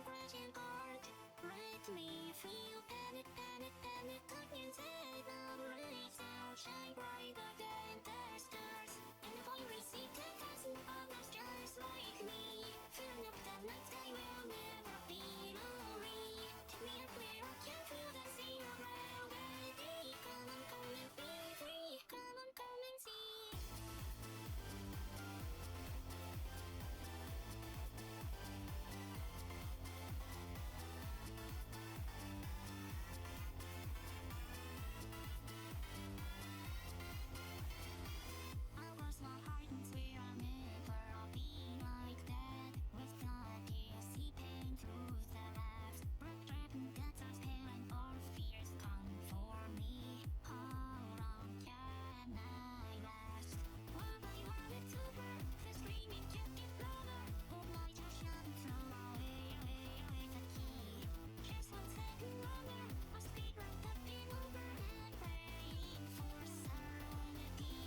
crashing art. Let me feel panic, panic, panic. Onions head on rays now shine brighter than the stars. And if I receive 10,000 other stars like me, filling up the night sky will never be lonely. Take me up where I can feel the zero gravity. Come on, come and be free. Come on, come and see. I lost my heart and swear I'll never be like that. With bloody seeping through the laughs. Broke trapping guts of pain and all fears come for me. How long can I last? One by one it's over. The screaming just gets louder. Oh, lights are shining through away the key. Just 1 second longer. A speed run tapping over and praying for serenity.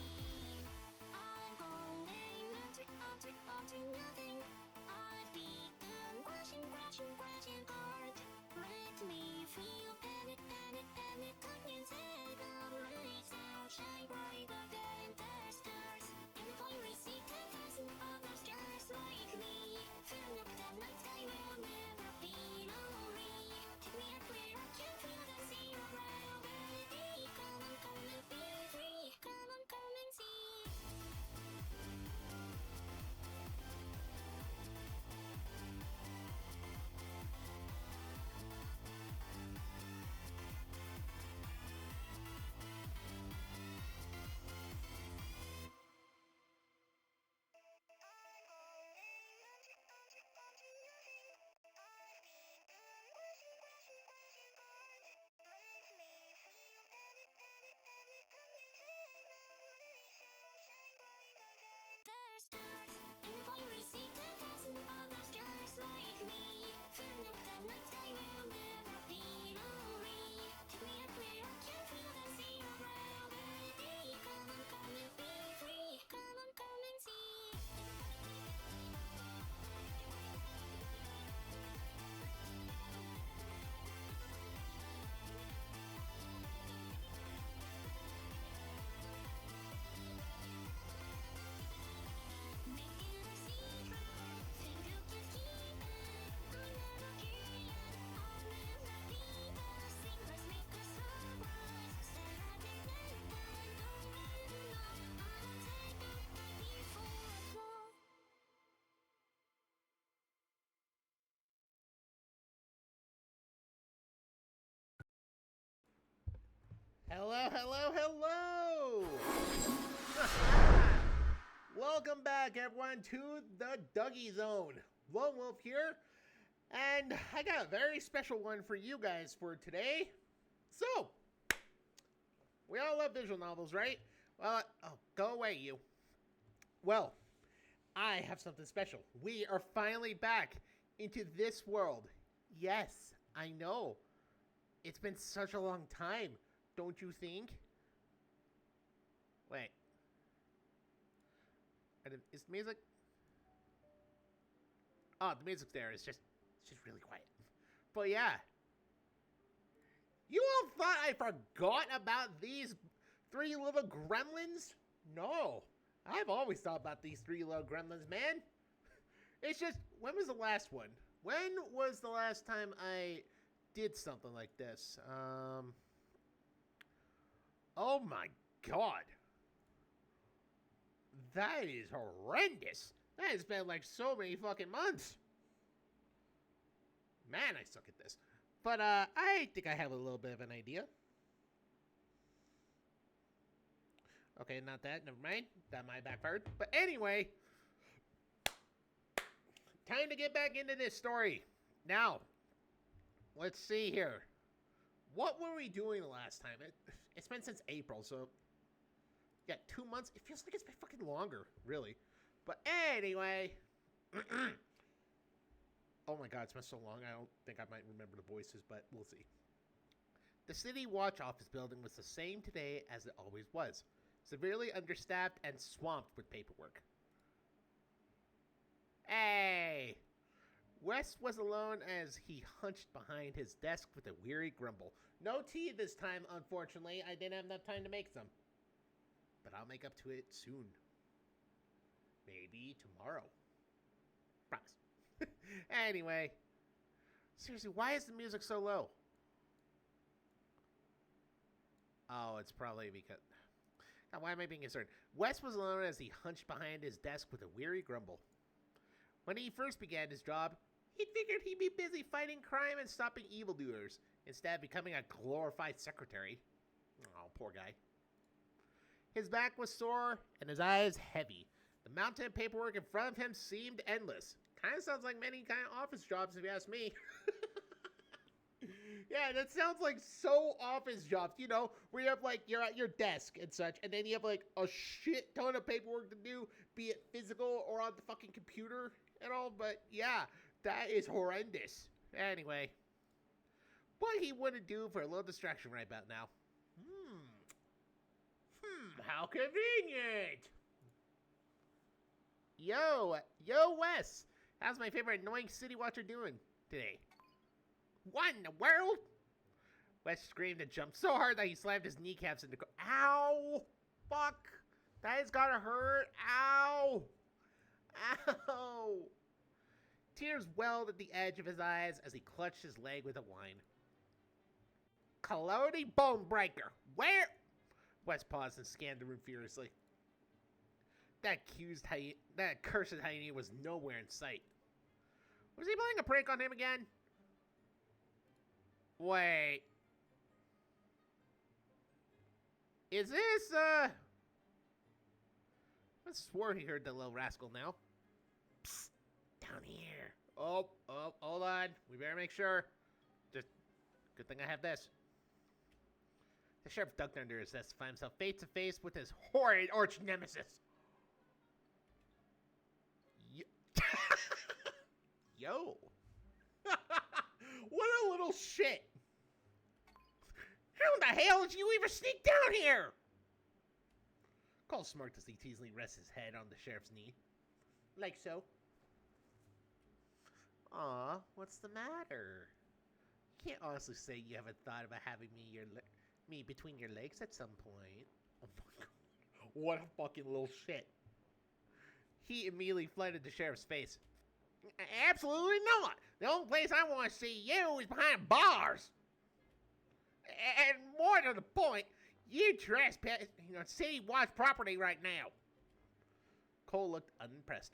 I'm holding onto nothing. I've begun crashing hard. Let me feel panic, panic, panic. Onions head on rays now shine brighter than the stars. And if I receive 10,000 other stars like me, filling up the night sky will never be lonely. Take me up where I can feel the zero gravity. Come on, come and be free. Come on, come and see. Stars, and if I receive 10,000 other stars like me, filling up the night sky will never be lonely. Take me up where I can feel the zero gravity. Come on, come and be free. Come on, come and see. Make it a secret, think you can keep it. I'm never curious, I'll never be the secrets make us surprise. Staring at the don't let you know. I'll take a bite before I fall. Hello, hello, hello! Welcome back, everyone, to the Dougie Zone. Lone Wolf here, and I got a very special one for you guys for today. So, we all love visual novels, right? Well, oh, go away, you. Well, I have something special. We are finally back into this world. Yes, I know. It's been such a long time, don't you think? Wait. Is the music? Oh, the music's there. It's just really quiet. But yeah. You all thought I forgot about these 3 little gremlins? No. I've always thought about these 3 little gremlins, man. It's just, when was the last one? When was the last time I did something like this? Oh my god. That is horrendous. That has been like so many fucking months. Man, I suck at this. But I think I have a little bit of an idea. Okay, not that. Never mind. That might backfired. But anyway, time to get back into this story. Now, let's see here. What were we doing the last time? It's been since April, so yeah, 2 months. It feels like it's been fucking longer, really. But anyway, oh my god, it's been so long. I don't think I might remember the voices, but we'll see. The city watch office building was the same today as it always was. Severely understaffed and swamped with paperwork. Hey! Wes was alone as he hunched behind his desk with a weary grumble. No tea this time, unfortunately. I didn't have enough time to make some. But I'll make up to it soon. Maybe tomorrow. Promise. Anyway. Seriously, why is the music so low? Oh, it's probably because... God, why am I being concerned? Wes was alone as he hunched behind his desk with a weary grumble. When he first began his job, he figured he'd be busy fighting crime and stopping evildoers, instead of becoming a glorified secretary. Oh, poor guy. His back was sore and his eyes heavy. The mountain of paperwork in front of him seemed endless. Kind of sounds like many kind of office jobs, if you ask me. Yeah, that sounds like so office jobs, you know, where you have like, you're at your desk and such, and then you have like a shit ton of paperwork to do, be it physical or on the fucking computer and all, but yeah, that is horrendous. Anyway, what he wouldn't do for a little distraction right about now. How convenient. Yo, Wes, how's my favorite annoying city watcher doing today? What in the world? Wes screamed and jumped so hard that he slammed his kneecaps into... Ow! Fuck! That has gotta hurt! Ow! Ow! Tears welled at the edge of his eyes as he clutched his leg with a whine. Colody Bonebreaker! Where? Wes paused and scanned the room furiously. That cursed hyena was nowhere in sight. Was he playing a prank on him again? Wait. Is this, I swore he heard the little rascal now. Psst, down here. Oh, hold on. We better make sure. Just, good thing I have this. The sheriff ducked under his desk to find himself face to face with his horrid arch nemesis. Yo. What a little shit. How the hell did you even sneak down here? Cole smirked as he teasingly rested his head on the sheriff's knee. Like so. Aw, what's the matter? You can't honestly say you haven't thought about having me between your legs at some point. Oh my god. What a fucking little shit. He immediately flooded the sheriff's face. Absolutely not. The only place I want to see you is behind bars. And more to the point, you trespass city watch property right now. Cole looked unimpressed.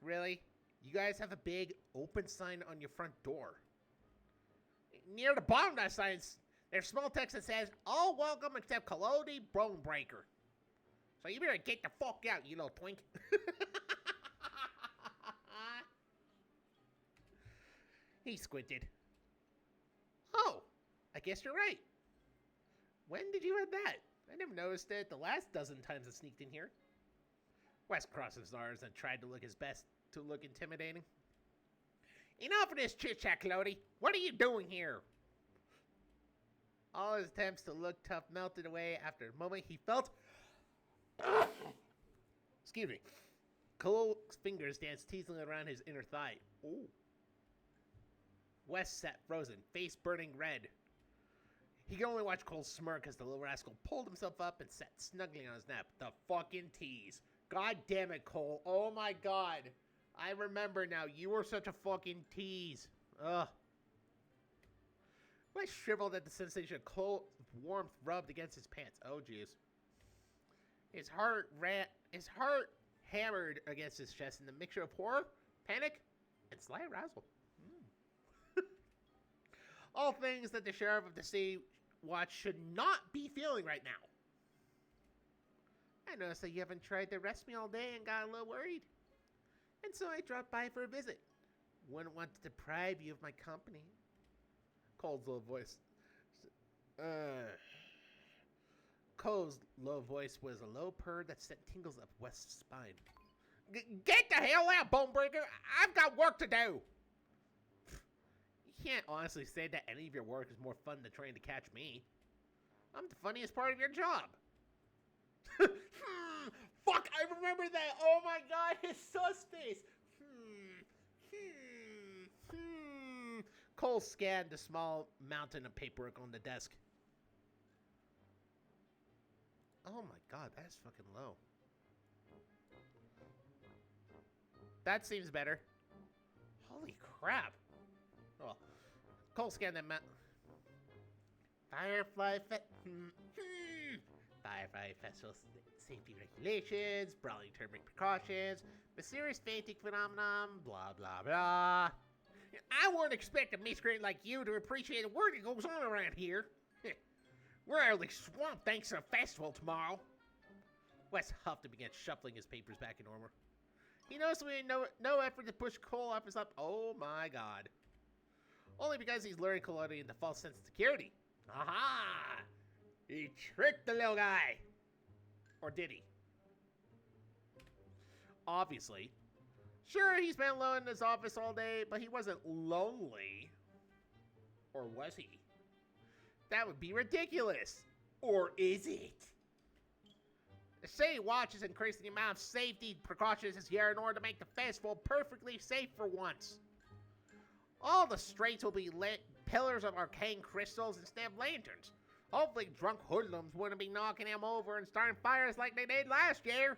Really? You guys have a big open sign on your front door. Near the bottom of that sign, there's small text that says, all welcome except Colody Bonebreaker. So you better get the fuck out, you little twink. He squinted. Oh, I guess you're right. When did you have that? I never noticed it the last dozen times I sneaked in here. Wes crossed his arms and tried to look his best to look intimidating. Enough of this chit-chat, Clody. What are you doing here? All his attempts to look tough melted away after a moment he felt... Excuse me. Cole's fingers danced teasingly around his inner thigh. Ooh. Wes sat frozen, face burning red. He could only watch Cole smirk as the little rascal pulled himself up and sat snuggling on his nap. The fucking tease. God damn it, Cole. Oh my god. I remember now. You were such a fucking tease. Ugh. Wes shriveled at the sensation of cold warmth rubbed against his pants. Oh jeez. His heart hammered against his chest in the mixture of horror, panic, and slight arousal. All things that the sheriff of the city watch should not be feeling right now. I noticed that you haven't tried to rest me all day and got a little worried. And so I dropped by for a visit. Wouldn't want to deprive you of my company. Cole's low voice. Cole's low voice was a low purr that sent tingles up West's spine. Get the hell out, Bonebreaker! I've got work to do! You can't honestly say that any of your work is more fun than trying to catch me. I'm the funniest part of your job. Fuck, I remember that! Oh my god, his sus face! Cole scanned the small mountain of paperwork on the desk. Oh my god, that's fucking low. That seems better. Holy crap. Oh, Cole scanned that mountain. Firefly Festival safety regulations, brawling tournament precautions, mysterious fainting phenomenon, blah blah blah. I wouldn't expect a miscreant like you to appreciate the work that goes on around here. We're utterly swamped thanks to the festival tomorrow. Wes huffed and began shuffling his papers back in order. He noticed we made no effort to push Cole off his lap. Oh my god. Only because he's luring Cole into false sense of security. Aha! He tricked the little guy. Or did he? Obviously. Sure, he's been alone in his office all day, but he wasn't lonely. Or was he? That would be ridiculous. Or is it? The city watches increasing the amount of safety precautions this year in order to make the festival perfectly safe for once. All the streets will be lit pillars of arcane crystals instead of lanterns. Hopefully drunk hoodlums wouldn't be knocking them over and starting fires like they did last year.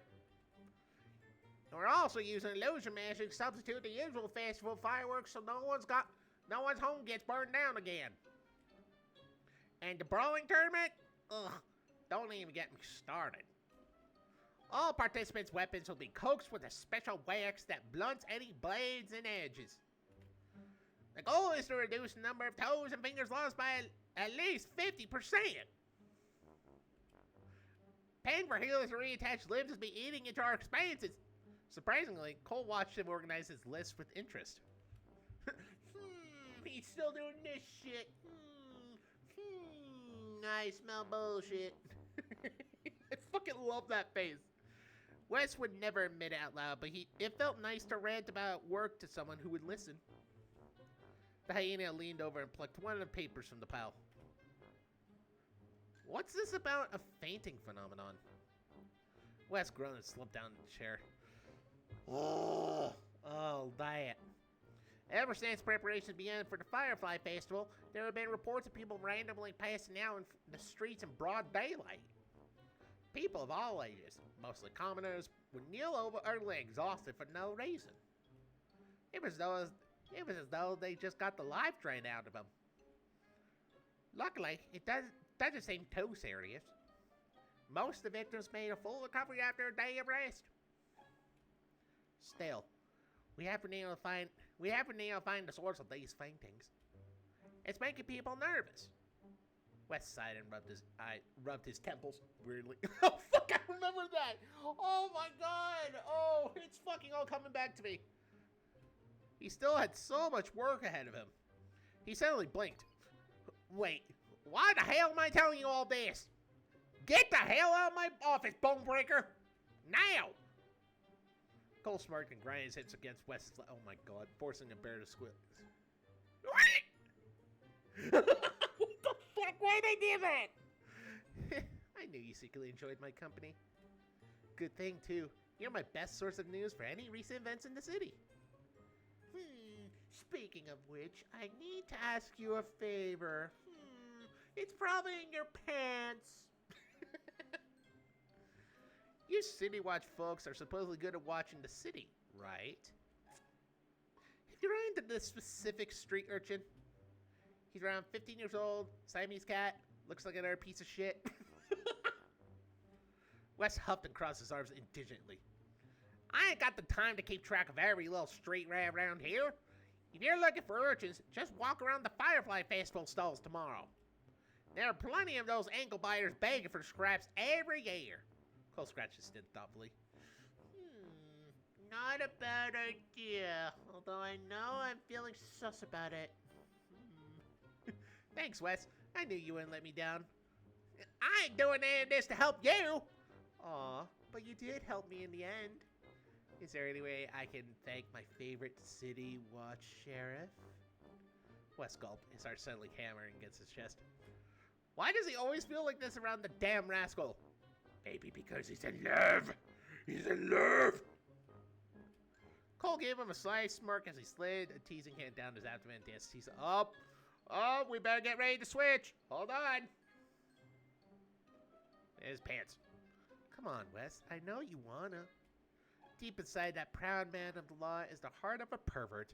We're also using illusion magic to substitute the usual festival fireworks so no one's home gets burned down again. And the brawling tournament? Ugh, don't even get me started. All participants' weapons will be coaxed with a special wax that blunts any blades and edges. The goal is to reduce the number of toes and fingers lost by at least 50%. Paying for healers to reattach limbs has been eating into our expenses. Surprisingly, Cole watched him organize his list with interest. He's still doing this shit. I smell bullshit. I fucking love that face. Wes would never admit it out loud, but it felt nice to rant about work to someone who would listen. The hyena leaned over and plucked one of the papers from the pile. What's this about a fainting phenomenon? Wes groaned and slumped down in the chair. Oh, that. Ever since preparations began for the Firefly Festival, there have been reports of people randomly passing out in the streets in broad daylight. People of all ages, mostly commoners, would kneel over or lay exhausted for no reason. It was as though they just got the life drained out of them. Luckily, it doesn't seem too serious. Most of the victims made a full recovery after a day of rest. Still, we haven't been able to find the source of these faintings. It's making people nervous. Wes sighed and rubbed his temples weirdly. Oh fuck, I remember that! Oh my god! Oh, it's fucking all coming back to me. He still had so much work ahead of him. He suddenly blinked. Wait, why the hell am I telling you all this? Get the hell out of my office, bonebreaker! Now! Cole smirked and grinded his hips against Wes. Oh my god, forcing the bear to squeal. What the fuck? Why'd I do that? I knew you secretly enjoyed my company. Good thing, too. You're my best source of news for any recent events in the city. Speaking of which, I need to ask you a favor. It's probably in your pants. You City Watch folks are supposedly good at watching the city, right? Have you run into this specific street urchin? He's around 15 years old, Siamese cat, looks like another piece of shit. Wes huffed and crossed his arms indignantly. I ain't got the time to keep track of every little street rat around here. If you're looking for urchins, just walk around the Firefly Festival stalls tomorrow. There are plenty of those ankle biters begging for scraps every year. Cole scratched his chin thoughtfully. Not a bad idea, although I know I'm feeling sus about it. Thanks, Wes. I knew you wouldn't let me down. I ain't doing any of this to help you! Aw, but you did help me in the end. Is there any way I can thank my favorite City Watch sheriff? Wes gulped and started suddenly hammering against his chest. Why does he always feel like this around the damn rascal? Maybe because he's in love. He's in love. Cole gave him a sly smirk as he slid a teasing hand down his abdomen and danced tease up. Oh, we better get ready to switch. Hold on. His pants. Come on, Wes. I know you wanna. Deep inside that proud man of the law is the heart of a pervert.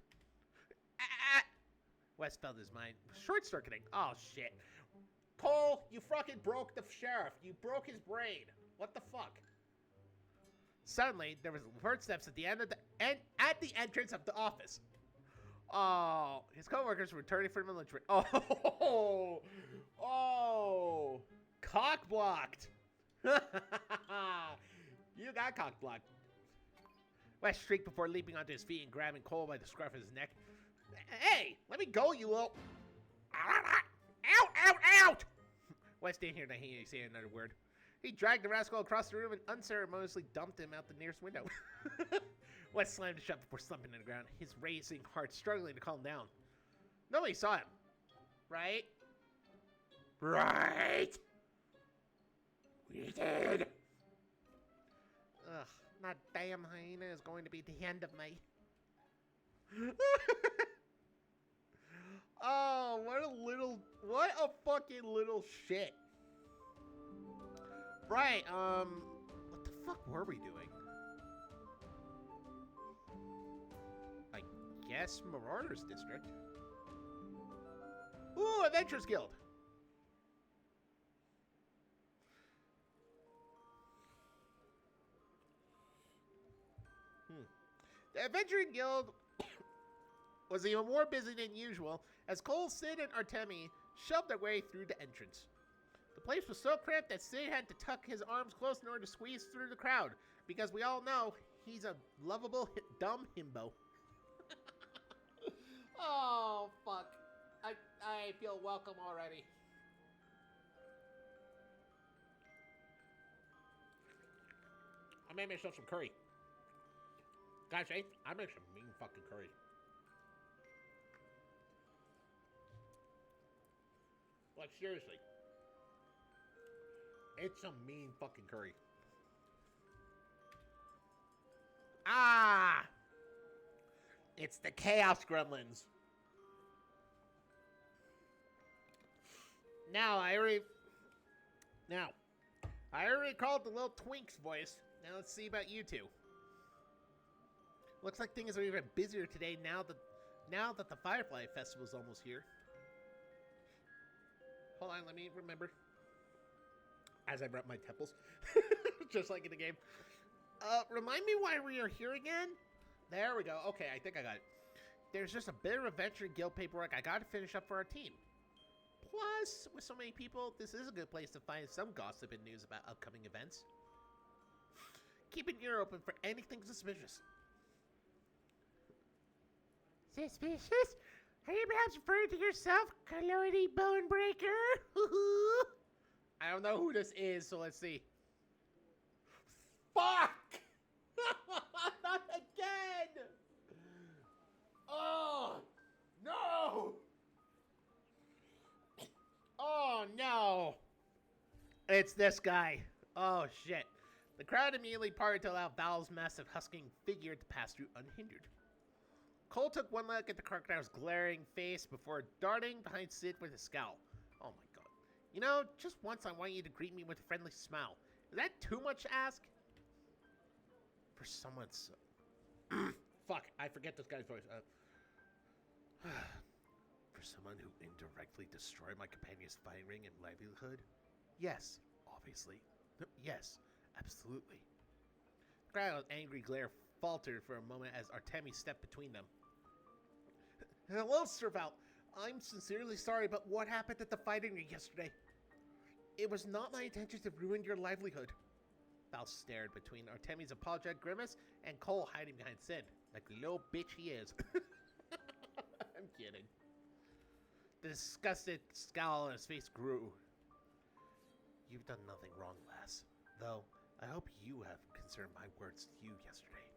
Ah! Wes felt his mind short-circuiting. Oh, shit. Cole, you fucking broke the sheriff. You broke his brain. What the fuck? Suddenly, there was footsteps at the entrance of the office. Oh, his coworkers were returning from the lunch break. Oh, cock blocked. You got cock blocked. Wes shrieked before leaping onto his feet and grabbing Cole by the scruff of his neck. Hey, let me go, you little. Out! Wes didn't hear Nahini say another word. He dragged the rascal across the room and unceremoniously dumped him out the nearest window. Wes slammed it shut before slumping to the ground, his racing heart struggling to calm down. Nobody saw him. Right? Right! We did! Ugh, that damn hyena is going to be the end of me. Oh, what a fucking little shit. Right, what the fuck were we doing? I guess Marauders District. Ooh, Adventurers Guild. The Adventuring Guild was even more busy than usual as Cole, Sid, and Artemi shoved their way through the entrance. The place was so cramped that Sid had to tuck his arms close in order to squeeze through the crowd, because we all know he's a lovable, dumb himbo. Oh, fuck. I feel welcome already. I made myself some curry. Gosh, I make some mean fucking curry. Like, seriously. It's some mean fucking curry. Ah! It's the Chaos Gremlins. Now, I already called the little Twink's voice. Now let's see about you two. Looks like things are even busier today now that the Firefly Festival's almost here. Hold on, let me remember. As I rub my temples. Just like in the game. Remind me why we are here again? There we go. Okay, I think I got it. There's just a bit of Adventure Guild paperwork I gotta finish up for our team. Plus, with so many people, this is a good place to find some gossip and news about upcoming events. Keep an ear open for anything suspicious. Suspicious? Are you perhaps referring to yourself, Colody Bonebreaker? I don't know who this is, so let's see. Fuck! Not again! Oh, no! Oh, no! It's this guy. Oh, shit. The crowd immediately parted to allow Val's massive husking figure to pass through unhindered. Cole took one look at the crocodile's glaring face before darting behind Sid with a scowl. Oh my god. You know, just once I want you to greet me with a friendly smile. Is that too much to ask? For someone so... Fuck, I forget this guy's voice. For someone who indirectly destroyed my companion's fighting ring and livelihood? Yes, obviously. Yes, absolutely. The crowd's angry glare faltered for a moment as Artemi stepped between them. Hello, Sir Val. I'm sincerely sorry about what happened at the fighting ring yesterday. It was not my intention to ruin your livelihood. Val stared between Artemi's apologetic grimace and Cole hiding behind Sid, like the little bitch he is. I'm kidding. The disgusted scowl on his face grew. You've done nothing wrong, lass. Though, I hope you have considered my words to you yesterday.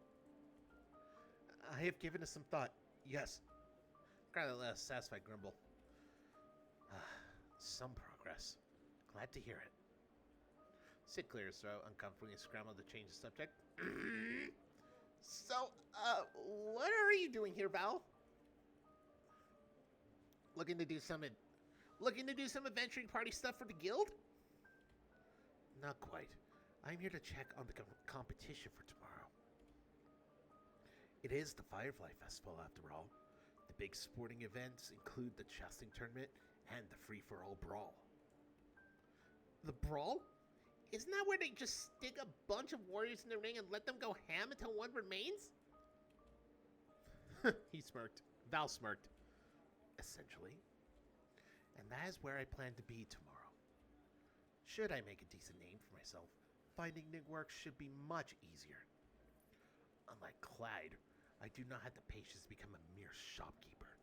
I have given it some thought, yes. Kind of a satisfied grumble. Some progress. Glad to hear it. Sid cleared his throat, uncomfortably scrambled to change the subject. So, what are you doing here, Val? Looking to do some adventuring party stuff for the guild? Not quite. I'm here to check on the competition for tomorrow. It is the Firefly Festival, after all. The big sporting events include the jousting tournament and the free-for-all brawl. The brawl? Isn't that where they just stick a bunch of warriors in the ring and let them go ham until one remains? He smirked. Val smirked. Essentially. And that is where I plan to be tomorrow. Should I make a decent name for myself, finding new work should be much easier. Unlike Clyde, I do not have the patience to become a mere shopkeeper.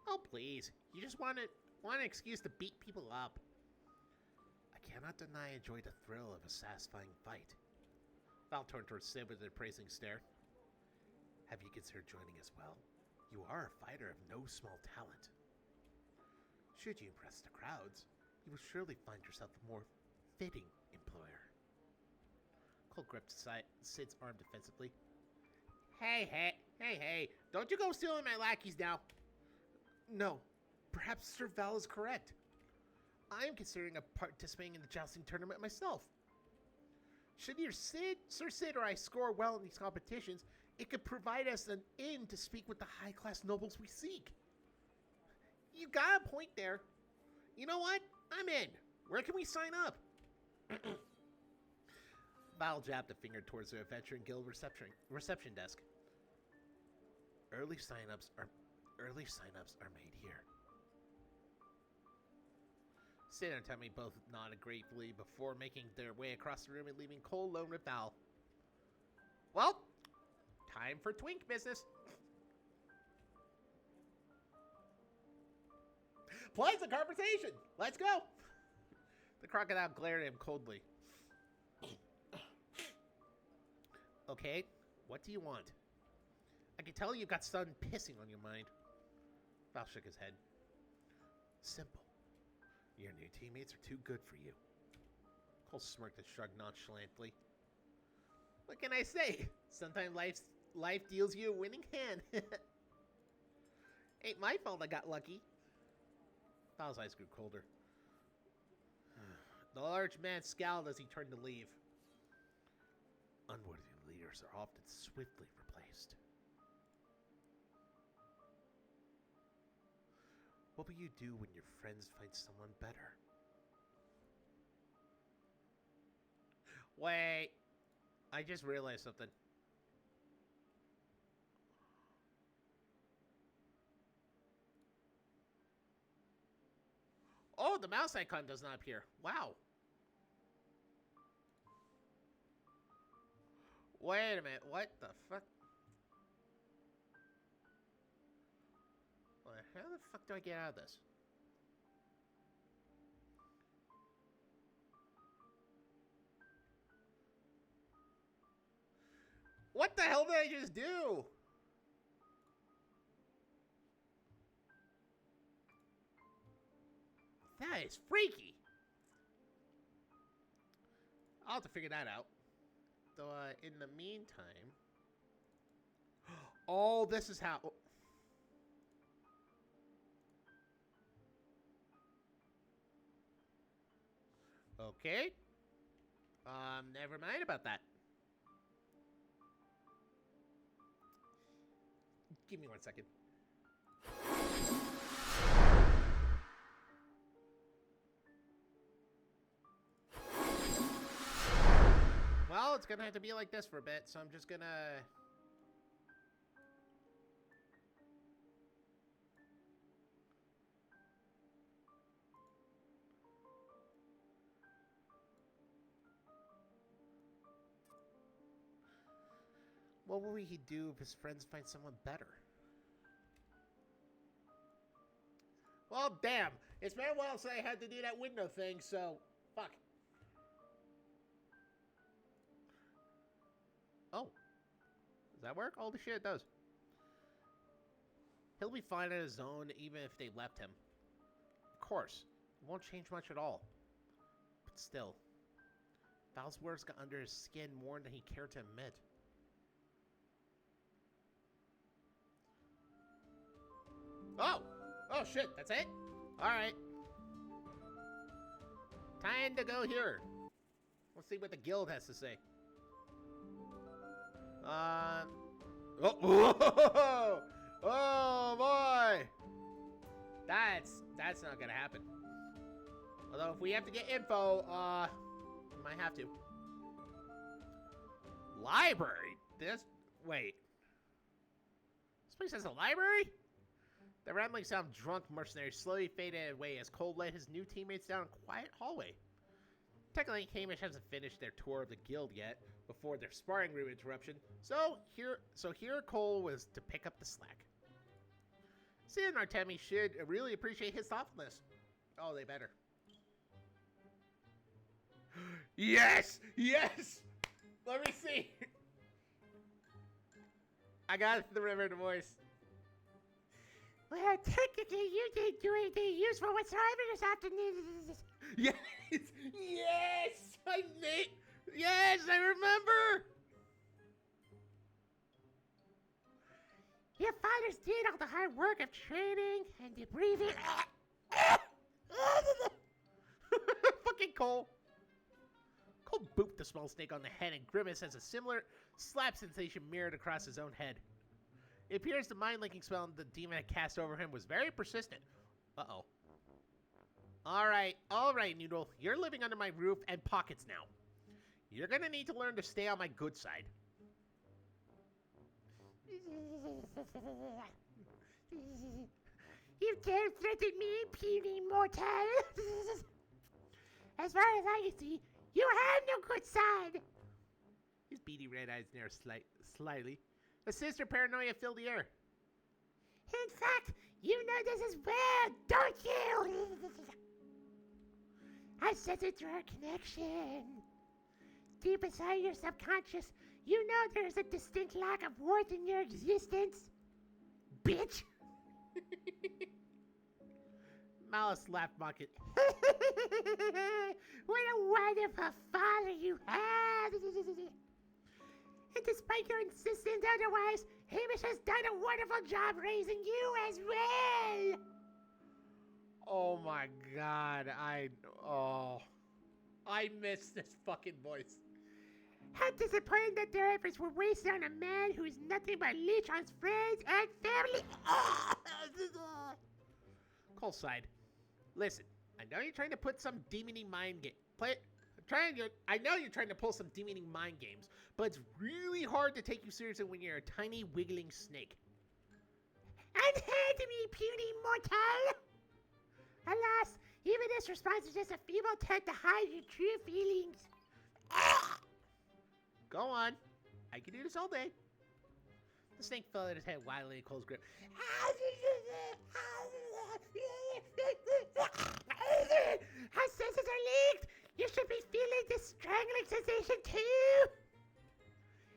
Oh please, you just want an excuse to beat people up. I cannot deny I enjoy the thrill of a satisfying fight. Val turned towards Sid with an appraising stare. Have you considered joining as well? You are a fighter of no small talent. Should you impress the crowds, you will surely find yourself a more fitting employer. Cole gripped Sid's arm defensively. Hey, don't you go stealing my lackeys now. No, perhaps Sir Val is correct. I am considering participating in the jousting tournament myself. Should either Sir Sid or I score well in these competitions, it could provide us an in to speak with the high-class nobles we seek. You got a point there. You know what? I'm in. Where can we sign up? Val jabbed a finger towards the Adventuring Guild reception desk. Early signups are made here. Sid and Tammy both nodded gratefully before making their way across the room and leaving Cole alone with Val. Well, time for twink business. Pleasant conversation. Let's go. The crocodile glared at him coldly. Okay, what do you want? I can tell you've got something pissing on your mind. Val shook his head. Simple. Your new teammates are too good for you. Cole smirked and shrugged nonchalantly. What can I say? Sometimes life deals you a winning hand. Ain't my fault I got lucky. Val's eyes grew colder. The large man scowled as he turned to leave. Unworthy leaders are often swiftly replaced. What will you do when your friends find someone better? Wait, I just realized something. Oh, the mouse icon does not appear. Wow. Wait a minute, what the fuck? Well, how the fuck do I get out of this? What the hell did I just do? That is freaky. I'll have to figure that out. So, in the meantime... Oh, this is how... Okay. Never mind about that. Give me 1 second. Well, it's gonna have to be like this for a bit, so I'm just gonna... What will he do if his friends find someone better? Well, damn. It's been a while since I had to do that window thing, so... Fuck. Oh. Does that work? Holy shit, it does. He'll be fine on his own, even if they left him. Of course. It won't change much at all. But still. Val's words got under his skin more than he cared to admit. Oh! Oh shit, that's it? Alright. Time to go here. Let's see what the guild has to say. Oh, whoa! Oh boy! That's not gonna happen. Although if we have to get info, we might have to. Library? Wait. This place has a library? The rambling sound drunk mercenary slowly faded away as Cole led his new teammates down a quiet hallway. Technically, Hamish hasn't finished their tour of the guild yet before their sparring room interruption, so here Cole was to pick up the slack. Sid and Artemi should really appreciate his thoughtfulness. Oh, they better. Yes! Yes! Let me see. I got the river voice. Well, technically, you didn't do anything useful whatsoever this afternoon. Yes! Yes! Yes, I remember! Your fathers did all the hard work of training and debriefing. Fucking Cole. Cole booped the small snake on the head and Grimace has a similar slap sensation mirrored across his own head. It appears the mind-linking spell the demon had cast over him was very persistent. Uh-oh. Alright, Noodle. You're living under my roof and pockets now. You're gonna need to learn to stay on my good side. You dare threaten me, puny mortal? As far as I can see, you have no good side. His beady red eyes narrowed slightly. A sinister paranoia filled the air. In fact, you know this as well, don't you? I sense it through our connection. Deep inside your subconscious, you know there's a distinct lack of worth in your existence. Bitch! Malice laughed mocking. What a wonderful father you have! And despite your insistence otherwise, Hamish has done a wonderful job raising you as well! Oh my god, I miss this fucking voice. How disappointing that their efforts were wasted on a man who is nothing but leech on his friends and family. Cole sighed. Listen, I know you're trying to put some demony mind game. I know you're trying to pull some demony mind games, but it's really hard to take you seriously when you're a tiny wiggling snake. Unhand to me, puny mortal! Alas, even this response is just a feeble attempt to hide your true feelings. Go on. I can do this all day. The snake fell at his head wildly in Cole's grip. Our senses are linked. You should be feeling this strangling sensation too.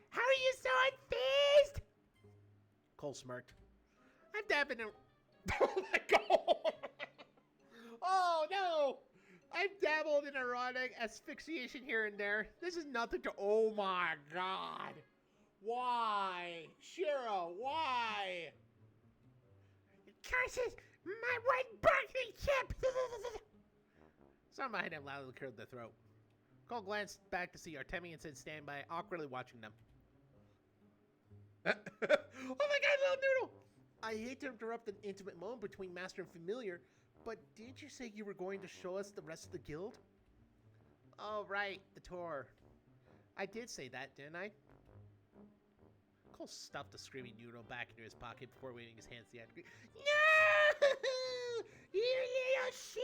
How are you so unfazed? Cole smirked. I'm dabbing in... Oh my god! Oh no! I've dabbled in erotic asphyxiation here and there. This is nothing to... Oh my god! Why? Shiro, why? Curses! My one bargaining chip! Someone behind him loudly cleared their throat. Cole glanced back to see Artemi and Sid stand by, awkwardly watching them. Oh my god, little noodle! I hate to interrupt an intimate moment between Master and Familiar, but didn't you say you were going to show us the rest of the guild? Oh, right, the tour. I did say that, didn't I? Cole stuffed the screaming noodle back into his pocket before waving his hands theatrically. No! You little shit!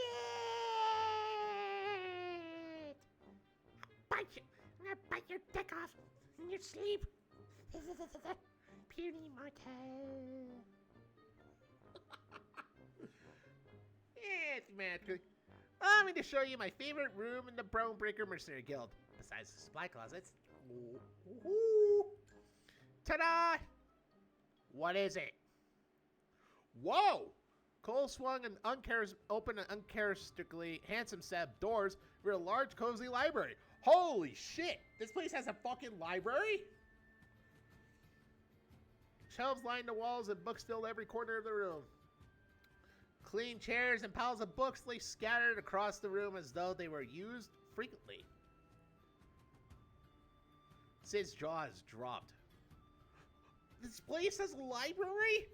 I'm gonna bite your dick off in your sleep. Puny mortal. Yeah, thematically. Allow me to show you my favorite room in the Bone Breaker Mercenary Guild, besides the supply closets. Ooh. Ta-da! What is it? Whoa! Cole swung an open and uncharacteristically handsome set of doors for a large, cozy library. Holy shit! This place has a fucking library? Shelves lined the walls and books filled every corner of the room. Clean chairs and piles of books lay scattered across the room as though they were used frequently. Sid's jaws dropped. This place has a library?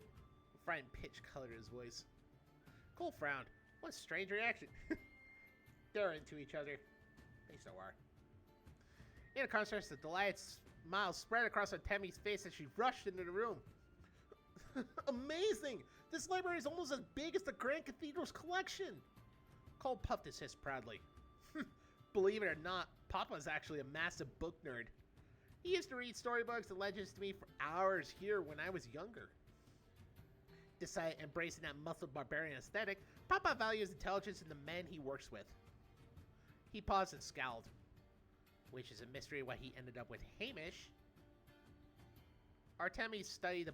A frightened pitch colored his voice. Cole frowned. What a strange reaction. They're into each other. They so are. In contrast, the delighted smile spread across Artemi's face as she rushed into the room. Amazing! This library is almost as big as the Grand Cathedral's collection! Cole puffed his fist proudly. Believe it or not, Papa's actually a massive book nerd. He used to read storybooks and legends to me for hours here when I was younger. Despite embracing that muscled barbarian aesthetic, Papa values intelligence in the men he works with. He paused and scowled, which is a mystery why he ended up with Hamish. Artemi studied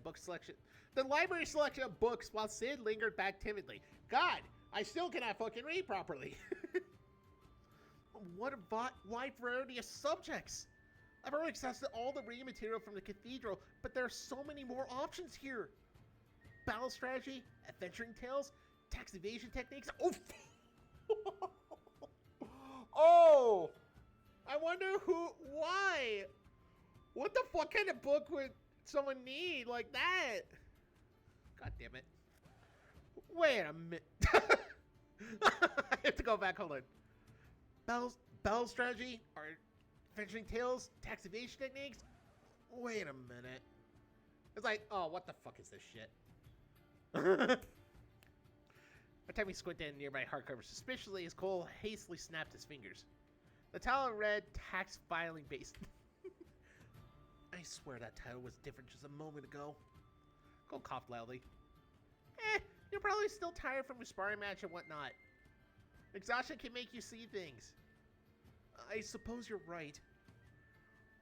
the library selection of books while Sid lingered back timidly. God, I still cannot fucking read properly. What a wide variety of subjects. I've already accessed all the reading material from the cathedral, but there are so many more options here. Battle strategy, adventuring tales, tax evasion techniques. Oh, oh! I wonder why? What the fuck kind of book would someone need like that? God damn it. Wait a minute. I have to go back, hold on. Battle strategy, or adventuring tales, tax evasion techniques? Wait a minute. It's like, oh, what the fuck is this shit? By the time he squinted in nearby hardcover suspiciously, as Cole hastily snapped his fingers. The title read tax filing based. I swear that title was different just a moment ago. Cole coughed loudly. You're probably still tired from your sparring match and whatnot. Exhaustion can make you see things. I suppose you're right.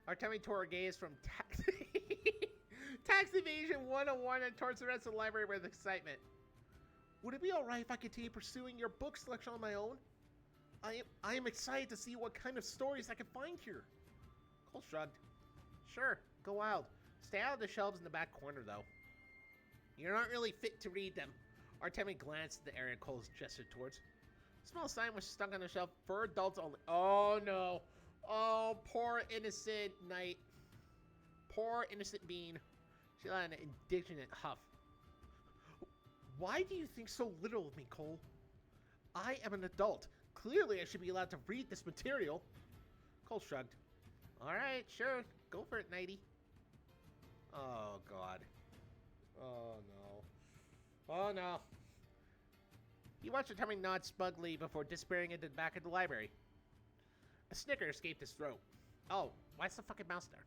Artemi tore her gaze from tax evasion 101 and towards the rest of the library with excitement. Would it be alright if I continue pursuing your book selection on my own? I am excited to see what kind of stories I can find here. Cole shrugged. Sure, go wild. Stay out of the shelves in the back corner, though. You're not really fit to read them. Artemi glanced at the area Cole's gestured towards. A small sign was stuck on the shelf for adults only. Oh no. Oh, poor innocent Knight. Poor innocent Bean. She let an indignant huff. Why do you think so little of me, Cole? I am an adult. Clearly I should be allowed to read this material. Cole shrugged. Alright, sure. Go for it, Nighty. Oh, God. Oh, no. Oh, no. He watched Artemi nod smugly before disappearing into the back of the library. A snicker escaped his throat. Oh, why's the fucking mouse there?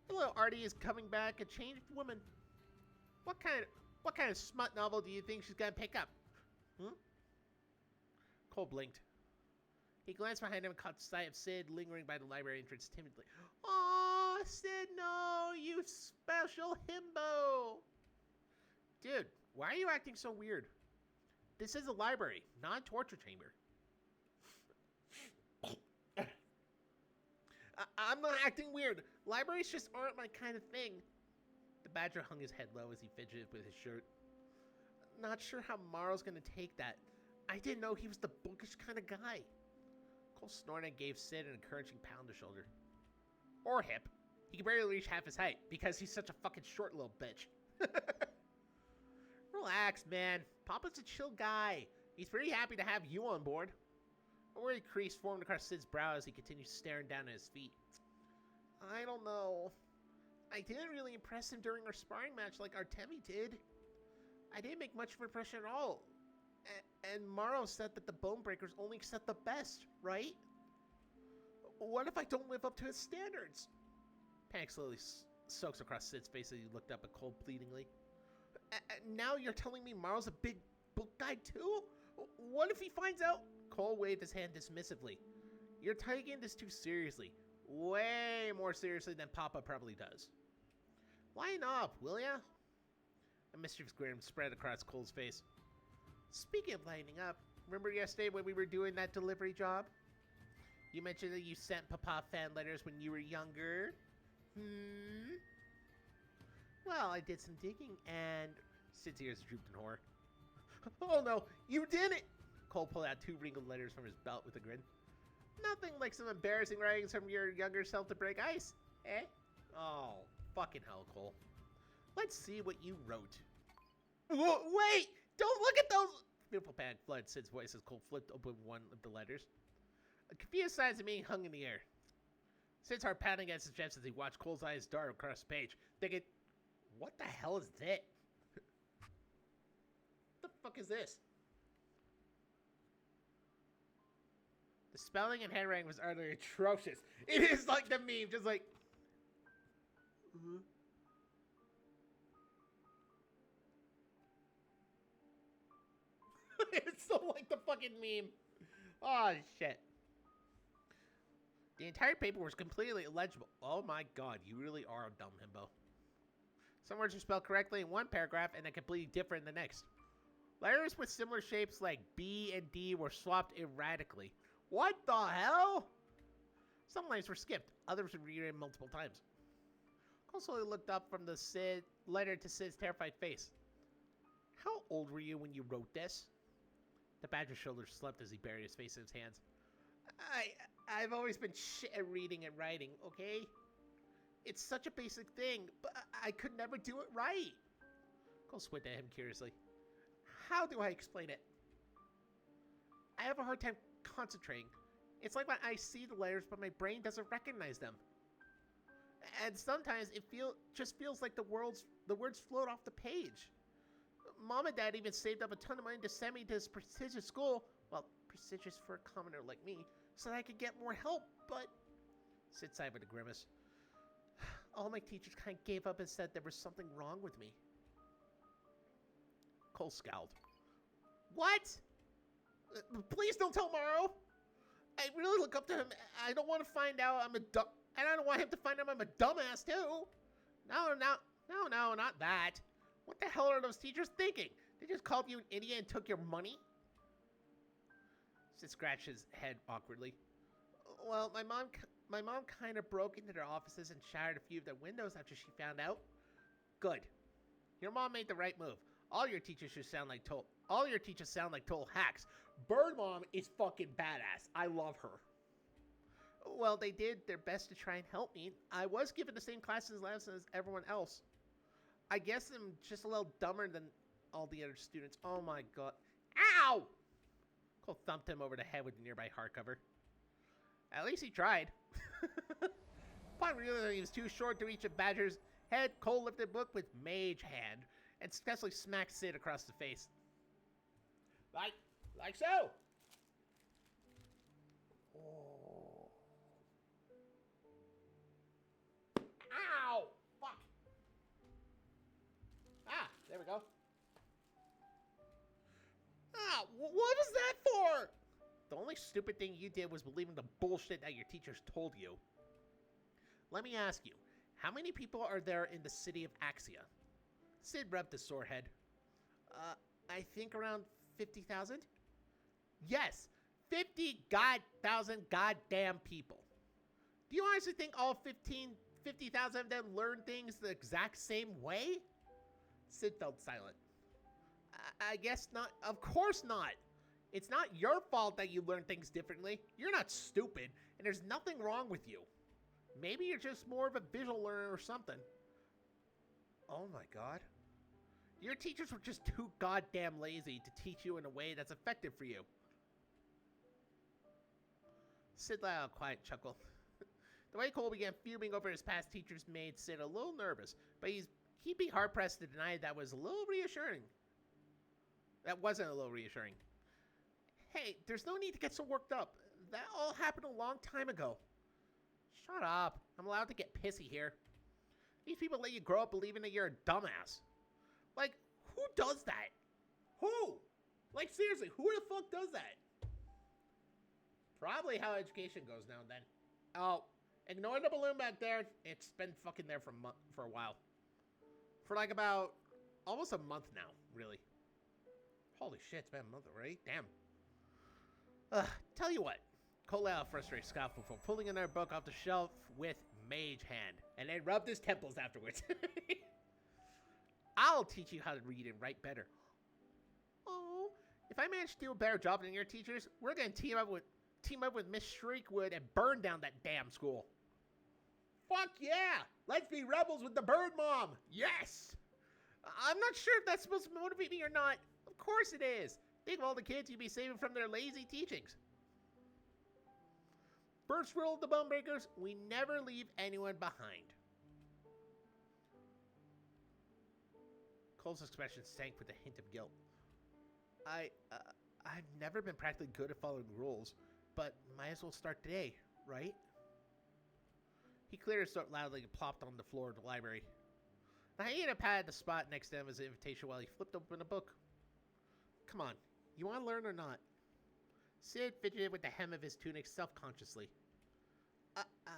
The little Artie is coming back, a changed woman. What kind of smut novel do you think she's gonna pick up? Cole blinked. He glanced behind him and caught sight of Sid lingering by the library entrance timidly. Aw, Sid, no, you special himbo! Dude, why are you acting so weird? This is a library, not a torture chamber. I'm not acting weird. Libraries just aren't my kind of thing. The badger hung his head low as he fidgeted with his shirt. Not sure how Morrow's gonna take that. I didn't know he was the bookish kind of guy. Cole snorted and gave Sid an encouraging pound on the shoulder. Or hip. He can barely reach half his height because he's such a fucking short little bitch. Relax, man. Papa's a chill guy. He's pretty happy to have you on board. A worried crease formed across Sid's brow as he continued staring down at his feet. I don't know. I didn't really impress him during our sparring match like Artemi did. I didn't make much of an impression at all. And Morrow said that the Bone Breakers only accept the best, right? What if I don't live up to his standards? Panic slowly soaks across Sid's face as he looked up at Cole pleadingly. Now you're telling me Morrow's a big book guy too? What if he finds out? Cole waved his hand dismissively. You're taking this too seriously. Way more seriously than Papa probably does. Line up, will ya? A mischievous grin spread across Cole's face. Speaking of lining up, remember yesterday when we were doing that delivery job? You mentioned that you sent Papa fan letters when you were younger. Well, I did some digging and... Sid's ears drooped in horror. Oh no, you did it! Cole pulled out 2 wrinkled letters from his belt with a grin. Nothing like some embarrassing writings from your younger self to break ice, eh? Oh, fucking hell, Cole. Let's see what you wrote. Whoa, wait! Don't look at those! Beautiful panic flooded Sid's voice as Cole flipped open one of the letters. A confused signs of meaning hung in the air. Sid's heart pounding against his chest as he watched Cole's eyes dart across the page, thinking, what the hell is that? What the fuck is this? The spelling and handwriting was utterly atrocious. It is like the meme, just like... It's so like the fucking meme. Oh, shit. The entire paper was completely illegible. Oh my god, you really are a dumb himbo. Some words are spelled correctly in one paragraph and then completely different in the next. Letters with similar shapes like B and D were swapped erratically. What the hell? Some lines were skipped, others were rewritten multiple times. Cole slowly looked up from the letter to Sid's terrified face. How old were you when you wrote this? The badger's shoulders slumped as he buried his face in his hands. I've always been shit at reading and writing, okay? It's such a basic thing, but I could never do it right. Cole squinted at him curiously. How do I explain it? I have a hard time concentrating. It's like when I see the letters, but my brain doesn't recognize them. And sometimes it just feels like the words float off the page. Mom and Dad even saved up a ton of money to send me to this prestigious school, well, prestigious for a commoner like me, so that I could get more help, but... Sid sighed with a grimace. All my teachers kind of gave up and said there was something wrong with me. Cole scowled. What? Please don't tell Morrow. I really look up to him. I don't want to find out I'm a dumb... And I don't want him to find out I'm a dumbass, too. No, not that. What the hell are those teachers thinking? They just called you an idiot and took your money? Sid scratched his head awkwardly. Well, my mom kind of broke into their offices and shattered a few of their windows after she found out. Good. Your mom made the right move. All your teachers sound like total hacks. Bird Mom is fucking badass. I love her. Well, they did their best to try and help me. I was given the same classes lessons as everyone else. I guess I'm just a little dumber than all the other students. Oh my god. Ow! Cole thumped him over the head with the nearby hardcover. At least he tried. Upon realizing he was too short to reach a badger's head, Cole lifted the book with mage hand and successfully smacked Sid across the face. Like so! Oh. Ow! Fuck! Ah, there we go. Ah, what was that for? The only stupid thing you did was believing the bullshit that your teachers told you. Let me ask you, how many people are there in the city of Axia? Sid rubbed his sore head. I think around 50,000? Yes, 50,000 goddamn people. Do you honestly think all 50,000 of them learn things the exact same way? Sid felt silent. I guess not. Of course not. It's not your fault that you learn things differently. You're not stupid, and there's nothing wrong with you. Maybe you're just more of a visual learner or something. Oh my god. Your teachers were just too goddamn lazy to teach you in a way that's effective for you. Sid let out a quiet chuckle. The way Cole began fuming over his past teachers made Sid a little nervous, but he'd be hard-pressed to deny that was a little reassuring. That wasn't a little reassuring. Hey, there's no need to get so worked up. That all happened a long time ago. Shut up. I'm allowed to get pissy here. These people let you grow up believing that you're a dumbass. Like, who does that? Who? Like, seriously, who the fuck does that? Probably how education goes now and then. Oh, ignore the balloon back there. It's been fucking there for a while. For like about almost a month now, really. Holy shit, it's been a month already. Damn. Tell you what. Cole let out a frustrated scoff before pulling another book off the shelf with mage hand, and then rubbed his temples afterwards. I'll teach you how to read and write better. Oh, If I manage to do a better job than your teachers, we're gonna team up with Miss Shriekwood and burn down that damn school. Fuck yeah! Let's be rebels with the bird mom! Yes! I'm not sure if that's supposed to motivate me or not. Of course it is. Think of all the kids you'd be saving from their lazy teachings. First rule of the Bonebreakers, we never leave anyone behind. Cole's expression sank with a hint of guilt. I've never been practically good at following rules, but might as well start today, right? He cleared his throat loudly and plopped on the floor of the library. The hyena patted the spot next to him as an invitation while he flipped open a book. Come on, you want to learn or not? Sid fidgeted with the hem of his tunic self-consciously.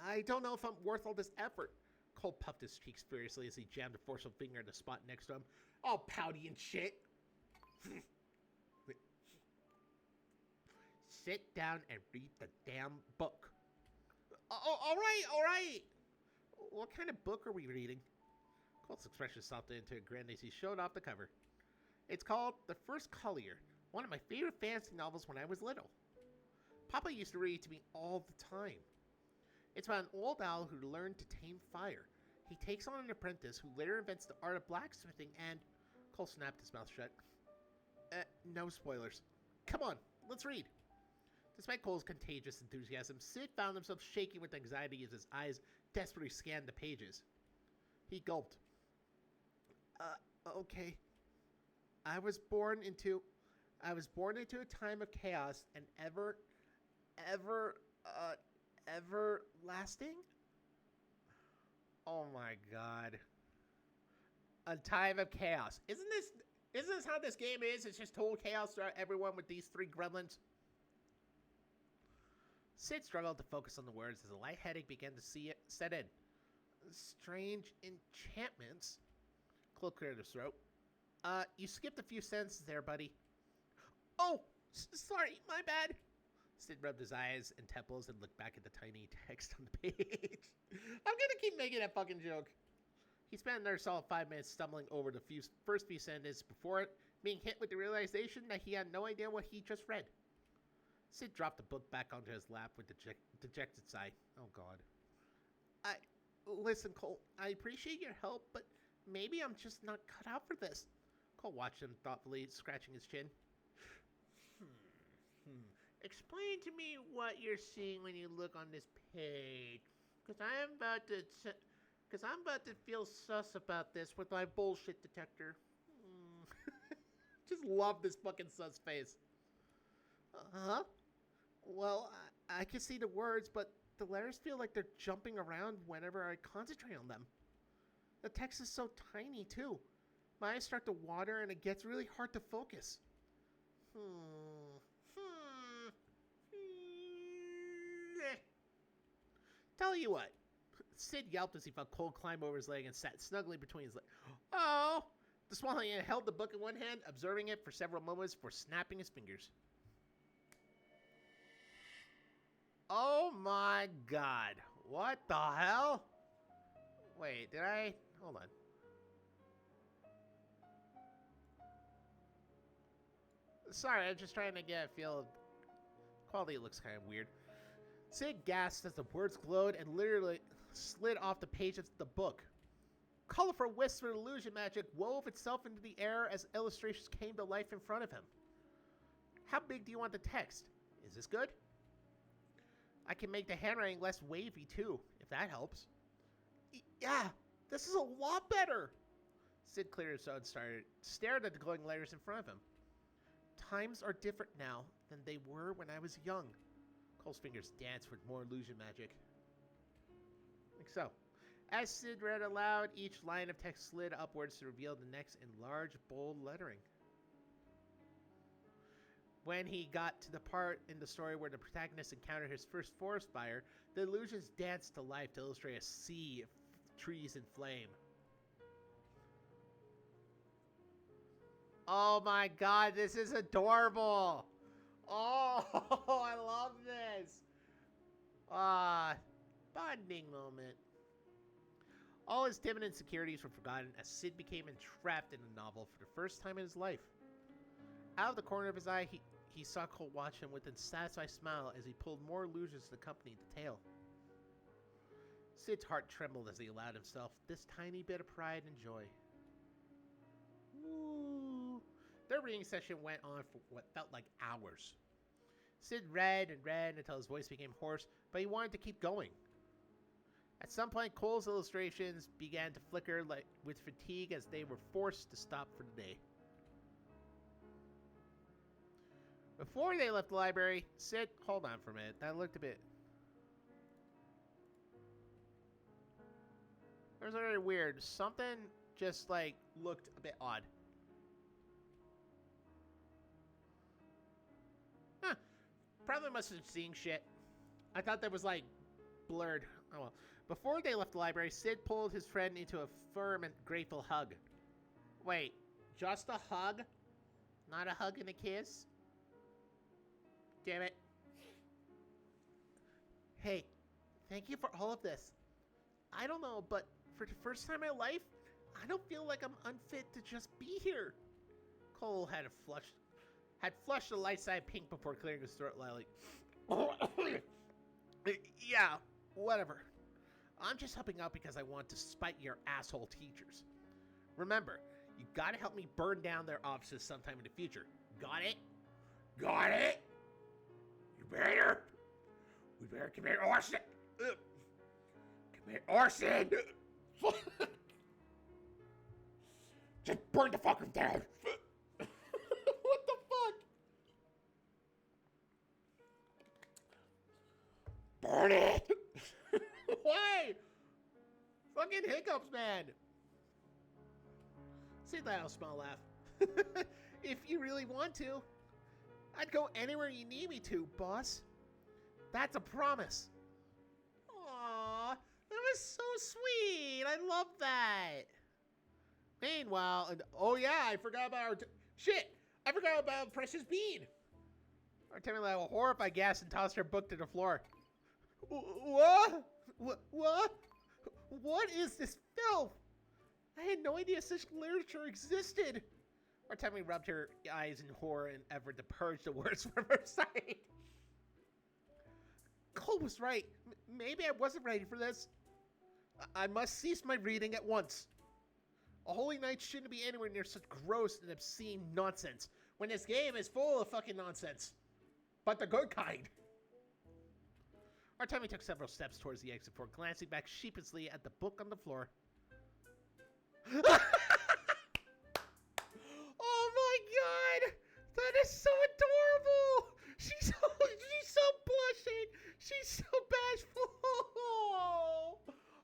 I don't know if I'm worth all this effort. Cole puffed his cheeks furiously as he jammed a forceful finger in the spot next to him. All pouty and shit. Sit down and read the damn book. All right. What kind of book are we reading? Cole's expression softened into a grin as he showed off the cover. It's called The First Collier, one of my favorite fantasy novels when I was little. Papa used to read it to me all the time. It's about an old owl who learned to tame fire. He takes on an apprentice who later invents the art of blacksmithing and... Cole snapped his mouth shut. No spoilers. Come on, let's read. Despite Cole's contagious enthusiasm, Sid found himself shaking with anxiety as his eyes desperately scanned the pages. He gulped. Okay. I was born into a time of chaos and everlasting? Oh my god. A time of chaos. Isn't this how this game is? It's just total chaos throughout everyone with these three gremlins? Sid struggled to focus on the words as a light headache began to set in. Strange enchantments? Cole cleared his throat. You skipped a few sentences there, buddy. Oh, sorry, my bad. Sid rubbed his eyes and temples and looked back at the tiny text on the page. I'm gonna keep making that fucking joke. He spent another solid 5 minutes stumbling over the first few sentences before being hit with the realization that he had no idea what he just read. Sid dropped the book back onto his lap with a dejected sigh. Oh, God. Listen, Cole, I appreciate your help, but maybe I'm just not cut out for this. Cole watched him thoughtfully, scratching his chin. Explain to me what you're seeing when you look on this page, because I'm about to feel sus about this with my bullshit detector. Just love this fucking sus face. Huh? Well, I can see the words, but the letters feel like they're jumping around whenever I concentrate on them. The text is so tiny, too. My eyes start to water, and it gets really hard to focus. Tell you what. Sid yelped as he felt Cole climb over his leg and sat snugly between his legs. Oh! The small hand held the book in one hand, observing it for several moments before snapping his fingers. Oh my god. What the hell? Wait, did I? Hold on. Sorry, I'm just trying to get a feel of... Quality looks kind of weird. Sid gasped as the words glowed and literally slid off the page of the book. Colorful wisps of illusion magic wove itself into the air as illustrations came to life in front of him. How big do you want the text? Is this good? I can make the handwriting less wavy too, if that helps. Yeah, this is a lot better. Sid cleared his throat and stared at the glowing letters in front of him. Times are different now than they were when I was young. Cole's fingers danced with more illusion magic. Like so. As Sid read aloud, each line of text slid upwards to reveal the next in large, bold lettering. When he got to the part in the story where the protagonist encountered his first forest fire, the illusions danced to life to illustrate a sea of trees in flame. Oh my god, this is adorable! Oh, I love this! Bonding moment. All his timid insecurities were forgotten as Sid became entrapped in the novel for the first time in his life. Out of the corner of his eye, he saw Cole watch him with a satisfied smile as he pulled more illusions to accompany the tale. Sid's heart trembled as he allowed himself this tiny bit of pride and joy. Ooh. Their reading session went on for what felt like hours. Sid read and read until his voice became hoarse, but he wanted to keep going. At some point, Cole's illustrations began to flicker with fatigue as they were forced to stop for the day. Before they left the library, Sid... Hold on for a minute. That looked a bit... It was very weird. Something just, like, looked a bit odd. Huh. Probably must have seen shit. I thought that was, like, blurred. Oh well. Before they left the library, Sid pulled his friend into a firm and grateful hug. Wait, just a hug? Not a hug and a kiss? Damn it. Hey, thank you for all of this. I don't know, but for the first time in my life, I don't feel like I'm unfit to just be here. Cole had flushed the light side pink before clearing his throat lightly. Yeah, whatever. I'm just helping out because I want to spite your asshole teachers. Remember, you gotta help me burn down their offices sometime in the future. Got it? Got it? You better. We better commit arson. Commit arson. Just burn the fuckers down. What the fuck? Burn it. Why? Fucking hiccups, man. Say that out, small laugh. If you really want to, I'd go anywhere you need me to, boss. That's a promise. Aww, that was so sweet. I love that. Meanwhile, oh yeah, I forgot about our... Shit, I forgot about Precious Bean. Artemia let out a horrified gasp and tossed her book to the floor. What? What? What is this filth? I had no idea such literature existed. Artemia rubbed her eyes in horror in an effort to purge the words from her sight. Cole was right. Maybe I wasn't ready for this. I must cease my reading at once. A holy knight shouldn't be anywhere near such gross and obscene nonsense, when this game is full of fucking nonsense. But the good kind. Artemia took several steps towards the exit before glancing back sheepishly at the book on the floor. Oh my god! That is so adorable! She's so blushing! She's so bashful! Oh,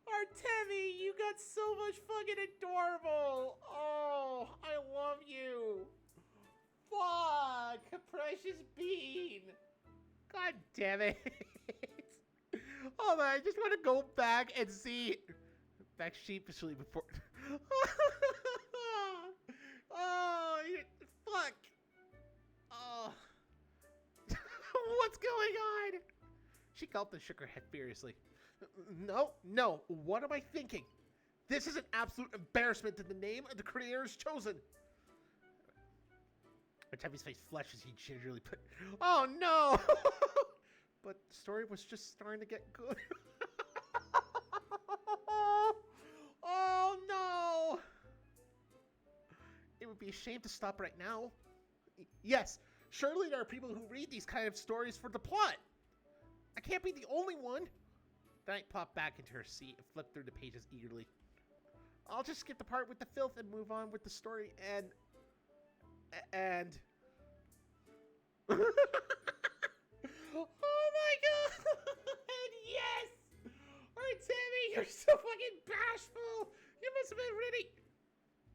Artemia, you got so much fucking adorable! Oh, I love you! Fuck! Precious Bean! God damn it! Hold on, I just want to go back and see... Back sheepishly before... Oh, fuck! Oh... What's going on? She gulped and shook her head furiously. No, what am I thinking? This is an absolute embarrassment to the name of the creators chosen. Artemia's face flushed as he gingerly put... Oh no! But the story was just starting to get good. Oh no! It would be a shame to stop right now. Yes, surely there are people who read these kind of stories for the plot. I can't be the only one. The knight popped back into her seat and flipped through the pages eagerly. I'll just skip the part with the filth and move on with the story and... Oh my god! Yes! Artemia, you're so fucking bashful! You must have been ready.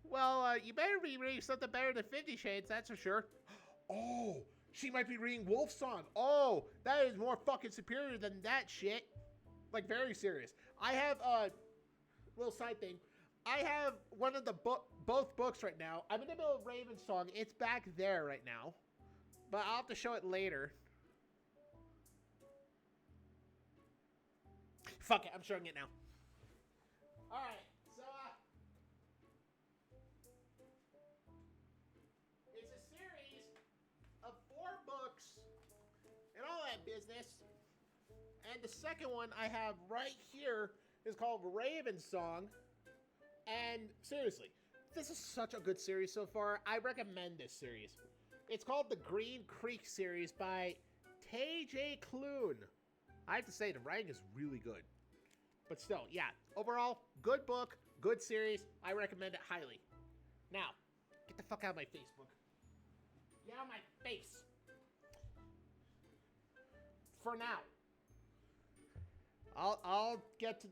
Well, you better be reading something better than 50 Shades, that's for sure. Oh, she might be reading Wolf Song. Oh, that is more fucking superior than that shit. Like, very serious. I have a little side thing. I have one of the both books right now. I'm in the middle of Raven Song. It's back there right now. But I'll have to show it later. Fuck it, I'm showing it now. Alright, so, it's a series business. And the second one I have right here is called Raven Song. And seriously, this is such a good series so far. I recommend this series. It's called the Green Creek series by T.J. Klune. I have to say, the writing is really good. But still, yeah, overall, good book, good series. I recommend it highly. Now, get the fuck out of my Facebook. Get out of my face. For now. I'll get to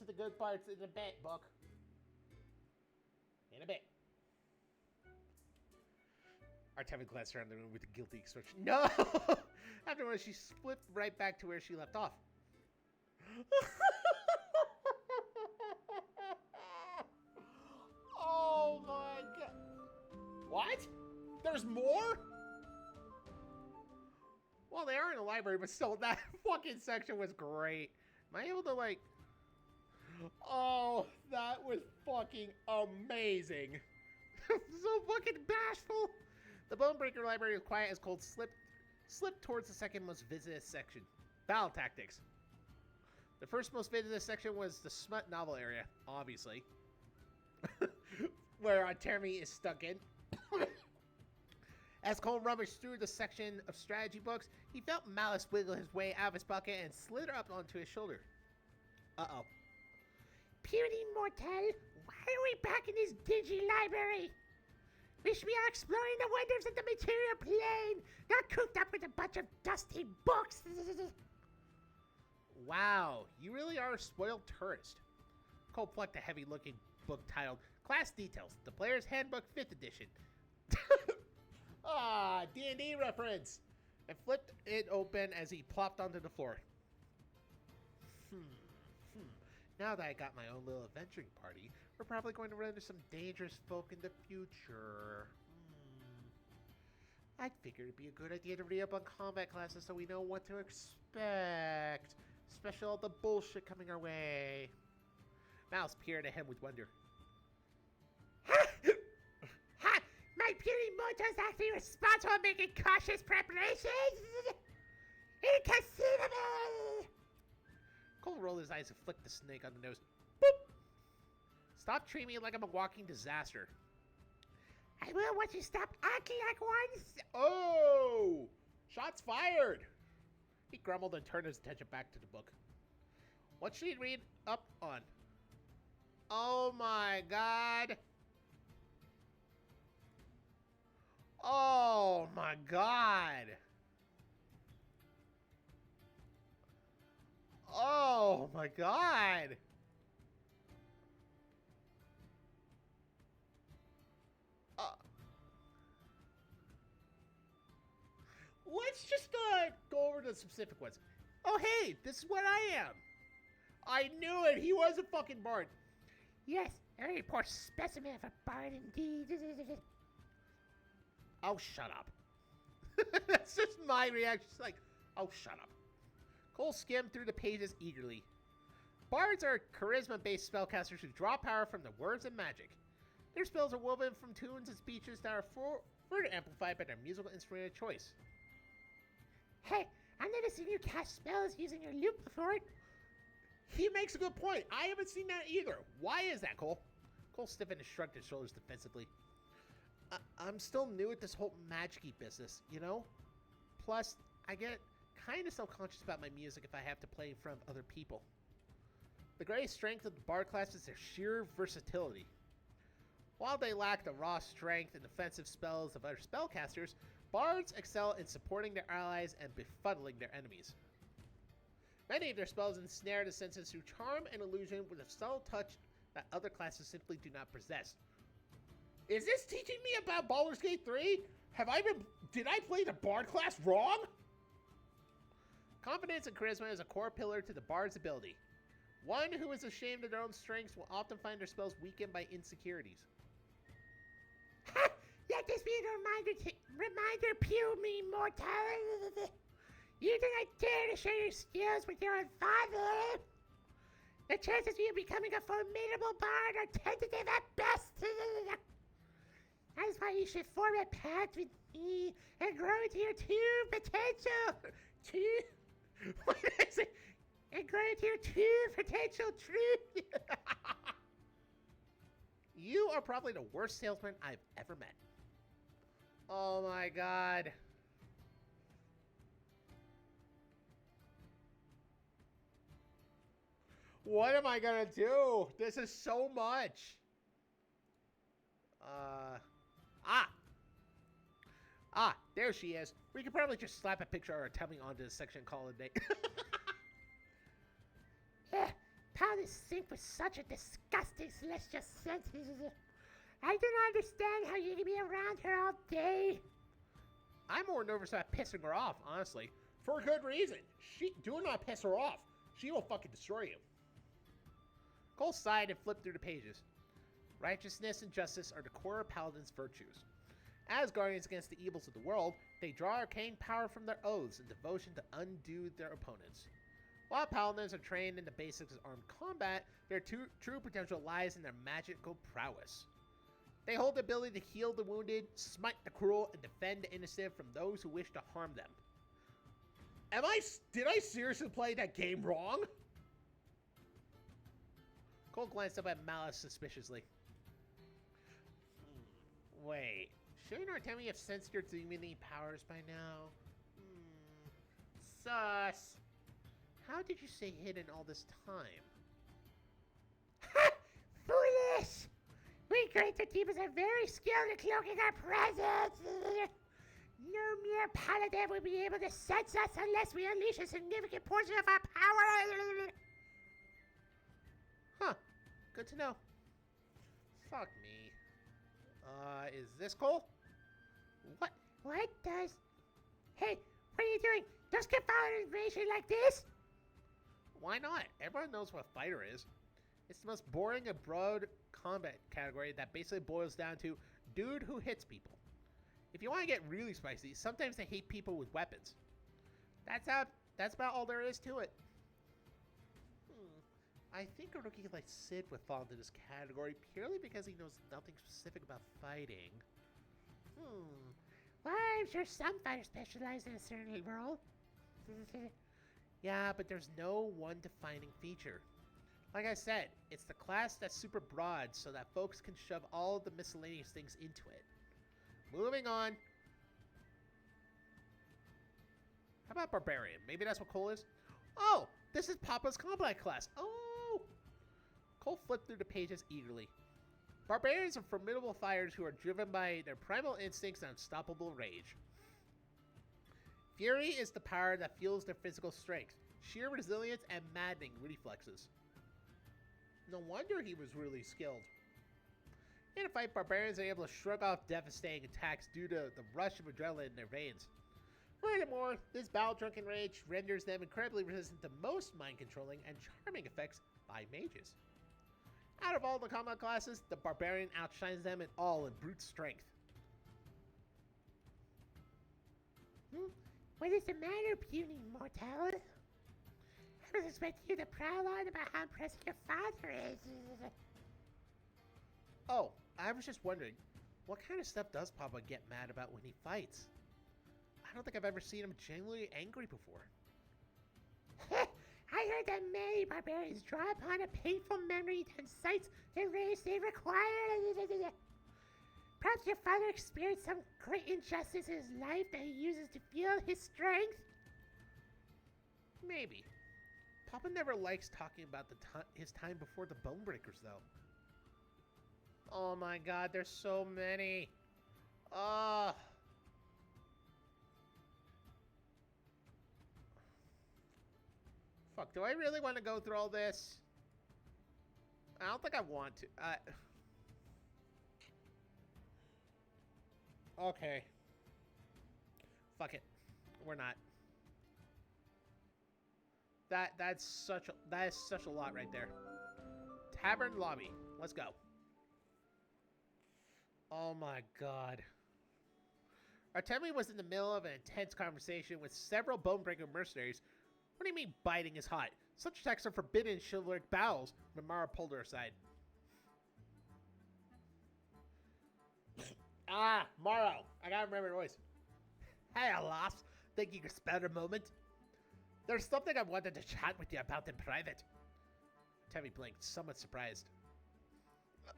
the good parts in a bit, book. In a bit. Artemi glanced around the room with a guilty expression. No! Afterwards, she flipped right back to where she left off. Oh my god. What? There's more? Well, they are in the library, but still, that fucking section was great. Am I able to, like... Oh, that was fucking amazing. So fucking bashful. The Bonebreaker library was quiet as Cold slipped towards the second most visited section. Battle tactics. The first most visited section was the smut novel area, obviously. Where Artemi is stuck in. As Cole rummaged through the section of strategy books, he felt Malice wiggle his way out of his bucket and slid up onto his shoulder. Uh-oh. Puny mortal, why are we back in this dingy library? We should be out exploring the wonders of the material plane, not cooped up with a bunch of dusty books. Wow, you really are a spoiled tourist. Cole plucked a heavy-looking book titled Class Details, The Player's Handbook 5th Edition. Ah, D&D reference! And flipped it open as he plopped onto the floor. Now that I got my own little adventuring party, we're probably going to run into some dangerous folk in the future. I figured it'd be a good idea to read up on combat classes so we know what to expect. Especially all the bullshit coming our way. Mouse peered at him with wonder. Ha! My puny mortal is actually responsible for making cautious preparations! Inconceivable! Cole rolled his eyes and flicked the snake on the nose. Boop! Stop treating me like I'm a walking disaster. I will once you stop acting like one. Oh! Shots fired! He grumbled and turned his attention back to the book. What should he read up on? Oh my god! Oh my god! Oh my god! Let's just go over the specific ones. Oh hey, this is what I am. I knew it. He was a fucking bard. Yes, a very poor specimen of a bard indeed. Oh, shut up. That's just my reaction. It's like, oh, shut up. Cole skimmed through the pages eagerly. Bards are charisma-based spellcasters who draw power from the words and magic. Their spells are woven from tunes and speeches that are further amplified by their musical instrument of choice. Hey, I've never seen you cast spells using your lute before. He makes a good point. I haven't seen that either. Why is that, Cole? Cole stiffened and shrugged his shoulders defensively. I'm still new at this whole magic-y business, you know? Plus, I get kind of self-conscious about my music if I have to play in front of other people. The greatest strength of the bard class is their sheer versatility. While they lack the raw strength and offensive spells of other spellcasters, bards excel in supporting their allies and befuddling their enemies. Many of their spells ensnare the senses through charm and illusion with a subtle touch that other classes simply do not possess. Is this teaching me about Baldur's Gate 3? Did I play the bard class wrong? Confidence and charisma is a core pillar to the bard's ability. One who is ashamed of their own strengths will often find their spells weakened by insecurities. Ha! Let this be a reminder, puny mortal. You do not dare to share your skills with your own father. The chances of you becoming a formidable bard are tentative at best. That is why you should form a pact with And grow into your true potential. What did I say? And grow into your true potential. True. You are probably the worst salesman I've ever met. Oh my god. What am I gonna do? This is so much. There she is. We could probably just slap a picture of her tummy onto this section and call it a day. How this sink was such a disgusting celestial scent. I don't understand how you can be around her all day. I'm more nervous about pissing her off, honestly. For a good reason. Do not piss her off. She will fucking destroy you. Cole sighed and flipped through the pages. Righteousness and justice are the core paladin's virtues. As guardians against the evils of the world, they draw arcane power from their oaths and devotion to undo their opponents. While paladins are trained in the basics of armed combat, their true potential lies in their magical prowess. They hold the ability to heal the wounded, smite the cruel, and defend the innocent from those who wish to harm them. Did I seriously play that game wrong? Cole glanced up at Malice suspiciously. Wait, shouldn't Artemia have sensed your divinity powers by now? Sus. How did you stay hidden all this time? Ha! Foolish! We greater demons are very skilled at cloaking our presence. No mere paladin will be able to sense us unless we unleash a significant portion of our power. Huh. Good to know. Fuck me. Is this Cole? What does... Hey, what are you doing? Just get following information like this? Why not? Everyone knows what a fighter is. It's the most boring and broad combat category that basically boils down to dude who hits people. If you want to get really spicy, sometimes they hate people with weapons. That's about all there is to it. I think a rookie like Sid would fall into this category purely because he knows nothing specific about fighting. Well, I'm sure some fighters specialize in a certain role. Yeah, but there's no one defining feature. Like I said, it's the class that's super broad so that folks can shove all of the miscellaneous things into it. Moving on. How about Barbarian? Maybe that's what Cole is? Oh, this is Papa's combat class. Oh! Cole flipped through the pages eagerly. Barbarians are formidable fighters who are driven by their primal instincts and unstoppable rage. Fury is the power that fuels their physical strength, sheer resilience, and maddening reflexes. No wonder he was really skilled. In a fight, barbarians are able to shrug off devastating attacks due to the rush of adrenaline in their veins. Furthermore, this battle-drunken rage renders them incredibly resistant to most mind-controlling and charming effects by mages. Out of all the combat classes, the barbarian outshines them in all in brute strength. What is the matter, puny mortal? I was expecting you to prowl on about how impressive your father is. Oh, I was just wondering, what kind of stuff does Papa get mad about when he fights? I don't think I've ever seen him genuinely angry before. I heard that many barbarians draw upon a painful memory to incite the rage they require. Perhaps your father experienced some great injustice in his life that he uses to fuel his strength? Maybe. Papa never likes talking about his time before the Bonebreakers, though. Oh my god, there's so many. Fuck, do I really want to go through all this? I don't think I want to. Okay. Fuck it. We're not. That is such a lot right there. Tavern lobby. Let's go. Oh my god. Artemi was in the middle of an intense conversation with several Bonebreaker mercenaries. What do you mean biting is hot? Such attacks are forbidden in chivalric battles. Mamara pulled her aside. Morrow. I gotta remember your voice. Hey, lass. Think you could spare a moment? There's something I wanted to chat with you about in private. Tammy blinked, somewhat surprised.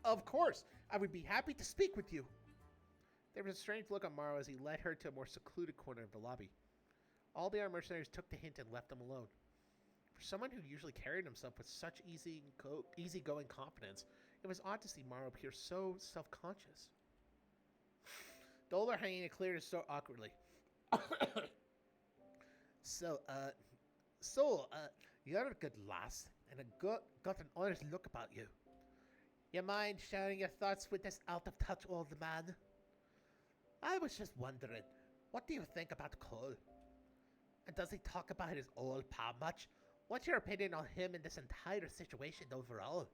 Of course. I would be happy to speak with you. There was a strange look on Morrow as he led her to a more secluded corner of the lobby. All the other mercenaries took the hint and left him alone. For someone who usually carried himself with such easygoing confidence, it was odd to see Morrow appear so self-conscious. The older hyena cleared his throat awkwardly. So, you're a good lass, and got an honest look about you. You mind sharing your thoughts with this out-of-touch old man? I was just wondering, what do you think about Cole? And does he talk about his old pal much? What's your opinion on him and this entire situation overall?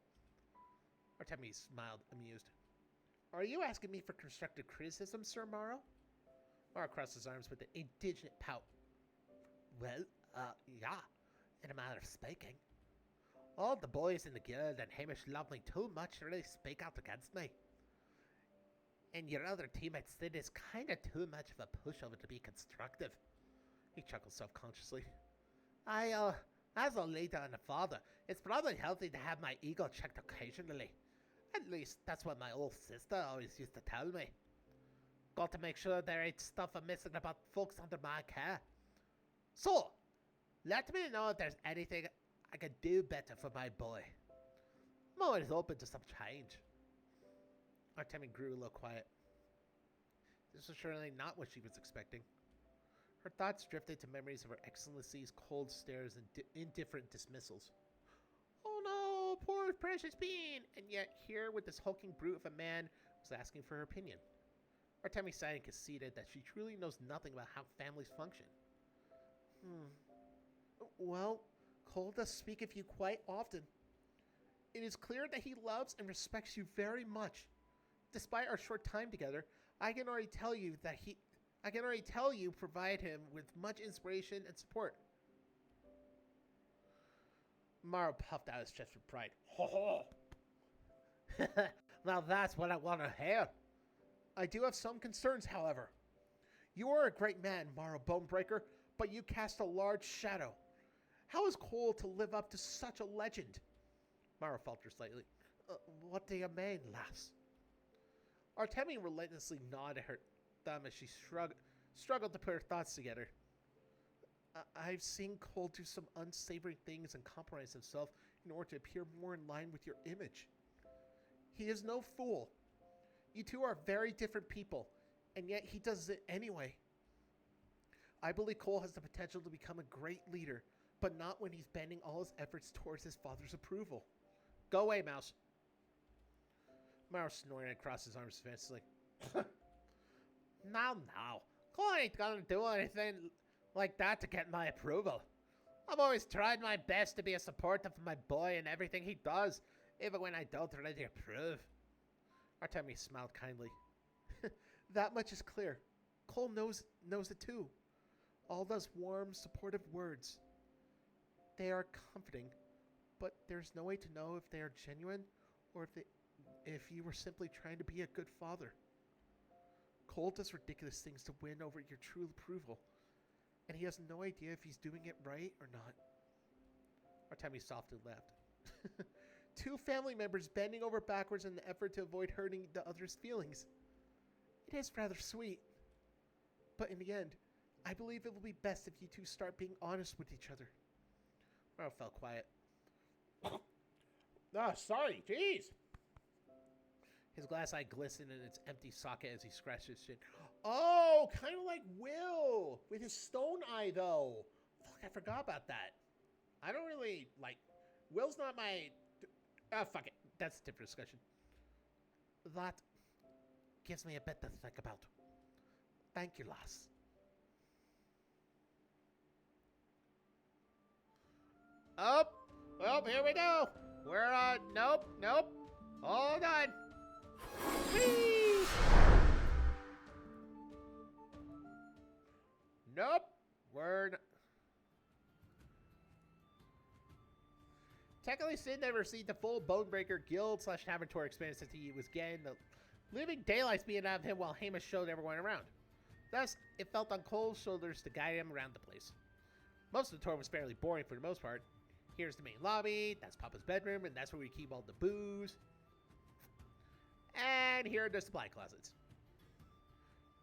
Artemis smiled, amused. Are you asking me for constructive criticism, Sir Morrow? Morrow crossed his arms with an indignant pout. Well, yeah, in a manner of speaking. All the boys in the guild and Hamish love me too much to really speak out against me. And your other teammate Sid is kinda too much of a pushover to be constructive. He chuckled self-consciously. As a leader and a father, it's probably healthy to have my ego checked occasionally. At least, that's what my old sister always used to tell me. Got to make sure there ain't stuff I'm missing about folks under my care. So, let me know if there's anything I could do better for my boy. I'm always open to some change. Artemi grew a little quiet. This was surely not what she was expecting. Her thoughts drifted to memories of her excellency's cold stares and indifferent dismissals. Oh no, poor precious being! And yet here with this hulking brute of a man was asking for her opinion. Artemi sighed and conceded that she truly knows nothing about how families function. Well, Cole does speak of you quite often. It is clear that he loves and respects you very much. Despite our short time together, I can already tell you provide him with much inspiration and support. Morrow puffed out his chest with pride. Ho ho! Now that's what I want to hear. I do have some concerns, however. You are a great man, Morrow Bonebreaker, but you cast a large shadow. How is Cole to live up to such a legend? Morrow faltered slightly. What do you mean, lass? Artemi relentlessly nodded her thumb as she struggled to put her thoughts together. I've seen Cole do some unsavory things and compromise himself in order to appear more in line with your image. He is no fool. You two are very different people, and yet he does it anyway. I believe Cole has the potential to become a great leader, but not when he's bending all his efforts towards his father's approval. Go away, Mouse. Morrow snorted across his arms defensively. No. Cole ain't gonna do anything like that to get my approval. I've always tried my best to be as supportive of my boy in everything he does, even when I don't really approve. Artemi smiled kindly. That much is clear. Cole knows it too. All those warm, supportive words. They are comforting, but there's no way to know if they are genuine or if you were simply trying to be a good father. Cole does ridiculous things to win over your true approval, and he has no idea if he's doing it right or not. Artemi softly laughed. Two family members bending over backwards in the effort to avoid hurting the other's feelings. It is rather sweet. But in the end, I believe it will be best if you two start being honest with each other. Morrow fell quiet. Sorry, jeez. His glass eye glistened in its empty socket as he scratched his chin. Oh, kind of like Will with his stone eye, though. Fuck, I forgot about that. I don't really like. Will's not my. Fuck it. That's a different discussion. That gives me a bit to think about. Thank you, lass. Oh, well, here we go. We're nope. Hold on. Whee! Nope. We're technically, Sid never received the full Bonebreaker Guild / Tavern Tour experience that he was getting the leaving daylights being out of him while Hamish showed everyone around. Thus, it felt on Cole's shoulders to guide him around the place. Most of the tour was fairly boring for the most part. Here's the main lobby, that's Papa's bedroom, and that's where we keep all the booze. And here are the supply closets.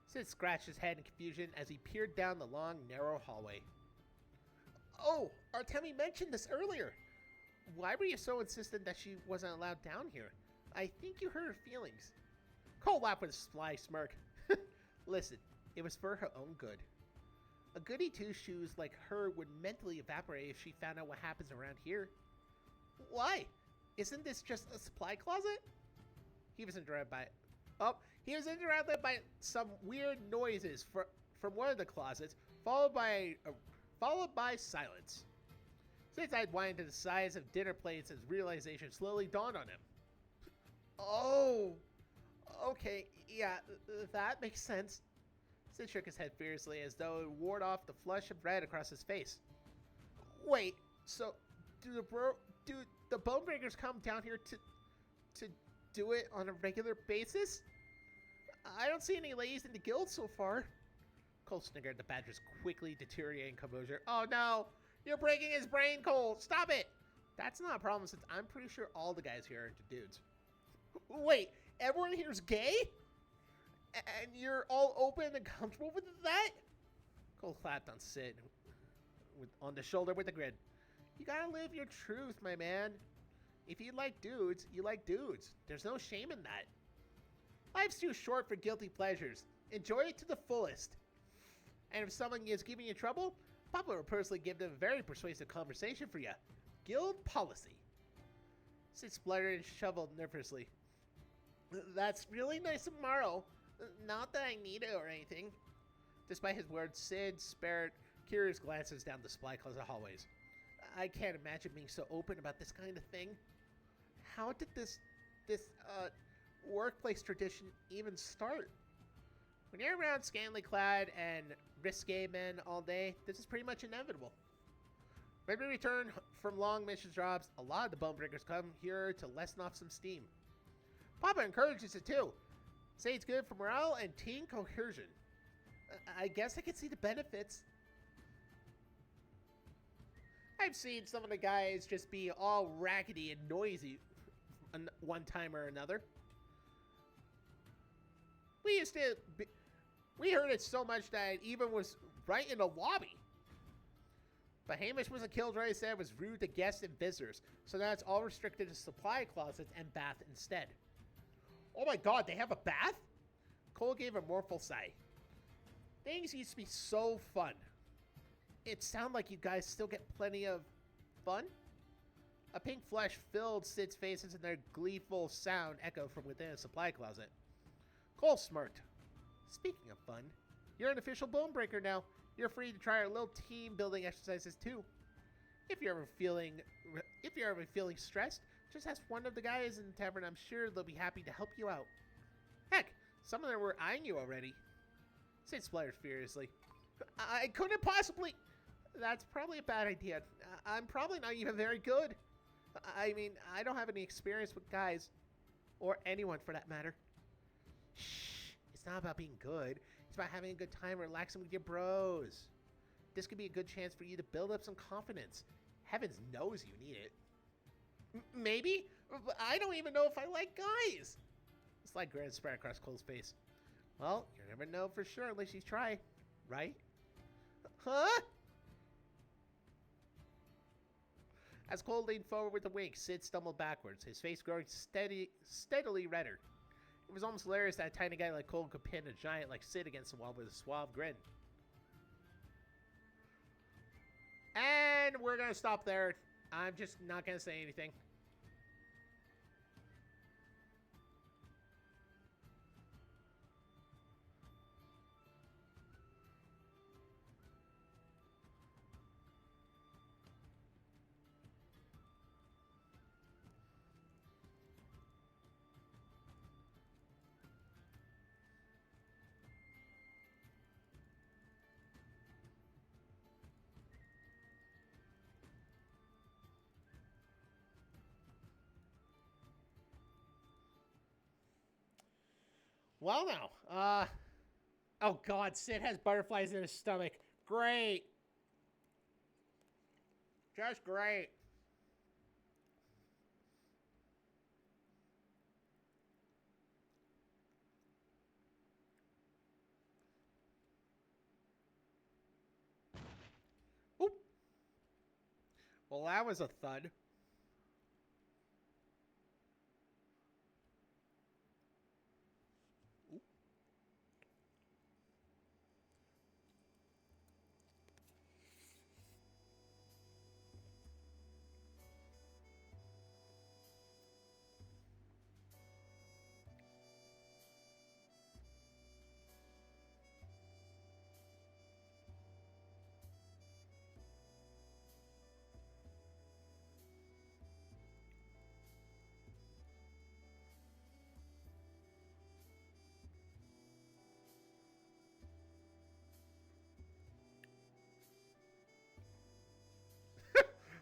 Sid scratched his head in confusion as he peered down the long, narrow hallway. Oh, Artemi mentioned this earlier. Why were you so insistent that she wasn't allowed down here? I think you hurt her feelings. Cole laughed with a sly smirk. Listen, it was for her own good. A goody two-shoes like her would mentally evaporate if she found out what happens around here. Why? Isn't this just a supply closet? He was interrupted by some weird noises from one of the closets, followed by silence. Sid's eyes widened to the size of dinner plates as realization slowly dawned on him. Oh, okay, yeah, that makes sense. Sid shook his head fiercely as though it ward off the flush of red across his face. Wait, so do the Bonebreakers come down here to do it on a regular basis? I don't see any ladies in the guild so far. Cole sniggered at the Badger's quickly deteriorating composure. Oh no, you're breaking his brain, Cole. Stop it. That's not a problem since I'm pretty sure all the guys here are into dudes. Wait, everyone here's gay? And you're all open and comfortable with that? Cole clapped on Sid on the shoulder with a grin. You gotta live your truth, my man. If you like dudes, you like dudes. There's no shame in that. Life's too short for guilty pleasures. Enjoy it to the fullest. And if someone is giving you trouble, Papa will personally give them a very persuasive conversation for you. Guild policy. Sid spluttered and shoveled nervously. That's really nice of Morrow. Not that I need it or anything. Despite his words, Sid spared curious glances down the supply closet hallways. I can't imagine being so open about this kind of thing. How did this workplace tradition even start? When you're around scantily clad and risque men all day, this is pretty much inevitable. When we return from long mission jobs, a lot of the Bonebreakers come here to lessen off some steam. Papa encourages it too. Say it's good for morale and team cohesion. I guess I can see the benefits. I've seen some of the guys just be all raggedy and noisy one time or another. We heard it so much that it even was right in the lobby. But Hamish was a killjoy, said it was rude to guests and visitors, so now it's all restricted to supply closets and bath instead. Oh my god, they have a bath? Cole gave a mournful sigh. Things used to be so fun. It sounded like you guys still get plenty of fun? A pink flush filled Sid's faces and their gleeful sound echoed from within a supply closet. Cole smirked. Speaking of fun, you're an official Bonebreaker now. You're free to try our little team building exercises too. If you're ever feeling stressed, just ask one of the guys in the tavern. I'm sure they'll be happy to help you out. Heck, some of them were eyeing you already. Sid spluttered furiously. I couldn't possibly... That's probably a bad idea. I'm probably not even very good. I mean, I don't have any experience with guys. Or anyone for that matter. Shh. It's not about being good. It's about having a good time relaxing with your bros. This could be a good chance for you to build up some confidence. Heavens knows you need it. Maybe? But I don't even know if I like guys. A slight grin spread across Cole's face. Well, you never know for sure unless you try. Right? Huh? As Cole leaned forward with a wink, Sid stumbled backwards, his face growing steadily redder. It was almost hilarious that a tiny guy like Cole could pin a giant like Sid against the wall with a suave grin. And we're going to stop there. I'm just not going to say anything. Well, now, oh God, Sid has butterflies in his stomach. Great. Just great. Oop. Well, that was a thud.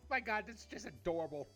My God, that's just adorable.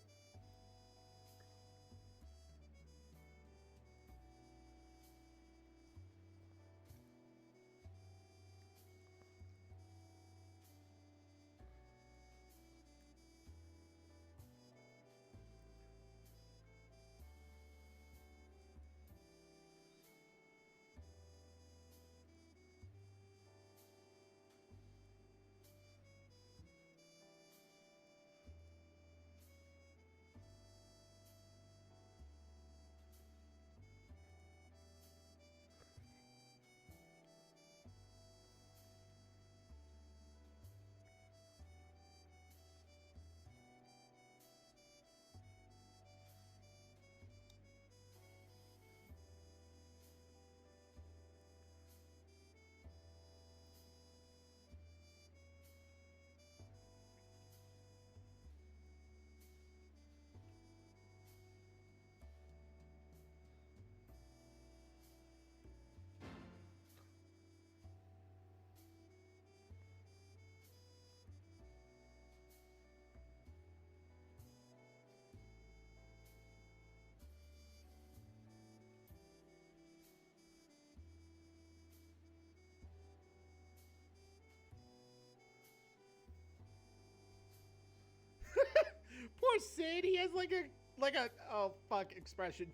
Poor Sid, he has like a oh fuck expression.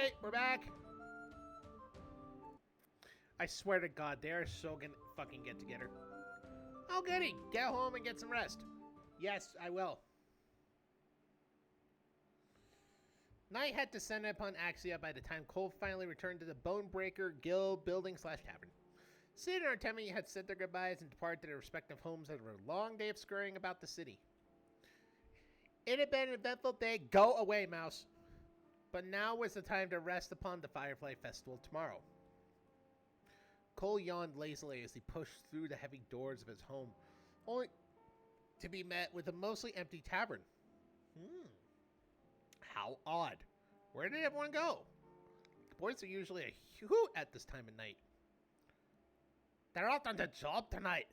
Alright, we're back. I swear to God, they are so gonna fucking get together. Oh, goody. Get home and get some rest. Yes, I will. Night had descended upon Axia by the time Cole finally returned to the Bonebreaker Guild building / tavern. Sid and Artemi had said their goodbyes and departed to their respective homes after a long day of scurrying about the city. It had been an eventful day. Go away, mouse. But now was the time to rest upon the Firefly Festival tomorrow. Cole yawned lazily as he pushed through the heavy doors of his home, only to be met with a mostly empty tavern. How odd. Where did everyone go? The boys are usually a hoot at this time of night. They're out on the job tonight.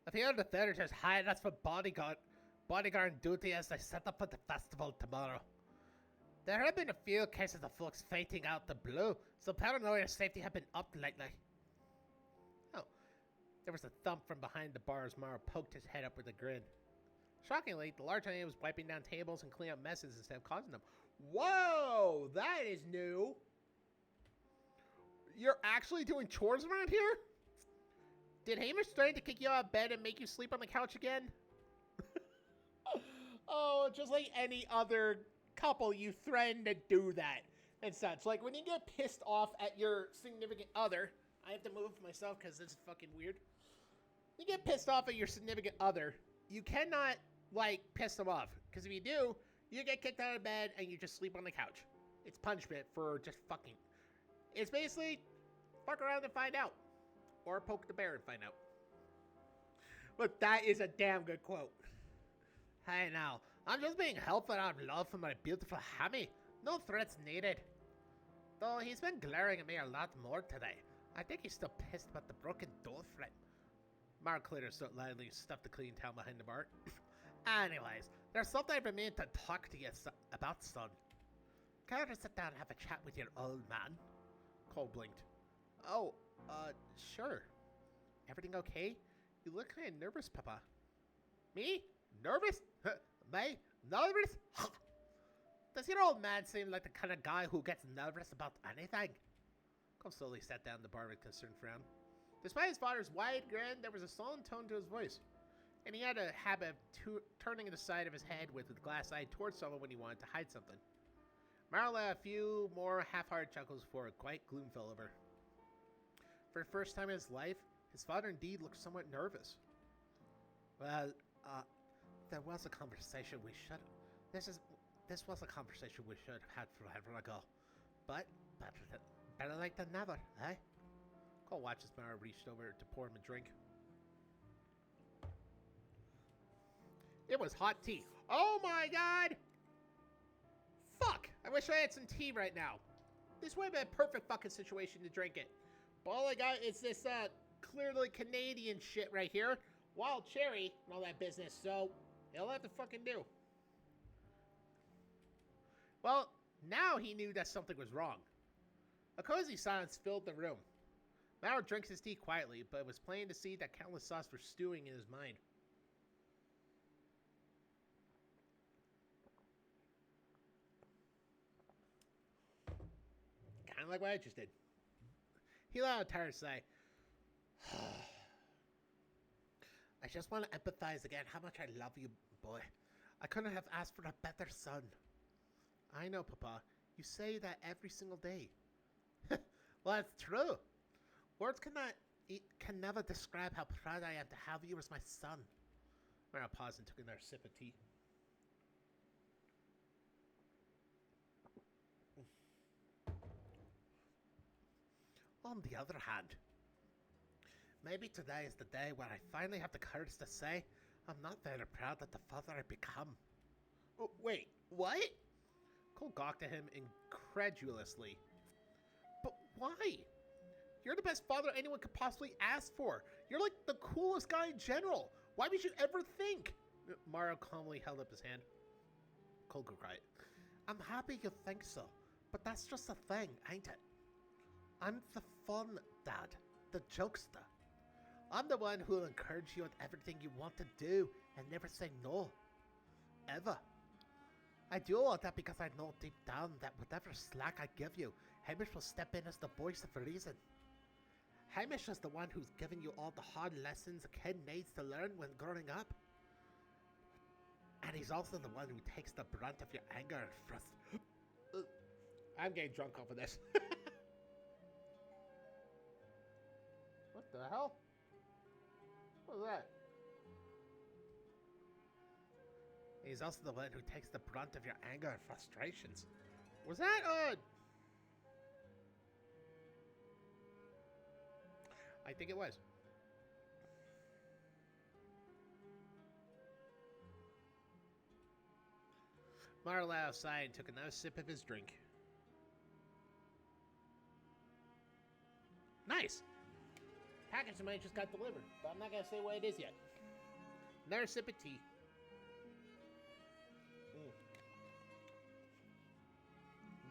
I hear the villagers hired us for bodyguard duty as they set up for the festival tomorrow. There have been a few cases of folks fainting out the blue, so paranoia and safety have been upped lately. Oh, there was a thump from behind the bar as Mara poked his head up with a grin. Shockingly, the large lady was wiping down tables and cleaning up messes instead of causing them. Whoa, that is new. You're actually doing chores around here? Did Hamish threaten to kick you out of bed and make you sleep on the couch again? Oh, just like any other couple, you threaten to do that and such. Like when you get pissed off at your significant other, I have to move myself because this is fucking weird. You get pissed off at your significant other, you cannot like piss them off, because if you do, you get kicked out of bed and you just sleep on the couch. It's punishment for just fucking. It's basically fuck around and find out, or poke the bear and find out. But that is a damn good quote. Hey now, I'm just being helpful out of love for my beautiful Hammy. No threats needed. Though he's been glaring at me a lot more today. I think he's still pissed about the broken door frame. Mark cleared her throat loudly and stuffed the clean towel behind the bar. Anyways, there's something I've been meaning to talk to you about, son. Care to sit down and have a chat with your old man? Cole blinked. Oh, sure. Everything okay? You look kind of nervous, Papa. Me? Nervous? Me? Nervous? Does your old man seem like the kind of guy who gets nervous about anything? Cole slowly sat down the bar with a concerned frown. Despite his father's wide grin, there was a sullen tone to his voice, and he had a habit of turning the side of his head with a glass eye towards someone when he wanted to hide something. Mara let a few more half-hearted chuckles before a quiet gloom fell over. For the first time in his life, his father indeed looked somewhat nervous. Well, there was a conversation we should. This was a conversation we should have had forever ago, but better late than never, eh? Cole watched as Mara reached over to pour him a drink. It was hot tea. Oh my god! Fuck! I wish I had some tea right now. This would have been a perfect fucking situation to drink it. But all I got is this, clearly Canadian shit right here. Wild cherry and all that business, so it'll have to fucking do. Well, now he knew that something was wrong. A cozy silence filled the room. Mao drinks his tea quietly, but it was plain to see that countless thoughts were stewing in his mind. Kind of like what I just did. He let out a tired sigh. I just want to empathize again how much I love you, boy. I couldn't have asked for a better son. I know, Papa. You say that every single day. Well, that's true. Words can never describe how proud I am to have you as my son. Mara paused and took another sip of tea. On the other hand, maybe today is the day where I finally have the courage to say I'm not very proud of the father I've become. Oh, wait, what? Cole gawked at him incredulously. But why? You're the best father anyone could possibly ask for. You're like the coolest guy in general. Why would you ever think? Mario calmly held up his hand. Cole grew quiet. I'm happy you think so, but that's just the thing, ain't it? I'm the fun dad, the jokester. I'm the one who will encourage you in everything you want to do and never say no. Ever. I do all that because I know deep down that whatever slack I give you, Hamish will step in as the voice of reason. Hamish is the one who's giving you all the hard lessons a kid needs to learn when growing up. And he's also the one who takes the brunt of your anger and frustration. I'm getting drunk off of this. What the hell? What was that? He's also the one who takes the brunt of your anger and frustrations. Was that I think it was. Mara lay outside and took another sip of his drink. Nice! Package of mine just got delivered, but I'm not gonna say what it is yet. Another sip of tea.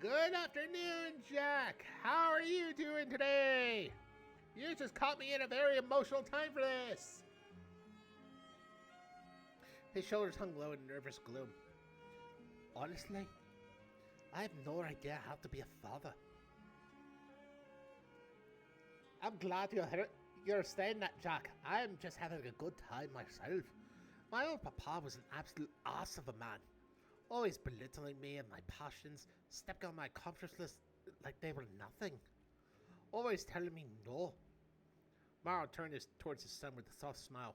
Good afternoon, Jack. How are you doing today? You just caught me in a very emotional time for this. His shoulders hung low in nervous gloom. Honestly, I have no idea how to be a father. I'm glad you're saying that, Jack. I am just having a good time myself. My old papa was an absolute ass of a man. Always belittling me and my passions, stepping on my accomplishments like they were nothing. Always telling me no. Morrow turned towards his son with a soft smile.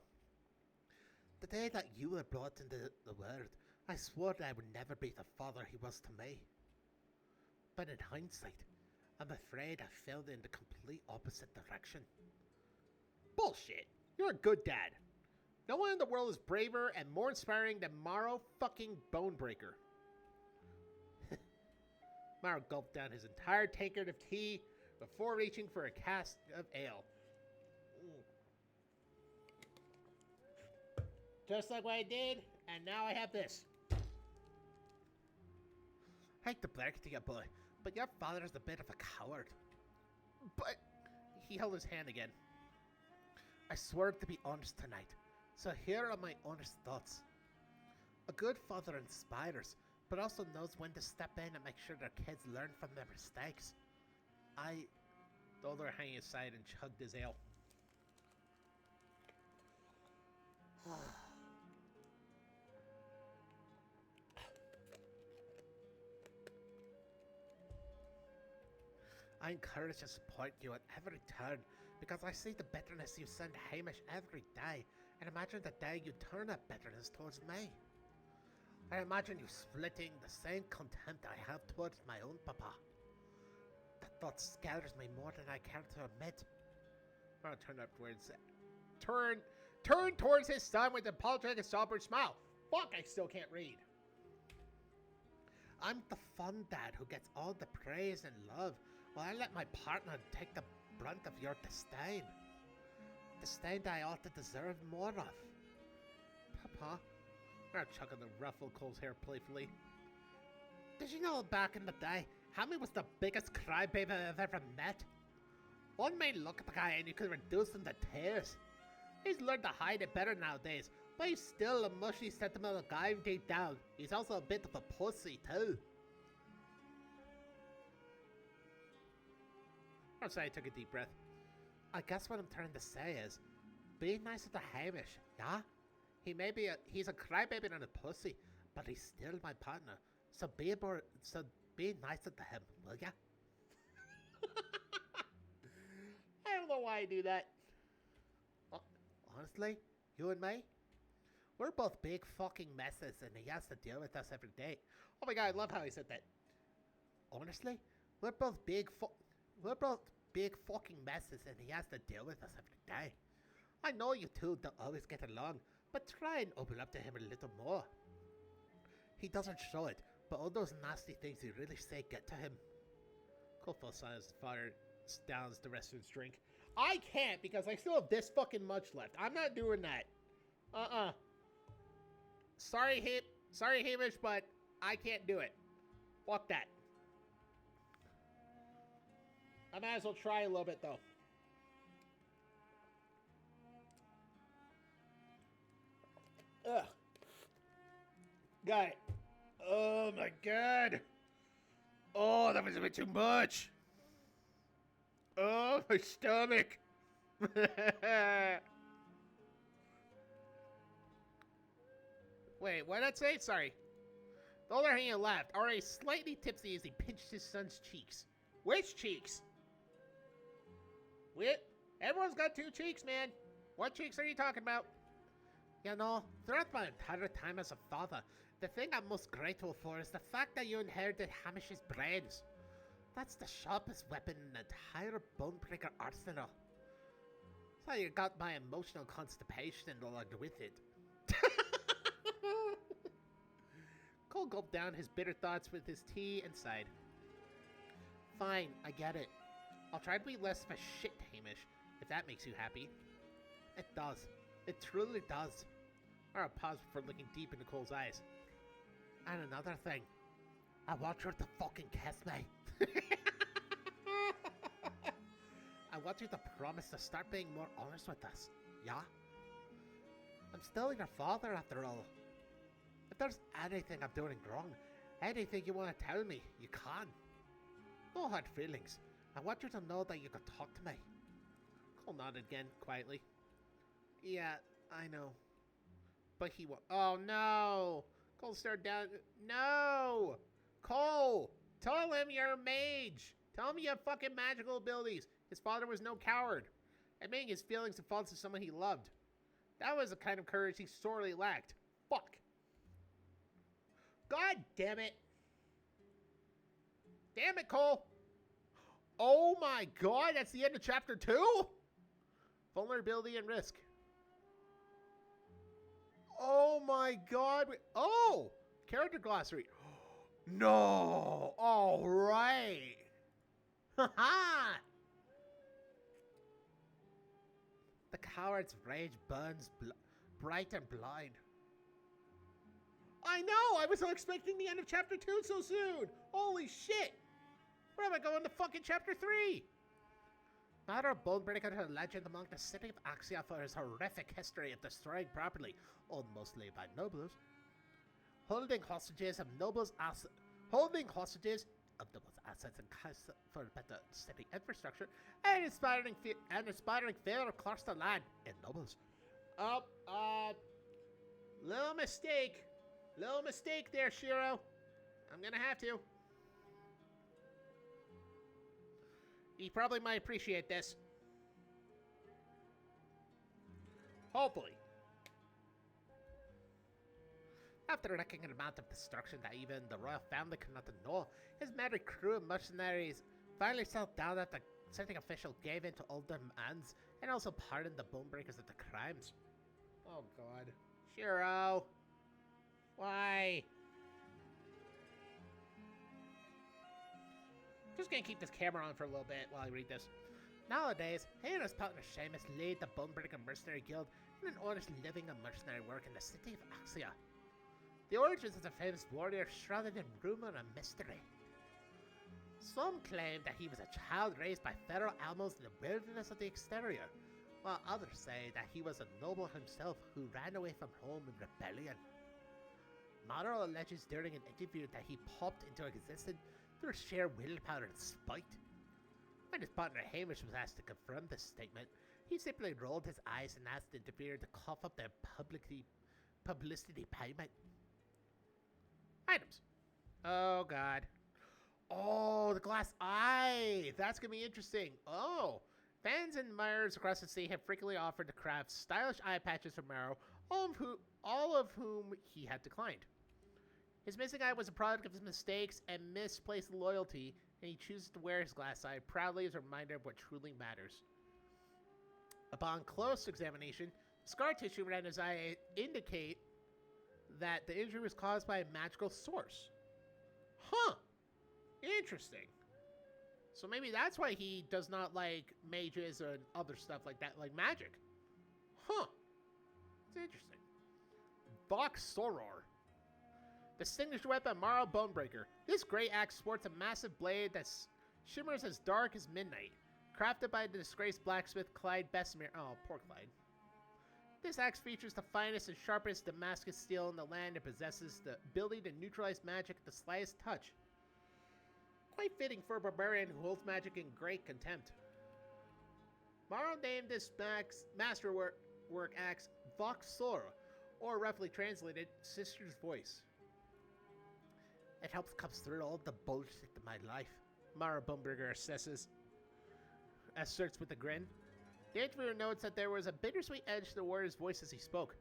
The day that you were brought into the world, I swore that I would never be the father he was to me. But in hindsight, I'm afraid I failed in the complete opposite direction. Bullshit! You're a good dad. No one in the world is braver and more inspiring than Morrow fucking Bonebreaker. Morrow gulped down his entire tankard of tea before reaching for a cask of ale. Just like what I did, and now I have this. I hate to break it to you, boy, but your father is a bit of a coward. But he held his hand again. I swore to be honest tonight, so here are my honest thoughts. A good father inspires, but also knows when to step in and make sure their kids learn from their mistakes. The older hanging aside and chugged his ale. I encourage and support you at every turn because I see the bitterness you send Hamish every day and imagine the day you turn that bitterness towards me. I imagine you splitting the same contempt I have towards my own papa. That thought scatters me more than I care to admit. I'll turn towards his son with an apologetic and somber smile. Fuck, I still can't read. I'm the fun dad who gets all the praise and love, while I let my partner take the brunt of your disdain. Disdain that I ought to deserve more of. Papa, I'm chucking the ruffled Cole's hair playfully. Did you know back in the day, Hammy was the biggest crybaby I've ever met? One may look at the guy and you could reduce him to tears. He's learned to hide it better nowadays, but he's still a mushy, sentimental guy deep down. He's also a bit of a pussy too. I'm sorry, I took a deep breath. I guess what I'm trying to say is, be nicer to Hamish, yeah? He's a crybaby and a pussy, but he's still my partner. So be nicer to him, will ya? I don't know why I do that. Honestly, you and me, we're both big fucking messes, and he has to deal with us every day. Oh my god, I love how he said that. Honestly, we're both big fucking messes, and he has to deal with us every day. I know you two don't always get along, but try and open up to him a little more. He doesn't show it, but all those nasty things you really say get to him. Colefield saw his father downs the rest of his drink. I can't because I still have this fucking much left. I'm not doing that. Sorry, Hamish, but I can't do it. Fuck that. I might as well try a little bit though. Got it. Oh my god. Oh, that was a bit too much. Oh, my stomach. Wait, what did I say? Sorry. The older hand laughed, already slightly tipsy as he pinched his son's cheeks. Which cheeks? What? Everyone's got two cheeks, man. What cheeks are you talking about? You know, throughout my entire time as a father, the thing I'm most grateful for is the fact that you inherited Hamish's brains. That's the sharpest weapon in the entire Bonebreaker arsenal. So you got my emotional constipation along with it. Cole gulped down his bitter thoughts with his tea and sighed. Fine, I get it. I'll try to be less of a shit, Hamish, if that makes you happy. It does. It truly does. Mara paused before looking deep into Cole's eyes. And another thing. I want you to fucking kiss me. I want you to promise to start being more honest with us. Yeah? I'm still your father after all. If there's anything I'm doing wrong, anything you want to tell me, you can. No hard feelings. I want you to know that you can talk to me. Cole nodded again, quietly. Yeah, I know. But he won't. Oh no! Cole stared down. No! Cole! Tell him you're a mage! Tell him you have fucking magical abilities. His father was no coward. Admitting his feelings and faults to someone he loved. That was the kind of courage he sorely lacked. Fuck. God damn it. Damn it, Cole. Oh my god, that's the end of chapter 2? Vulnerability and risk. Oh my god. Oh! Character glossary. No! Alright! Haha! The coward's rage burns bright and blind. I know! I was not expecting the end of chapter 2 so soon! Holy shit! Where am I going to fucking chapter 3? Matter of Bonebreaker had a legend among the city of Axia for his horrific history of destroying property, owned mostly by nobles. Holding hostages of nobles' assets and costs for better city infrastructure, and inspiring fear across the land in nobles. Little mistake there, Shiro. I'm gonna have to. You probably might appreciate this. Hopefully. After wrecking an amount of destruction that even the royal family could not ignore, his merry crew of mercenaries finally settled down that the city official gave in to all demands and also pardoned the Bonebreakers of the crimes. Oh god. Shiro. Why? Just gonna keep this camera on for a little bit while I read this. Nowadays, he and his partner Seamus lead the Bonebreaker Mercenary Guild in an honest living and mercenary work in the city of Axia. The origins of the famous warrior shrouded in rumor and mystery. Some claim that he was a child raised by feral animals in the wilderness of the exterior, while others say that he was a noble himself who ran away from home in rebellion. Maro alleges during an interview that he popped into existence through sheer willpower and spite. When his partner Hamish was asked to confirm this statement, he simply rolled his eyes and asked the interviewer to cough up their publicity payment. Items. Oh god. Oh, the glass eye! That's gonna be interesting. Oh! Fans and admirers across the sea have frequently offered to craft stylish eye patches for Maro, all of whom he had declined. His missing eye was a product of his mistakes and misplaced loyalty, and he chooses to wear his glass eye proudly as a reminder of what truly matters. Upon close examination, scar tissue around his eye indicate that the injury was caused by a magical source. Huh! Interesting. So maybe that's why he does not like mages and other stuff like that, like magic. Huh. It's interesting. Vox Soror. Distinguished weapon, Maro Bonebreaker. This great axe sports a massive blade that shimmers as dark as midnight. Crafted by the disgraced blacksmith Clyde Bessemer. Oh, poor Clyde. This axe features the finest and sharpest Damascus steel in the land and possesses the ability to neutralize magic at the slightest touch. Quite fitting for a barbarian who holds magic in great contempt. Morrow named this masterwork axe Vox Sora, or roughly translated, Sister's Voice. It helps cut through all the bullshit of my life, Mara Bumberger asserts with a grin. The interviewer notes that there was a bittersweet edge to the warrior's voice as he spoke.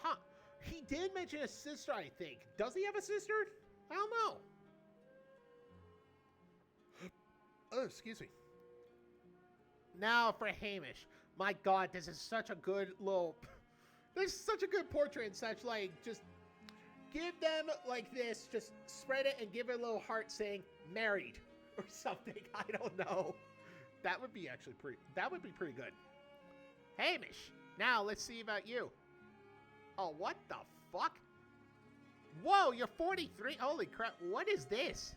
Huh. He did mention a sister, I think. Does he have a sister? I don't know. Oh, excuse me. Now for Hamish. My god, this is such a good little... This is such a good portrait and such, like, just... Give them, like this, just spread it and give it a little heart saying, married, or something. I don't know. That would be actually pretty good. Hamish, now let's see about you. Oh, what the fuck? Whoa, you're 43? Holy crap, what is this?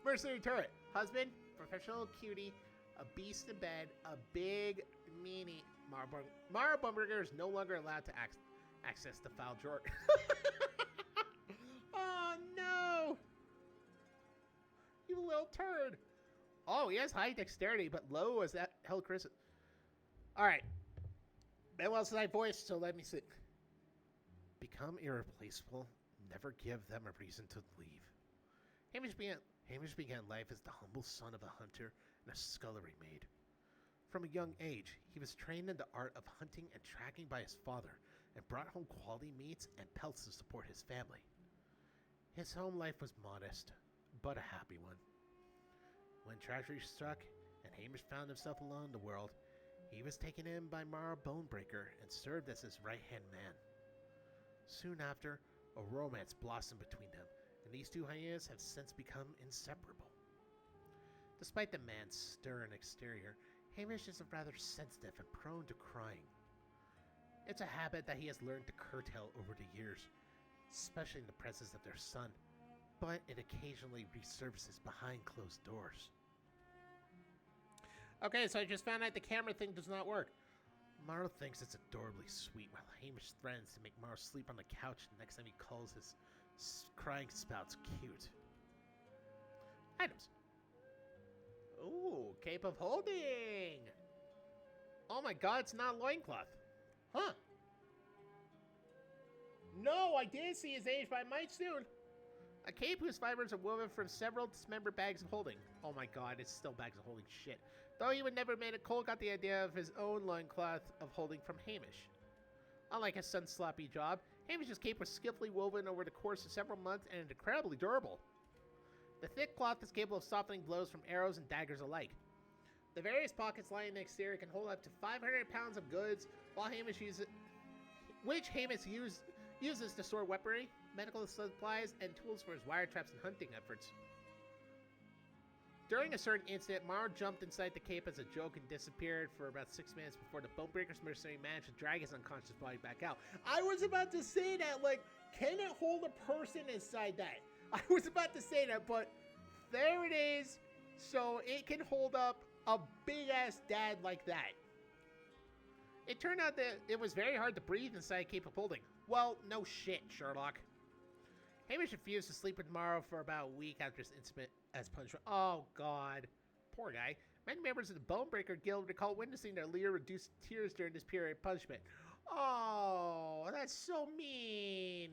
Mercenary turret. Husband, professional cutie, a beast in bed, a big meanie. Mara Bumberger is no longer allowed to access the file drawer. Oh no! You little turd. Oh, he has high dexterity, but low as that hell Chris. Alright. Manuel's high voice, so let me see. Become irreplaceable. Never give them a reason to leave. Hamish began life as the humble son of a hunter and a scullery maid. From a young age, he was trained in the art of hunting and tracking by his father, and brought home quality meats and pelts to support his family. His home life was modest, but a happy one. When tragedy struck, and Hamish found himself alone in the world, he was taken in by Mara Bonebreaker and served as his right-hand man. Soon after, a romance blossomed between them, and these two hyenas have since become inseparable. Despite the man's stern exterior, Hamish is rather sensitive and prone to crying. It's a habit that he has learned to curtail over the years, especially in the presence of their son, but it occasionally resurfaces behind closed doors. Okay, so I just found out the camera thing does not work. Morrow thinks it's adorably sweet, while Hamish threatens to make Morrow sleep on the couch the next time he calls his crying spouts cute. Items. Ooh, Cape of Holding! Oh my god, it's not a loincloth. Huh. No, I did see his age, but I might soon. A cape whose fibers are woven from several dismembered bags of holding. Oh my god, it's still bags of holding shit. Though he would never have made it, Cole got the idea of his own loincloth of holding from Hamish. Unlike his son's sloppy job, Hamish's cape was skillfully woven over the course of several months and incredibly durable. The thick cloth is capable of softening blows from arrows and daggers alike. The various pockets lining the exterior can hold up to 500 pounds of goods, while Hamish uses to store weaponry, medical supplies, and tools for his wiretraps and hunting efforts. During a certain incident, Morrow jumped inside the cape as a joke and disappeared for about 6 minutes before the Bonebreaker's mercenary managed to drag his unconscious body back out. I was about to say that, like, can it hold a person inside that? I was about to say that, but there it is. So it can hold up a big-ass dad like that. It turned out that it was very hard to breathe inside Cape of Holding. Well, no shit, Sherlock. Hamish refused to sleep with Morrow for about a week after his incident as punishment. Oh, God. Poor guy. Many members of the Bonebreaker Guild recall witnessing their leader reduce to tears during this period of punishment. Oh, that's so mean.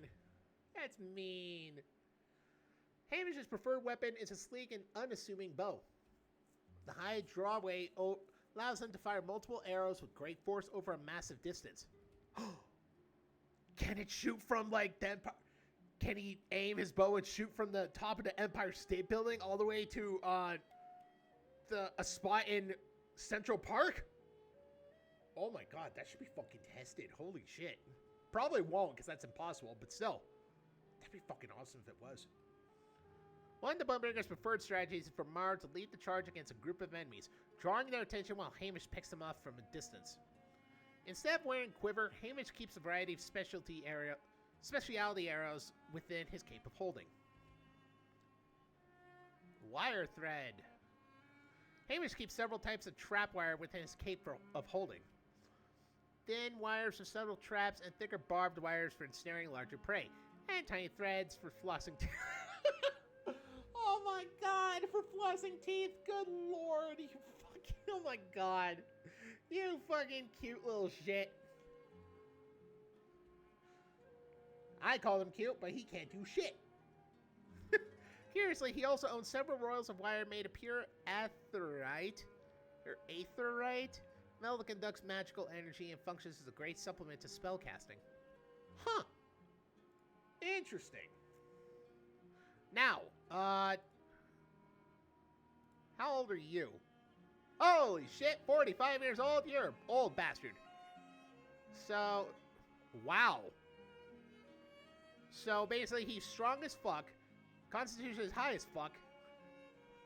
That's mean. Hamish's preferred weapon is a sleek and unassuming bow. The high draw weight allows him to fire multiple arrows with great force over a massive distance. Can it shoot from, like, the Empire? Can he aim his bow and shoot from the top of the Empire State Building all the way to a spot in Central Park? Oh my god, that should be fucking tested. Holy shit. Probably won't, because that's impossible, but still. That'd be fucking awesome if it was. One of the Bonebreaker's preferred strategies is for Morrow to lead the charge against a group of enemies, drawing their attention while Hamish picks them off from a distance. Instead of wearing quiver, Hamish keeps a variety of specialty arrows within his Cape of Holding. Wire thread. Hamish keeps several types of trap wire within his Cape of Holding. thin wires for subtle traps, and thicker barbed wires for ensnaring larger prey, and tiny threads for flossing teeth. Oh my god, for flossing teeth. Good lord. You fucking, oh my god. You fucking cute little shit. I call him cute, but he can't do shit. Curiously, he also owns several royals of wire made of pure aetherite. Or aetherite? Metal that conducts magical energy and functions as a great supplement to spellcasting. Huh. Interesting. Now, how old are you? Holy shit, 45 years old? You're an old bastard. So, wow. So basically, he's strong as fuck. Constitution is high as fuck.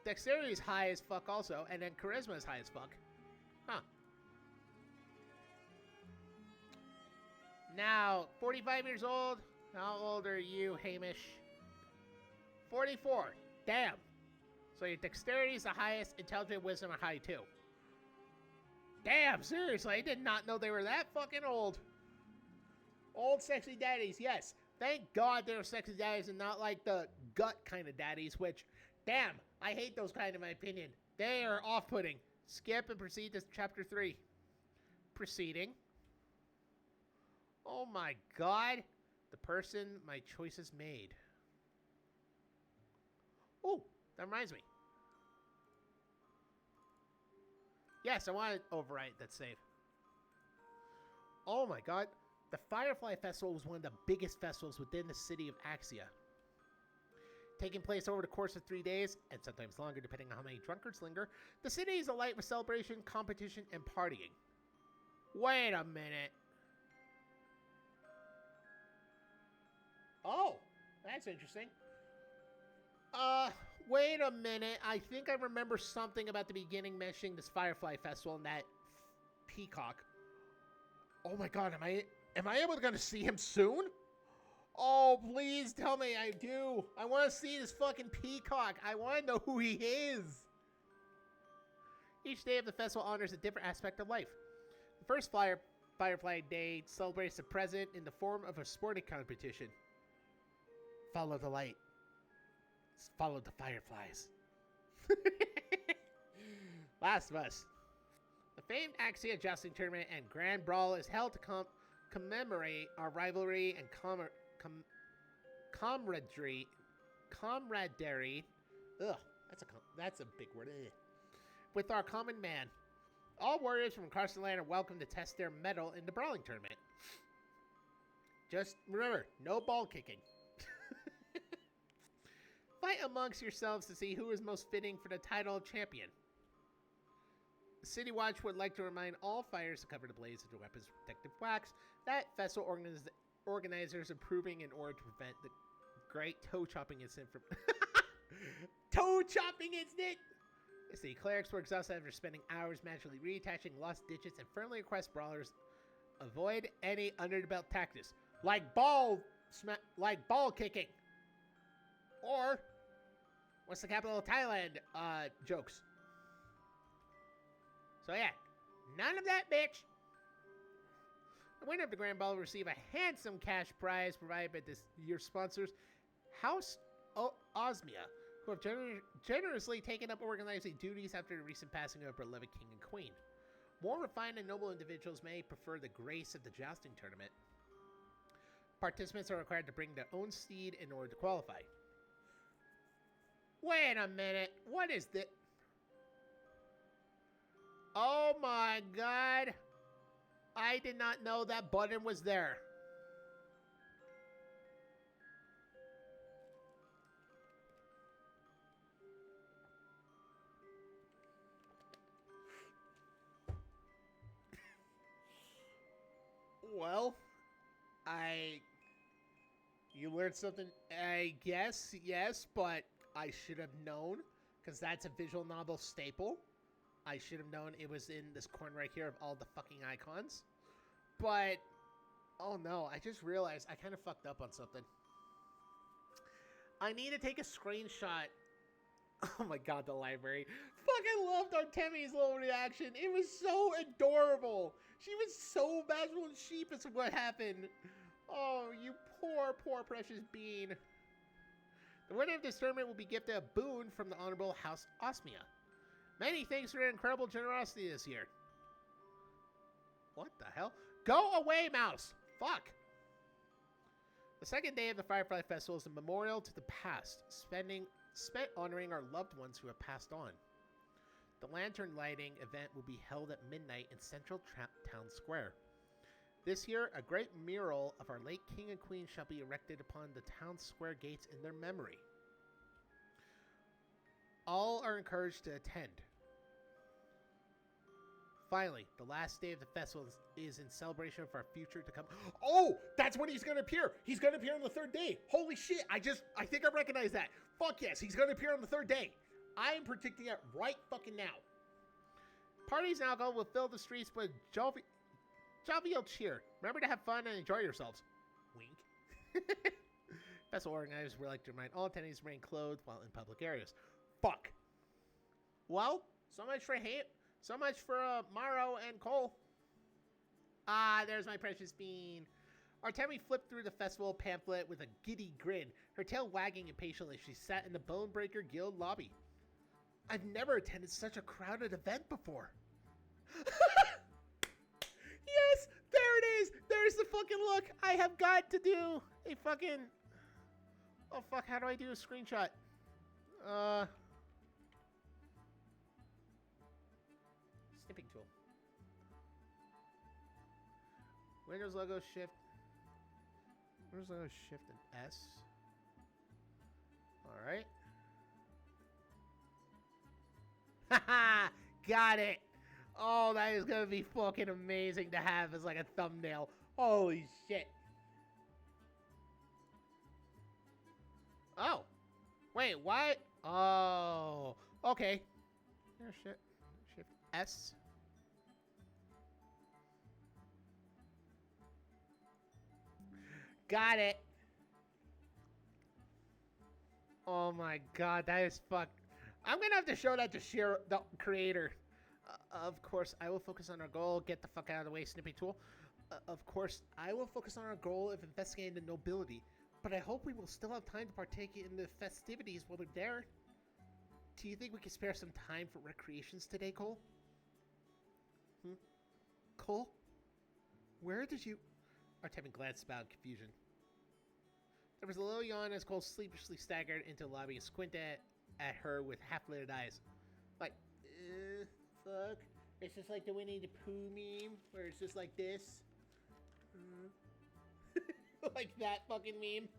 Dexterity is high as fuck also. And then charisma is high as fuck. Huh. Now, 45 years old. How old are you, Hamish? 44. Damn. So your dexterity is the highest. Intelligence and wisdom are high too. Damn, seriously. I did not know they were that fucking old. Old sexy daddies, yes. Thank God they're sexy daddies and not like the gut kind of daddies, which, damn, I hate those kind in my opinion. They are off-putting. Skip and proceed to chapter 3. Proceeding. Oh my god. The person my choices made. Oh, that reminds me. Yes, I want to overwrite that save. Oh my god. The Firefly Festival was one of the biggest festivals within the city of Axia. Taking place over the course of 3 days, and sometimes longer depending on how many drunkards linger, the city is alight with celebration, competition, and partying. Wait a minute. Oh, that's interesting. Wait a minute. I think I remember something about the beginning mentioning this Firefly Festival and that peacock. Oh my god, am I able to see him soon? Oh, please tell me I do. I want to see this fucking peacock. I want to know who he is. Each day of the festival honors a different aspect of life. The first Firefly Day celebrates the present in the form of a sporting competition. Follow the light. Follow the fireflies. Last of Us. The famed Axia jousting tournament and grand brawl is held to commemorate our rivalry and camaraderie. Ugh, that's a big word. Ugh. With our common man. All warriors from across the land are welcome to test their mettle in the brawling tournament. Just remember, no ball kicking. Fight amongst yourselves to see who is most fitting for the title of champion. The City Watch would like to remind all fighters to cover the blades of their weapons with protective wax that festival organizers are approving in order to prevent the great toe-chopping incident from... Toe-chopping incident! The clerics were exhausted after spending hours magically reattaching lost digits and firmly request brawlers avoid any under-the-belt tactics, like ball kicking. Or, what's the capital of Thailand, jokes. So yeah, none of that, bitch. The winner of the Grand Ball will receive a handsome cash prize provided by this year's sponsors, House Osmia, who have generously taken up organizing duties after the recent passing of our beloved king and queen. More refined and noble individuals may prefer the grace of the jousting tournament. Participants are required to bring their own steed in order to qualify. Wait a minute. What is this? Oh my god. I did not know that button was there. Well, you learned something, I guess, yes, but I should have known, because that's a visual novel staple. I should have known it was in this corner right here of all the fucking icons. But, oh no, I just realized I kind of fucked up on something. I need to take a screenshot. Oh my god, the library. Fucking loved Artemi's little reaction. It was so adorable. She was so bashful and sheepish of what happened. Oh, you poor, poor precious bean. The winner of this tournament will be gifted a boon from the Honorable House Osmia. Many thanks for your incredible generosity this year. What the hell? Go away, mouse! Fuck! The second day of the Firefly Festival is a memorial to the past, spent honoring our loved ones who have passed on. The lantern lighting event will be held at midnight in Central Town Square. This year, a great mural of our late king and queen shall be erected upon the town square gates in their memory. All are encouraged to attend. Finally, the last day of the festival is in celebration of our future to come. Oh, that's when he's going to appear. He's going to appear on the third day. Holy shit. I think I recognize that. Fuck yes, he's going to appear on the third day. I am predicting it right fucking now. Parties and alcohol will fill the streets with jovial cheer. Remember to have fun and enjoy yourselves. Wink. Festival organizers would like to remind all attendees to remain clothed while in public areas. Fuck. Well, so much for Maro and Cole. Ah, there's my precious bean. Artemi flipped through the festival pamphlet with a giddy grin, her tail wagging impatiently as she sat in the Bonebreaker Guild lobby. I've never attended such a crowded event before. Yes, there it is. There's the fucking look. I have got to do a fucking... Oh, fuck, how do I do a screenshot? Snipping tool. Windows logo shift. Windows logo shift and S. Alright. Haha! Got it! Oh, that is gonna be fucking amazing to have as like a thumbnail. Holy shit. Oh. Wait, what? Oh. Okay. Yeah, shit. Shift S. Got it. Oh my god, that is fucked. I'm gonna have to show that to the creator. Of course, I will focus on our goal. Get the fuck out of the way, snipping tool. Of course, I will focus on our goal of investigating the nobility. But I hope we will still have time to partake in the festivities while we're there. Do you think we can spare some time for recreations today, Cole? Cole? Where did you... Artemi glanced about in confusion. There was a little yawn as Cole sleepishly staggered into the lobby and squinted at her with half-lit eyes. Like, fuck. It's just like the Winnie the Pooh meme, where it's just like this. Like that fucking meme.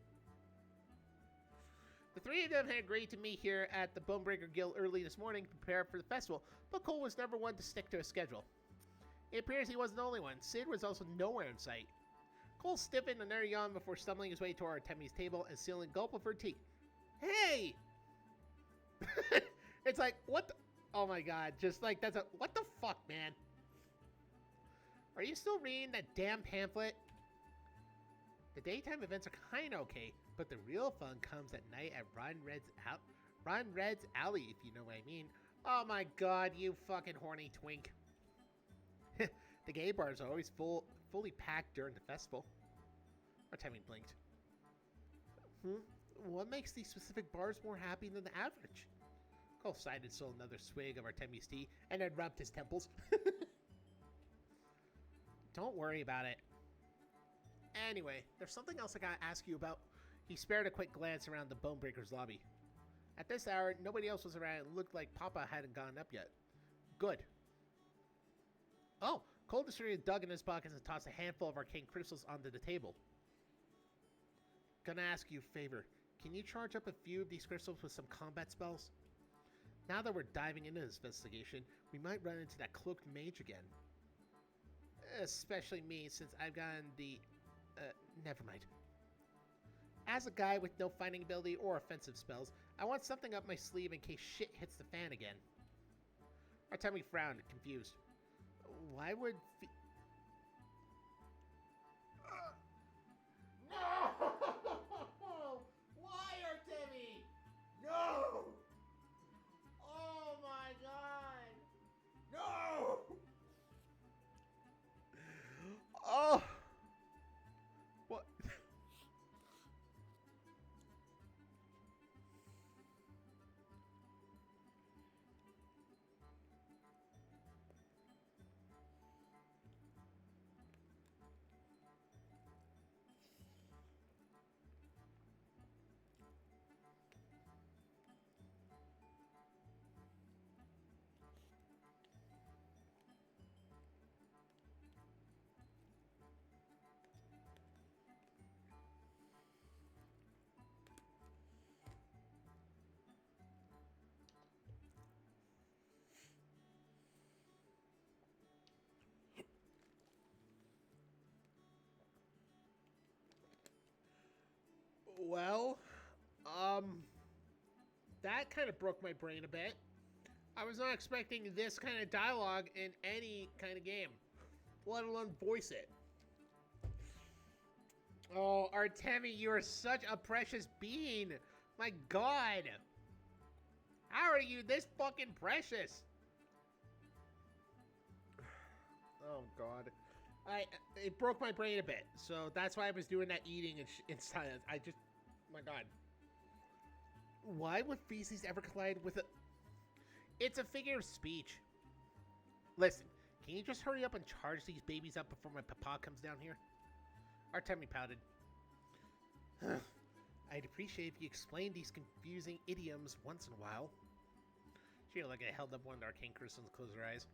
The three of them had agreed to meet here at the Bonebreaker Guild early this morning to prepare for the festival, but Cole was never one to stick to a schedule. It appears he wasn't the only one. Sid was also nowhere in sight. Cole stiffened and nearly yawned before stumbling his way toward Artemi's table and stealing a gulp of her tea. Hey! It's like, what the... Oh my god, just like, that's a... What the fuck, man? Are you still reading that damn pamphlet? The daytime events are kinda okay, but the real fun comes at night at Ron Red's Alley, if you know what I mean. Oh my god, you fucking horny twink. The gay bars are always fully packed during the festival. Artemi blinked. What makes these specific bars more happy than the average? Cole sighed and stole another swig of Artemi's tea and then rubbed his temples. Don't worry about it. Anyway, there's something else I gotta ask you about. He spared a quick glance around the Bonebreaker's lobby. At this hour, nobody else was around and it looked like Papa hadn't gone up yet. Good. Oh, Cole distributed dug in his pockets and tossed a handful of arcane crystals onto the table. Gonna ask you a favor. Can you charge up a few of these crystals with some combat spells? Now that we're diving into this investigation, we might run into that cloaked mage again. Especially me, since I've gotten the... never mind. As a guy with no fighting ability or offensive spells, I want something up my sleeve in case shit hits the fan again. Artemi frowned, confused. Why would... No! Why, Artemi? No! Oh my god! No! Well, that kind of broke my brain a bit. I was not expecting this kind of dialogue in any kind of game, let alone voice it. Oh, Artemi, you are such a precious being. My God. How are you this fucking precious? Oh, God. It broke my brain a bit, so that's why I was doing that eating in silence. My God. Why would feces ever collide with a... It's a figure of speech. Listen, can you just hurry up and charge these babies up before my papa comes down here? Artemi pouted. I'd appreciate if you explained these confusing idioms once in a while. She held up one of the arcane crystals and closed her eyes.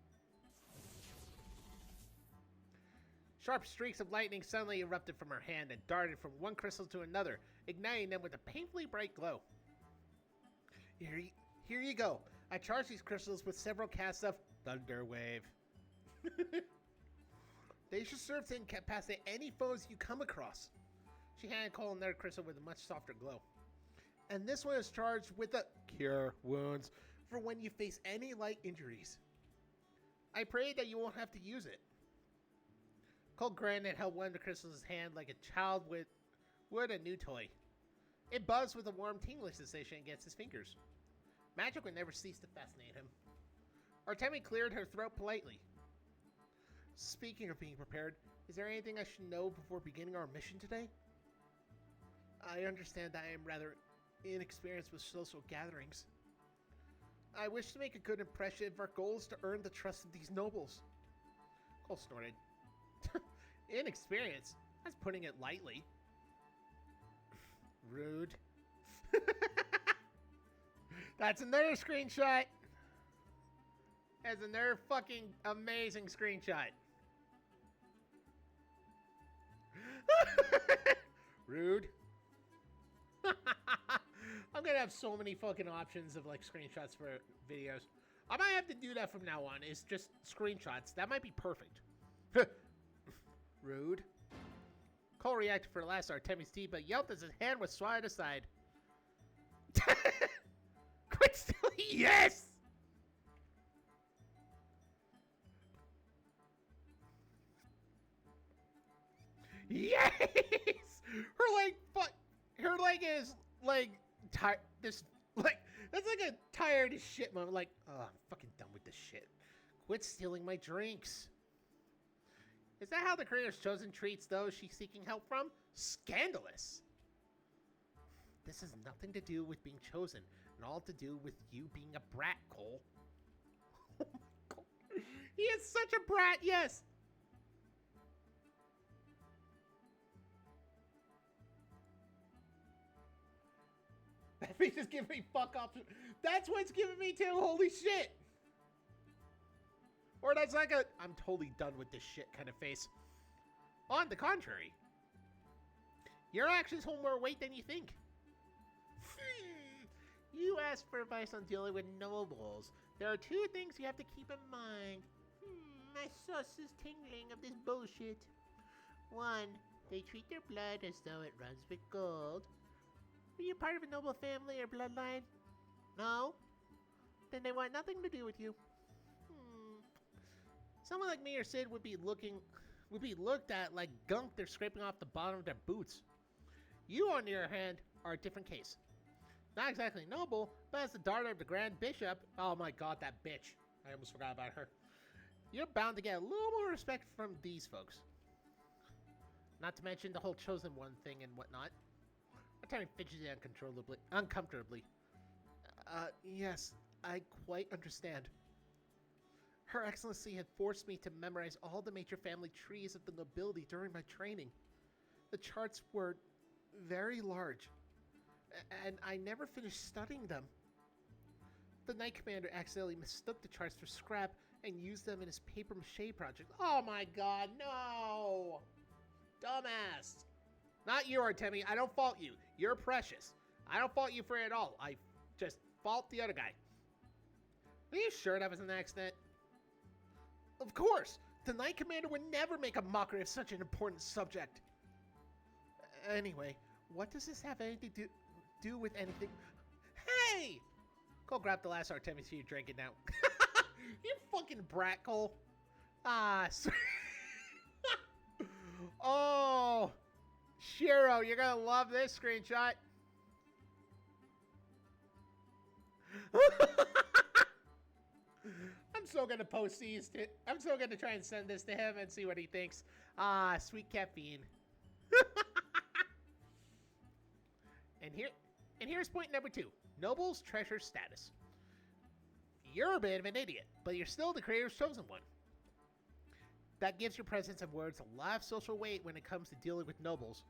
Sharp streaks of lightning suddenly erupted from her hand and darted from one crystal to another, igniting them with a painfully bright glow. Here you go. I charged these crystals with several casts of Thunder Wave. They should serve to incapacitate any foes you come across. She handed Cole another crystal with a much softer glow. And this one is charged with a Cure Wounds for when you face any light injuries. I pray that you won't have to use it. Cole grinned and held one of the crystals in his hand like a child would a new toy. It buzzed with a warm tingling sensation against his fingers. Magic would never cease to fascinate him. Artemi cleared her throat politely. Speaking of being prepared, is there anything I should know before beginning our mission today? I understand that I am rather inexperienced with social gatherings. I wish to make a good impression if our goal is to earn the trust of these nobles. Cole snorted. Inexperienced? That's putting it lightly. Rude. That's another screenshot. That's another fucking amazing screenshot. Rude. I'm gonna have so many fucking options of like screenshots for videos. I might have to do that from now on. It's just screenshots. That might be perfect. Rude. Cole reacted for the last Artemi's tea, but yelped as his hand was swatted aside. Quit stealing! Yes! Yes! Her leg is like tired. That's like a tired as shit moment. Like, oh, I'm fucking done with this shit. Quit stealing my drinks. Is that how the creator's chosen treats those she's seeking help from? Scandalous. This has nothing to do with being chosen, and all to do with you being a brat, Cole. Oh my God. He is such a brat, yes. That face is giving me fuck off. That's what's giving me too. Holy shit. Or that's like a I'm totally done with this shit kind of face. On the contrary, your actions hold more weight than you think. You asked for advice on dealing with nobles. There are two things you have to keep in mind. My sauce is tingling of this bullshit. One, they treat their blood as though it runs with gold. Are you part of a noble family or bloodline? No? Then they want nothing to do with you. Someone like me or Sid would be looked at like gunk they're scraping off the bottom of their boots. You, on the other hand, are a different case. Not exactly noble, but as the daughter of the Grand Bishop, oh my God, that bitch. I almost forgot about her. You're bound to get a little more respect from these folks. Not to mention the whole chosen one thing and whatnot. I'm fidgeting uncomfortably. Yes, I quite understand. Her Excellency had forced me to memorize all the major family trees of the nobility during my training. The charts were very large, and I never finished studying them. The Knight Commander accidentally mistook the charts for scrap and used them in his papier-mâché project. Oh my God, no! Dumbass! Not you, Artemi. I don't fault you. You're precious. I don't fault you for it at all. I just fault the other guy. Are you sure that was an accident? Of course! The Knight Commander would never make a mockery of such an important subject. Anyway, What does this have anything to do with anything? Hey! Cole, grab the last Artemis so you drink it now. You fucking brat, Cole. Sorry. Oh, Shiro, you're gonna love this screenshot. I'm so gonna post these to. I'm so gonna try and send this to him and see what he thinks. Sweet caffeine. And here's point number 2. Nobles treasure status. You're a bit of an idiot, but you're still the creator's chosen one. That gives your presence and words a lot of social weight when it comes to dealing with nobles.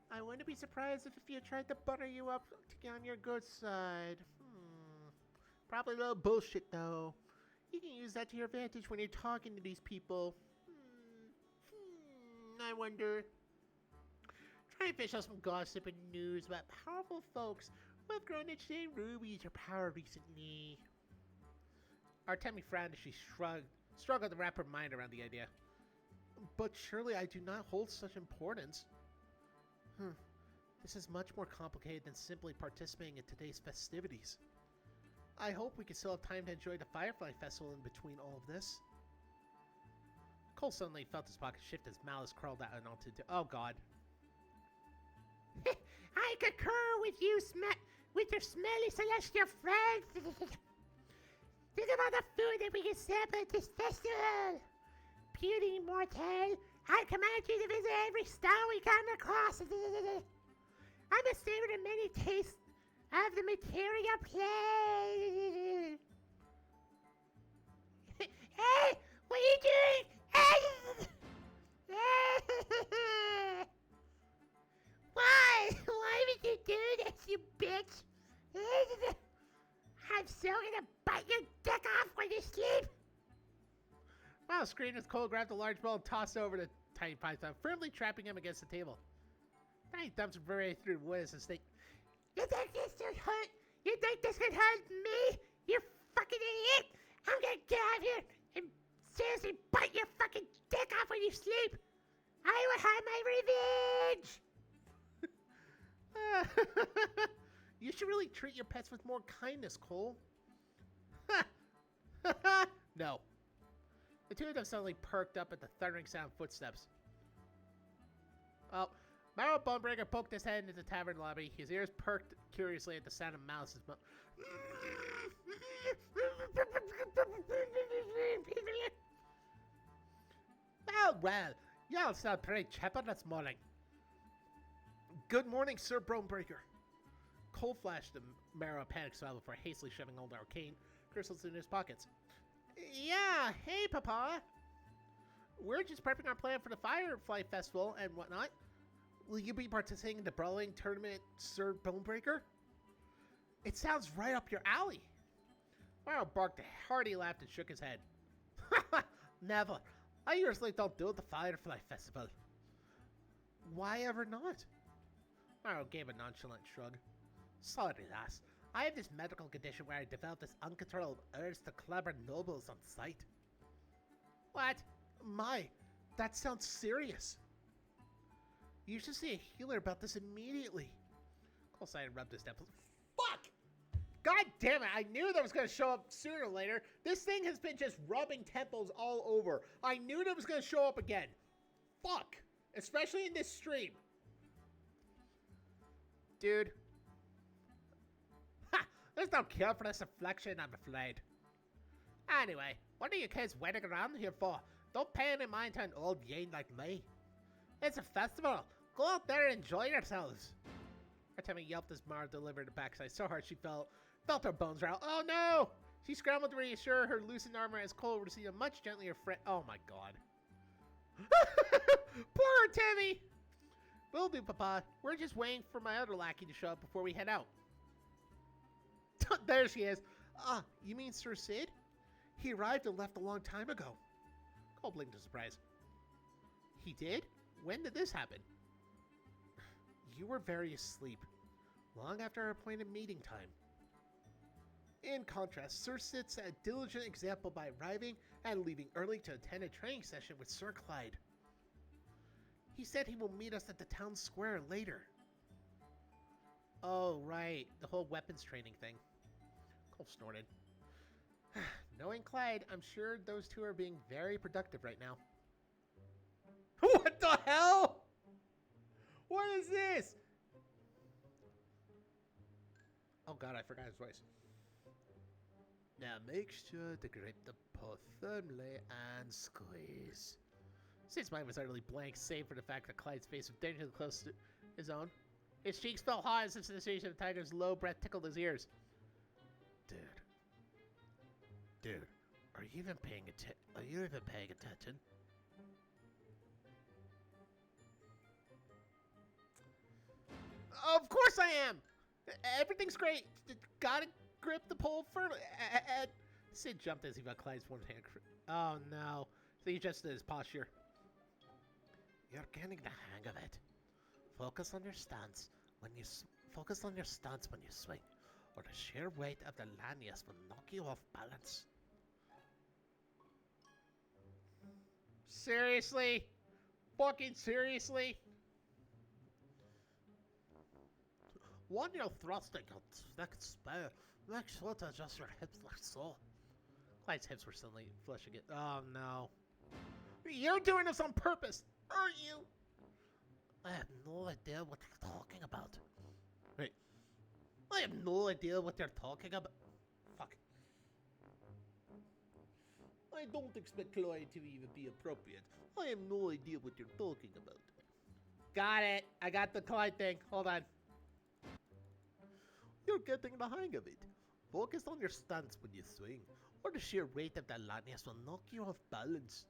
I wouldn't be surprised if you tried to butter you up to get on your good side. Probably a little bullshit, though. You can use that to your advantage when you're talking to these people. I wonder. Try and fish out some gossip and news about powerful folks who have grown interested in rubies or power recently. Artemi frowned as she struggled to wrap her mind around the idea. But surely I do not hold such importance. This is much more complicated than simply participating in today's festivities. I hope we can still have time to enjoy the Firefly Festival in between all of this. Cole suddenly felt his pocket shift as malice crawled out and onto oh god. I concur with you, with your smelly celestial friends. Think about the food that we can sample at this festival. Beauty immortal, I command you to visit every stall we come across. I must savor the many tastes of the material plane. Hey, what are you doing? Why would you do this, you bitch? I'm so gonna bite your dick off when you sleep. Wow, screamed as Cole grabbed a large bowl and tossed it over to Tiny Python, firmly trapping him against the table. Tiny dumps very through the wood as a snake. You think this could hurt? You think this could hurt me? You fucking idiot! I'm gonna get out of here and seriously bite your fucking dick off when you sleep. I will have my revenge. You should really treat your pets with more kindness, Cole. No. The two of them suddenly perked up at the thundering sound of footsteps. Oh, Marrow Bonebreaker poked his head into the tavern lobby. His ears perked curiously at the sound of Malice's mouth. Well, y'all sound pretty chipper this morning. Good morning, Sir Bonebreaker. Cole flashed a Marrow a panic smile before hastily shoving old arcane crystals in his pockets. Yeah, hey, Papa. We're just prepping our plan for the Firefly Festival and whatnot. Will you be participating in the brawling tournament, Sir Bonebreaker? It sounds right up your alley. Marrow barked a hearty laugh and shook his head. Never. I usually don't do the Firefly Festival. Why ever not? Marrow gave a nonchalant shrug. Sorry, lass. I have this medical condition where I develop this uncontrolled urge to clobber nobles on sight. What? My, that sounds serious. You should see a healer about this immediately. Cole sighed and rubbed his temples. Fuck! God damn it, I knew that was going to show up sooner or later. This thing has been just rubbing temples all over. I knew that was going to show up again. Fuck! Especially in this stream. Dude. Ha! There's no cure for this affliction, I'm afraid. Anyway, what are you kids waiting around here for? Don't pay any mind to an old yane like me. It's a festival. Go out there and enjoy yourselves. Artemi yelped as Mara delivered a backside so hard she felt her bones rattle. Oh no! She scrambled to reassure her loosened armor as Cole received a much gentler friend. Oh my god. Poor Artemi! Will do, Papa. We're just waiting for my other lackey to show up before we head out. There she is. Ah, you mean Sir Sid? He arrived and left a long time ago. Cole blinked in surprise. He did? When did this happen? You were very asleep, long after our appointed meeting time. In contrast, Sir Sid set a diligent example by arriving and leaving early to attend a training session with Sir Clyde. He said he will meet us at the town square later. Oh, right. The whole weapons training thing. Cole snorted. Knowing Clyde, I'm sure those two are being very productive right now. What the hell? What is this? Oh god, I forgot his voice. Now make sure to grip the pull firmly and squeeze. Sid's mind was utterly blank, save for the fact that Clyde's face was dangerously close to his own. His cheeks felt hot as if the sensation of the tiger's low breath tickled his ears. Dude, are you even paying attention? Of course I am! Everything's great. Gotta grip the pole firmly. Sid jumped as he felt Clyde's one hand. Oh no. So he adjusted his posture. You're getting the hang of it. Focus on your stance when you swing, or the sheer weight of the lanyards will knock you off balance. Seriously? Fucking seriously? When you're thrusting your next spare, make sure to adjust your hips like so. Clyde's hips were suddenly flushing it. Oh no. You're doing this on purpose, aren't you? I have no idea what you're talking about. Wait. I have no idea what you're talking about. Fuck. I don't expect Clyde to even be appropriate. I have no idea what you're talking about. Got it. I got the Clyde thing. Hold on. You're getting the hang of it. Focus on your stance when you swing, or the sheer weight of the lanyards will knock you off balance.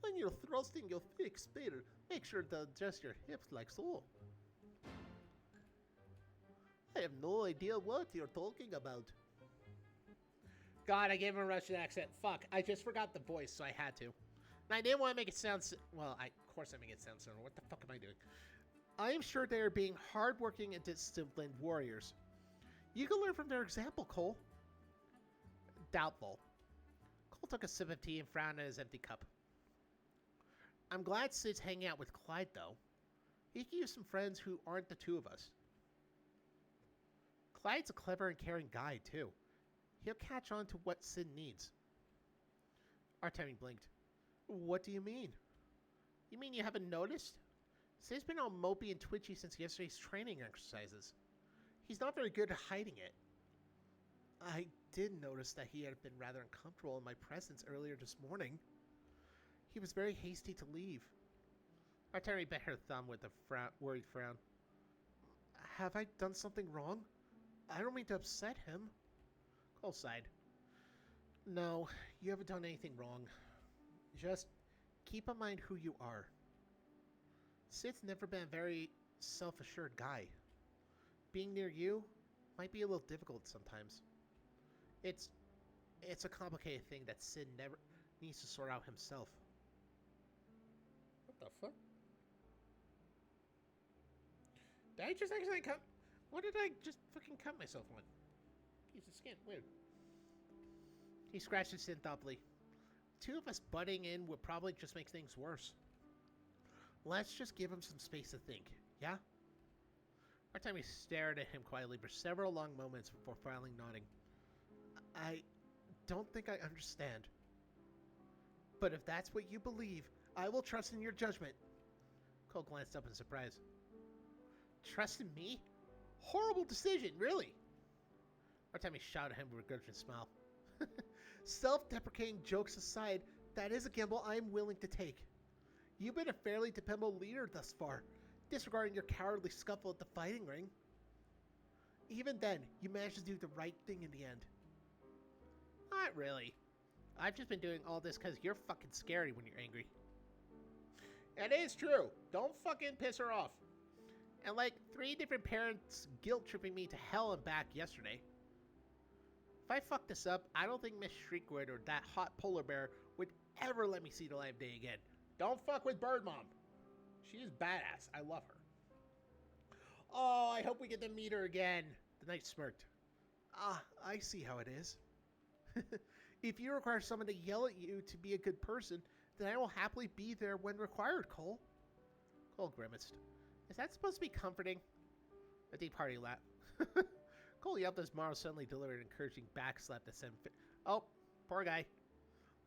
When you're thrusting your thick spear, make sure to adjust your hips like so. I have no idea what you're talking about. God, I gave him a Russian accent. Fuck, I just forgot the voice, so I had to. And I didn't want to make it sound... Well, of course I make it sound similar. What the fuck am I doing? I am sure they are being hardworking and disciplined warriors. You can learn from their example, Cole. Doubtful. Cole took a sip of tea and frowned at his empty cup. I'm glad Sid's hanging out with Clyde, though. He can use some friends who aren't the two of us. Clyde's a clever and caring guy, too. He'll catch on to what Sid needs. Artemi blinked. What do you mean? You mean you haven't noticed? Sid's been all mopey and twitchy since yesterday's training exercises. He's not very good at hiding it. I did notice that he had been rather uncomfortable in my presence earlier this morning. He was very hasty to leave. Artemi bit her thumb with a worried frown. Have I done something wrong? I don't mean to upset him. Cole sighed. No, you haven't done anything wrong. Just keep in mind who you are. Sid's never been a very self-assured guy. Being near you might be a little difficult sometimes. It's a complicated thing that Sid never needs to sort out himself. What the fuck? Did I just actually cut? What did I just fucking cut myself on? Piece of skin. Weird. He scratched his chin thoughtfully. Two of us butting in would probably just make things worse. Let's just give him some space to think, yeah? Artemi stared at him quietly for several long moments before finally nodding. I don't think I understand. But if that's what you believe, I will trust in your judgment. Cole glanced up in surprise. Trust in me? Horrible decision, really. Artemi shot at him with a grudging smile. Self-deprecating jokes aside, that is a gamble I am willing to take. You've been a fairly dependable leader thus far, disregarding your cowardly scuffle at the fighting ring. Even then, you managed to do the right thing in the end. Not really. I've just been doing all this because you're fucking scary when you're angry. It is true. Don't fucking piss her off. And like 3 different parents guilt-tripping me to hell and back yesterday. If I fuck this up, I don't think Miss Shriekwood or that hot polar bear would ever let me see the light of day again. Don't fuck with Bird Mom. She is badass. I love her. Oh, I hope we get to meet her again. The knight smirked. Ah, I see how it is. If you require someone to yell at you to be a good person, then I will happily be there when required, Cole. Cole grimaced. Is that supposed to be comforting? A deep hearty laugh. Cole yelped as Morrow suddenly delivered an encouraging backslap that sent oh, poor guy.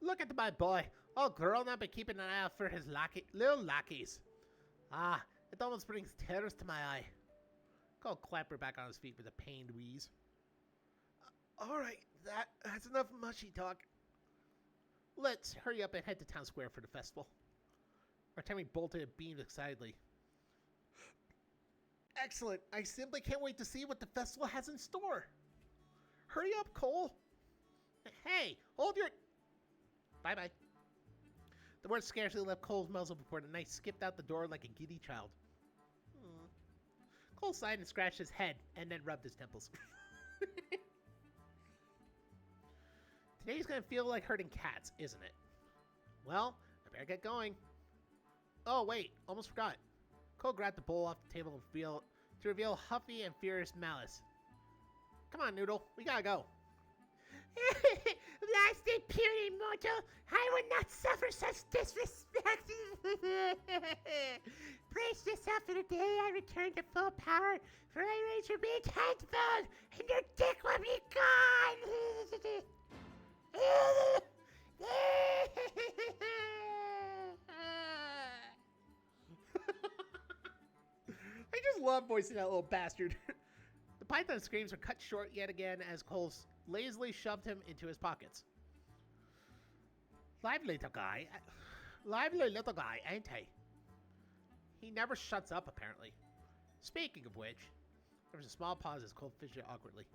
Look at my boy, all grown up and keeping an eye out for his little lackeys. Ah, it almost brings tears to my eye. Cole clambered back on his feet with a pained wheeze. Alright, that's enough mushy talk. Let's hurry up and head to town square for the festival. Artemi bolted and beamed excitedly. Excellent! I simply can't wait to see what the festival has in store. Hurry up, Cole! Hey, hold your... Bye-bye. The words scarcely left Cole's muzzle before the knight skipped out the door like a giddy child. Cole sighed and scratched his head, and then rubbed his temples. Today's gonna feel like herding cats, isn't it? Well, I better get going. Oh, wait, almost forgot. Cole grabbed the bowl off the table to reveal Huffy and Furious Malice. Come on, Noodle, we gotta go. Blasted puny mortal, I would not suffer such disrespect. Brace yourself for the day I return to full power, for my rage will be tenfold, and your dick will be gone. I just love voicing that little bastard. The python screams were cut short yet again as Cole lazily shoved him into his pockets. Lively little guy, ain't he? He never shuts up, apparently. Speaking of which, there was a small pause as Cole fidgeted awkwardly.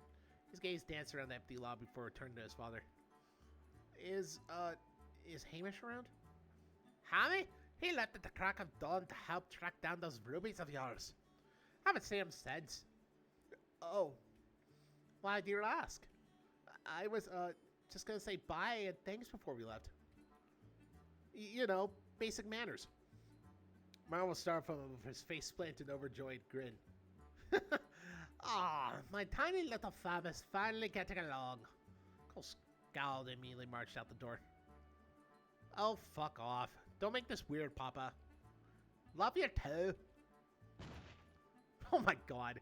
His gaze danced around the empty lobby before returning to his father. Is Hamish around? Hammy? He left at the crack of dawn to help track down those rubies of yours. Haven't seen him since. Oh. Why do you ask? I was, just gonna say bye and thanks before we left. You know, basic manners. Marvel started from him with his face splanted overjoyed grin. Ah, my tiny little fam is finally getting along. Cole scowled and immediately marched out the door. Oh, fuck off. Don't make this weird, Papa. Love you too. Oh my god.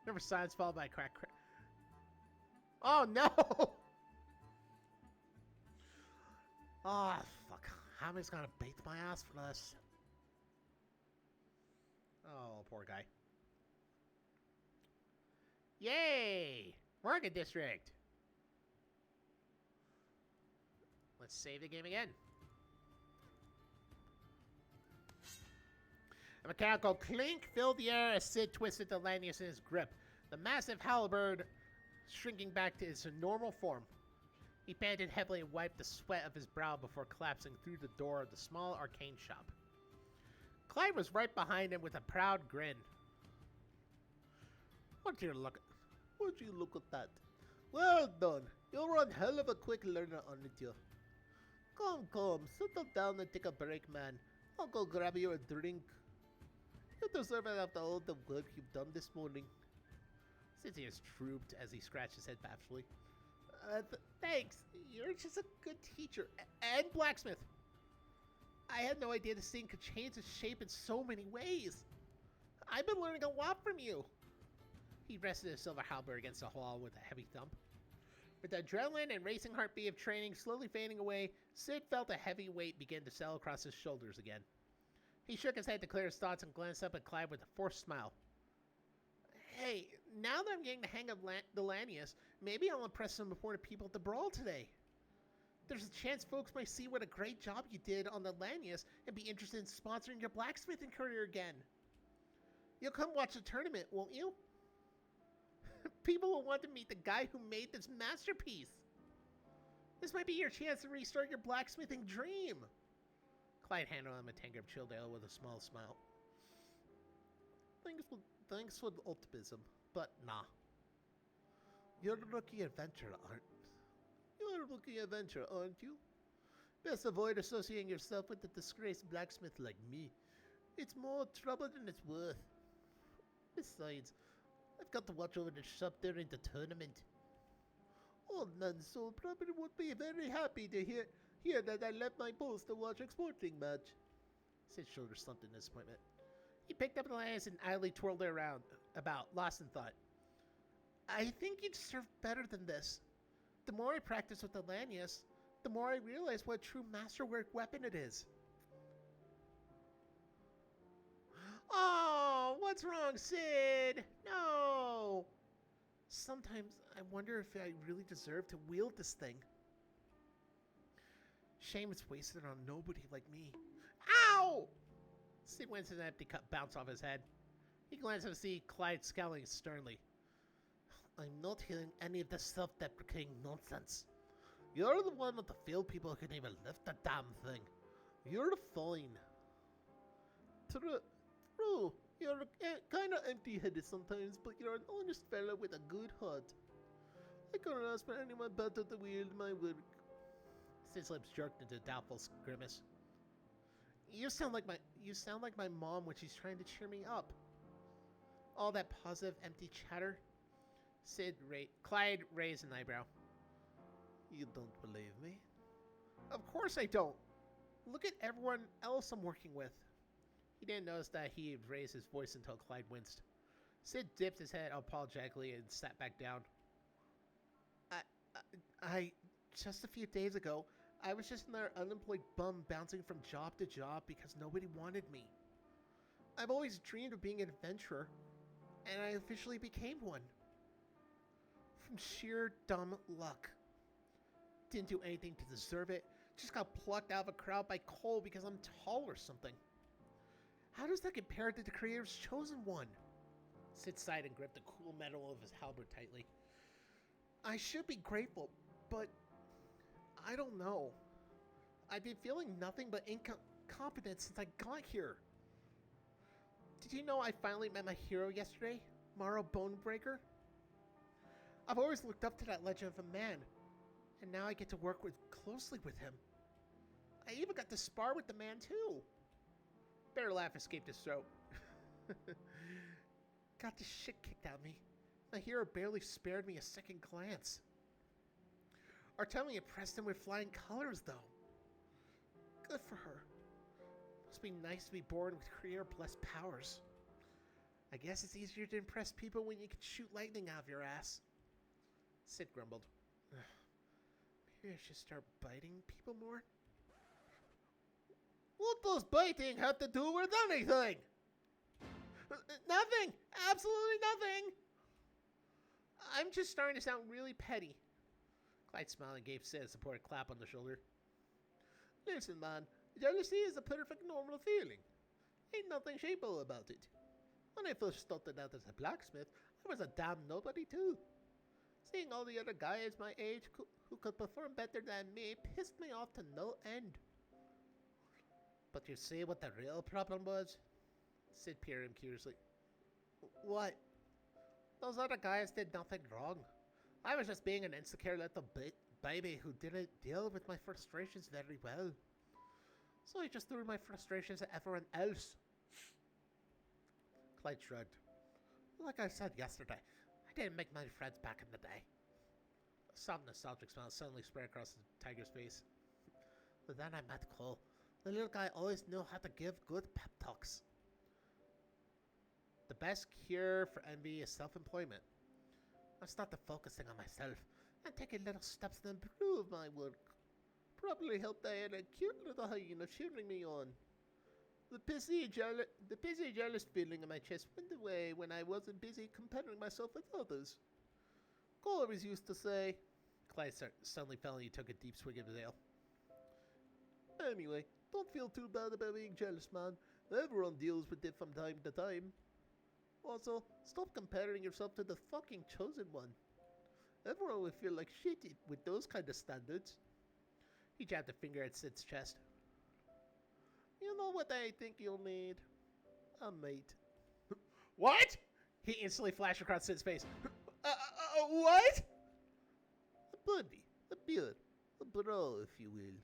Never silence followed by a crack. Oh no! Oh, fuck. Hammy's gonna beat my ass for this. Oh, poor guy. Yay! Market District! Let's save the game again. A mechanical clink filled the air as Sid twisted the lanyard in his grip, the massive halberd shrinking back to its normal form. He panted heavily and wiped the sweat of his brow before collapsing through the door of the small arcane shop. Clyde was right behind him with a proud grin. Would you look at that? Well done. You're one hell of a quick learner, aren't you? Come, settle down and take a break, man. I'll go grab you a drink. You deserve it after all the work you've done this morning. Sid's ears drooped as he scratched his head bashfully. Thanks. You're just a good teacher. And blacksmith. I had no idea this thing could change its shape in so many ways. I've been learning a lot from you. He rested his silver halberd against the wall with a heavy thump. With the adrenaline and racing heartbeat of training slowly fading away, Sid felt a heavy weight begin to settle across his shoulders again. He shook his head to clear his thoughts and glanced up at Clyde with a forced smile. Hey, now that I'm getting the hang of the Lanius, maybe I'll impress some important people at the Brawl today. There's a chance folks might see what a great job you did on the Lanius and be interested in sponsoring your blacksmithing career again. You'll come watch the tournament, won't you? People will want to meet the guy who made this masterpiece. This might be your chance to restart your blacksmithing dream. Clyde handed him a tankard of chilled ale with a small smile. Thanks for the optimism, but nah. You're a rookie adventurer, aren't you? Best avoid associating yourself with a disgraced blacksmith like me. It's more trouble than it's worth. Besides, I've got to watch over the shop during the tournament. Old Nanso probably would be very happy to hear that I left my post to watch a sporting match. Sid's shoulders slumped in disappointment. He picked up the lance and idly twirled it around, about, lost in thought. I think you deserve better than this. The more I practice with the lanyas, the more I realize what a true masterwork weapon it is. Oh, what's wrong, Sid? No! Sometimes I wonder if I really deserve to wield this thing. Shame it's wasted on nobody like me. Ow! Sid went to an empty cup, bounced off his head. He glanced to see Clyde scowling sternly. I'm not hearing any of this self-deprecating nonsense. You're the one of the field people who can even lift the damn thing. You're fine. True. You're kind of empty-headed sometimes, but you're an honest fella with a good heart. I couldn't ask for anyone better to wield my work. Sid's lips jerked into a doubtful grimace. You sound like my mom when she's trying to cheer me up. All that positive, empty chatter. Clyde raised an eyebrow. You don't believe me? Of course I don't. Look at everyone else I'm working with. He didn't notice that he had raised his voice until Clyde winced. Sid dipped his head apologetically and sat back down. I just a few days ago, I was just another unemployed bum bouncing from job to job because nobody wanted me. I've always dreamed of being an adventurer, and I officially became one. From sheer dumb luck. Didn't do anything to deserve it, just got plucked out of a crowd by Cole because I'm tall or something. How does that compare to the Creator's chosen one? Sid sighed and gripped the cool metal of his halberd tightly. I should be grateful, but I don't know. I've been feeling nothing but incompetence since I got here. Did you know I finally met my hero yesterday, Morrow Bonebreaker? I've always looked up to that legend of a man, and now I get to work closely with him. I even got to spar with the man too. Bear laugh escaped his throat. Got the shit kicked out of me. My hero barely spared me a second glance. Artemia impressed him with flying colors, though. Good for her. Must be nice to be born with Creator-blessed powers. I guess it's easier to impress people when you can shoot lightning out of your ass. Sid grumbled. Maybe I should start biting people more? What does biting have to do with anything? Nothing! Absolutely nothing! I'm just starting to sound really petty. Clyde smiled and gave Sid a supportive clap on the shoulder. Listen, man, jealousy is a perfect normal feeling. Ain't nothing shameful about it. When I first started out as a blacksmith, I was a damn nobody too. Seeing all the other guys my age who could perform better than me pissed me off to no end. But you see what the real problem was? Sid peered him curiously. What? Those other guys did nothing wrong. I was just being an insecure little baby who didn't deal with my frustrations very well. So I just threw my frustrations at everyone else. Clyde shrugged. Like I said yesterday, I didn't make many friends back in the day. A soft nostalgic smile suddenly spread across the tiger's face. But then I met Cole. The little guy always knew how to give good pep talks. The best cure for envy is self-employment. I started focusing on myself and taking little steps to improve my work. Probably helped I had a cute little hyena cheering me on. The pissy, jealous feeling in my chest went away when I wasn't busy comparing myself with others. Cole always used to say... Clyde suddenly felt he took a deep swig of his ale. Anyway, don't feel too bad about being jealous, man. Everyone deals with it from time to time. Also, stop comparing yourself to the fucking chosen one. Everyone will feel like shit with those kind of standards. He jabbed a finger at Sid's chest. You know what I think you'll need? A mate. What? He instantly flashed across Sid's face. What? A buddy, a peer, a bro, if you will.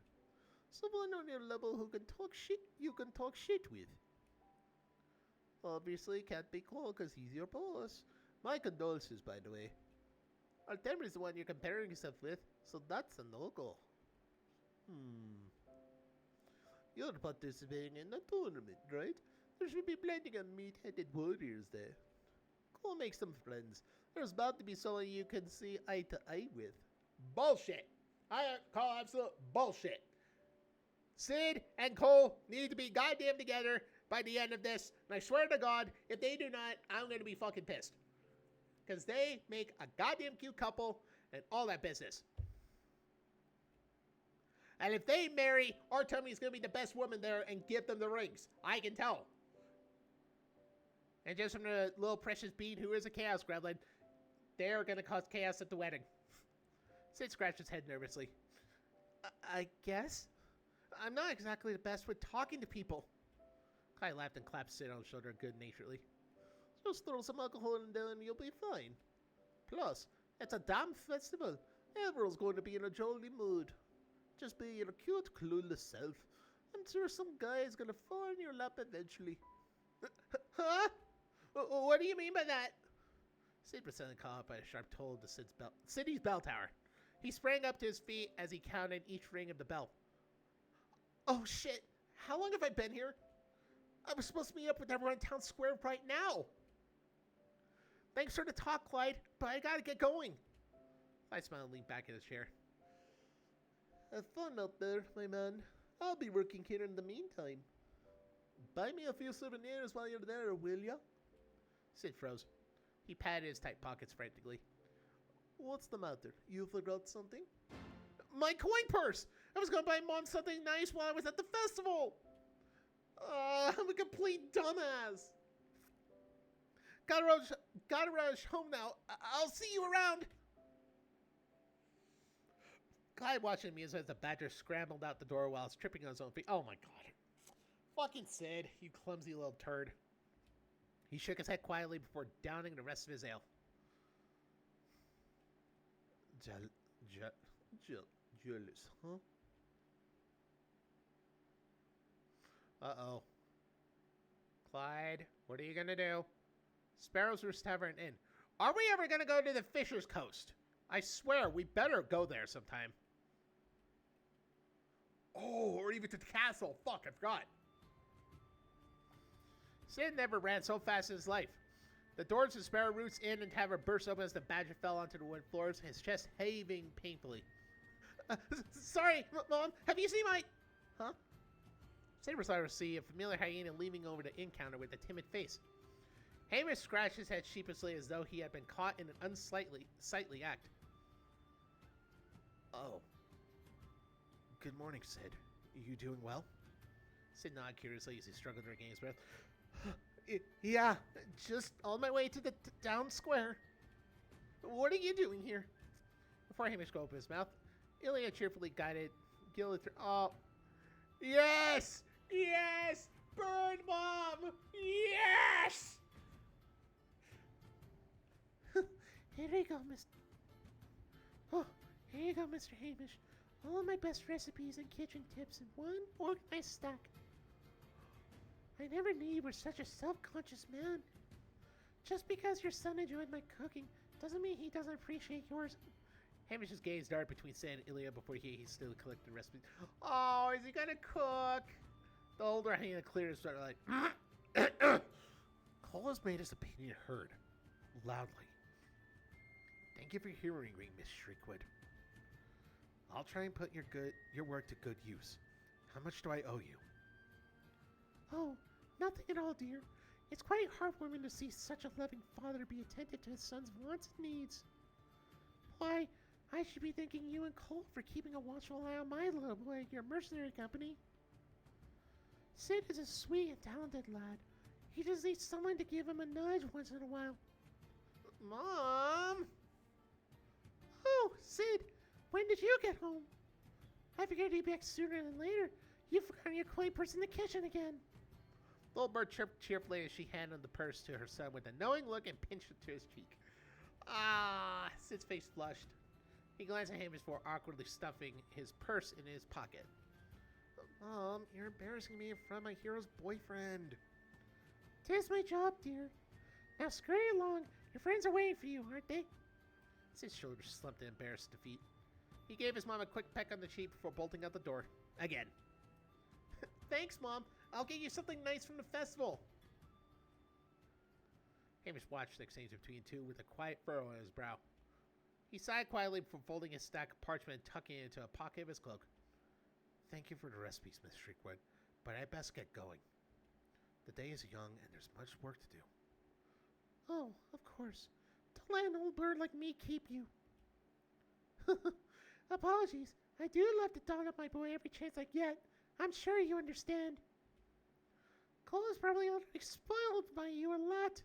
Someone on your level who can talk shit you can talk shit with. Obviously can't be Cole because he's your boss. My condolences, by the way. Artemia is the one you're comparing yourself with, so that's a no-go. You're participating in a tournament, right? There should be plenty of meat-headed warriors there. Go make some friends. There's about to be someone you can see eye to eye with. Bullshit! I call absolute bullshit. Sid and Cole need to be goddamn together by the end of this. And I swear to God, if they do not, I'm going to be fucking pissed. Because they make a goddamn cute couple and all that business. And if they marry, Artemi's going to be the best woman there and give them the rings. I can tell. And just from the little precious bead who is a chaos gremlin, they're going to cause chaos at the wedding. Sid scratched his head nervously. I guess? I'm not exactly the best with talking to people. Clyde laughed and clapped Sid on the shoulder good-naturedly. Just throw some alcohol in there and you'll be fine. Plus, it's a damn festival. Everyone's going to be in a jolly mood. Just be your cute, clueless self. I'm sure some guy is going to fall in your lap eventually. Huh? What do you mean by that? Sid was suddenly caught up by a sharp toll of the city's bell tower. He sprang up to his feet as he counted each ring of the bell. Oh shit! How long have I been here? I was supposed to meet up with everyone in town square right now. Thanks for the talk, Clyde, but I gotta get going. Clyde smiled and leaned back in his chair. Have fun out there, my man. I'll be working here in the meantime. Buy me a few souvenirs while you're there, will ya? Sid froze. He patted his tight pockets frantically. What's the matter? You forgot something? My coin purse! I was gonna buy Mom something nice while I was at the festival! I'm a complete dumbass! Gotta rush home now. I'll see you around! Clyde watched him as the badger scrambled out the door while tripping on his own feet. Oh my god. Fucking Sid, you clumsy little turd. He shook his head quietly before downing the rest of his ale. Jealous, huh? Uh-oh. Clyde, what are you gonna do? Sparrow's Roost Tavern Inn. Are we ever gonna go to the Fisher's Coast? I swear, we better go there sometime. Oh, or even to the castle. Fuck, I forgot. Sid never ran so fast in his life. The doors of Sparrow Root's Inn and Tavern burst open as the badger fell onto the wood floors, his chest heaving painfully. Sorry, Mom, have you seen my... Huh? Sid was startled to see a familiar hyena leaning over the inn counter with a timid face. Hamish scratched his head sheepishly as though he had been caught in an unsightly act. Oh. Good morning, Sid. You doing well? Sid nodded curiously as he struggled to regain his breath. Yeah, just on my way to the town square. What are you doing here? Before Hamish could open his mouth, Ilya cheerfully guided Gil through. Oh, yes! Yes! Burn, Mom! Yes! Here you go, Mr. Hamish. All of my best recipes and kitchen tips in one organized stack. I never knew you were such a self-conscious man. Just because your son enjoyed my cooking doesn't mean he doesn't appreciate yours. Hamish's gaze darted between Sid and Ilya before he still collected the recipes. Oh, is he gonna cook? The older hyena cleared his throat like, Cole has made his opinion heard, loudly. Thank you for hearing me, Miss Shriekwood. I'll try and put your work to good use. How much do I owe you? Oh, nothing at all, dear. It's quite heartwarming to see such a loving father be attentive to his son's wants and needs. Why, I should be thanking you and Cole for keeping a watchful eye on my little boy at your mercenary company. Sid is a sweet and talented lad. He just needs someone to give him a nudge once in a while. Mom! Oh, Sid, when did you get home? I figured he'd be back sooner than later. You've forgotten your coin purse in the kitchen again. The old bird chirped cheerfully as she handed the purse to her son with a knowing look and pinched it to his cheek. Ah, Sid's face flushed. He glanced at Hamish before awkwardly stuffing his purse in his pocket. Mom, you're embarrassing me in front of my hero's boyfriend. 'Tis my job, dear. Now scurry along. Your friends are waiting for you, aren't they? Sid's shoulders slumped in embarrassed defeat. He gave his mom a quick peck on the cheek before bolting out the door. Again. Thanks, Mom. I'll get you something nice from the festival. Hamish watched the exchange between the two with a quiet furrow on his brow. He sighed quietly before folding his stack of parchment and tucking it into a pocket of his cloak. Thank you for the recipes, Miss Shriekwood, but I best get going. The day is young and there's much work to do. Oh, of course. Don't let an old bird like me keep you. Apologies. I do love to dog up my boy every chance I get. I'm sure you understand. Cole is probably already spoiled by you a lot.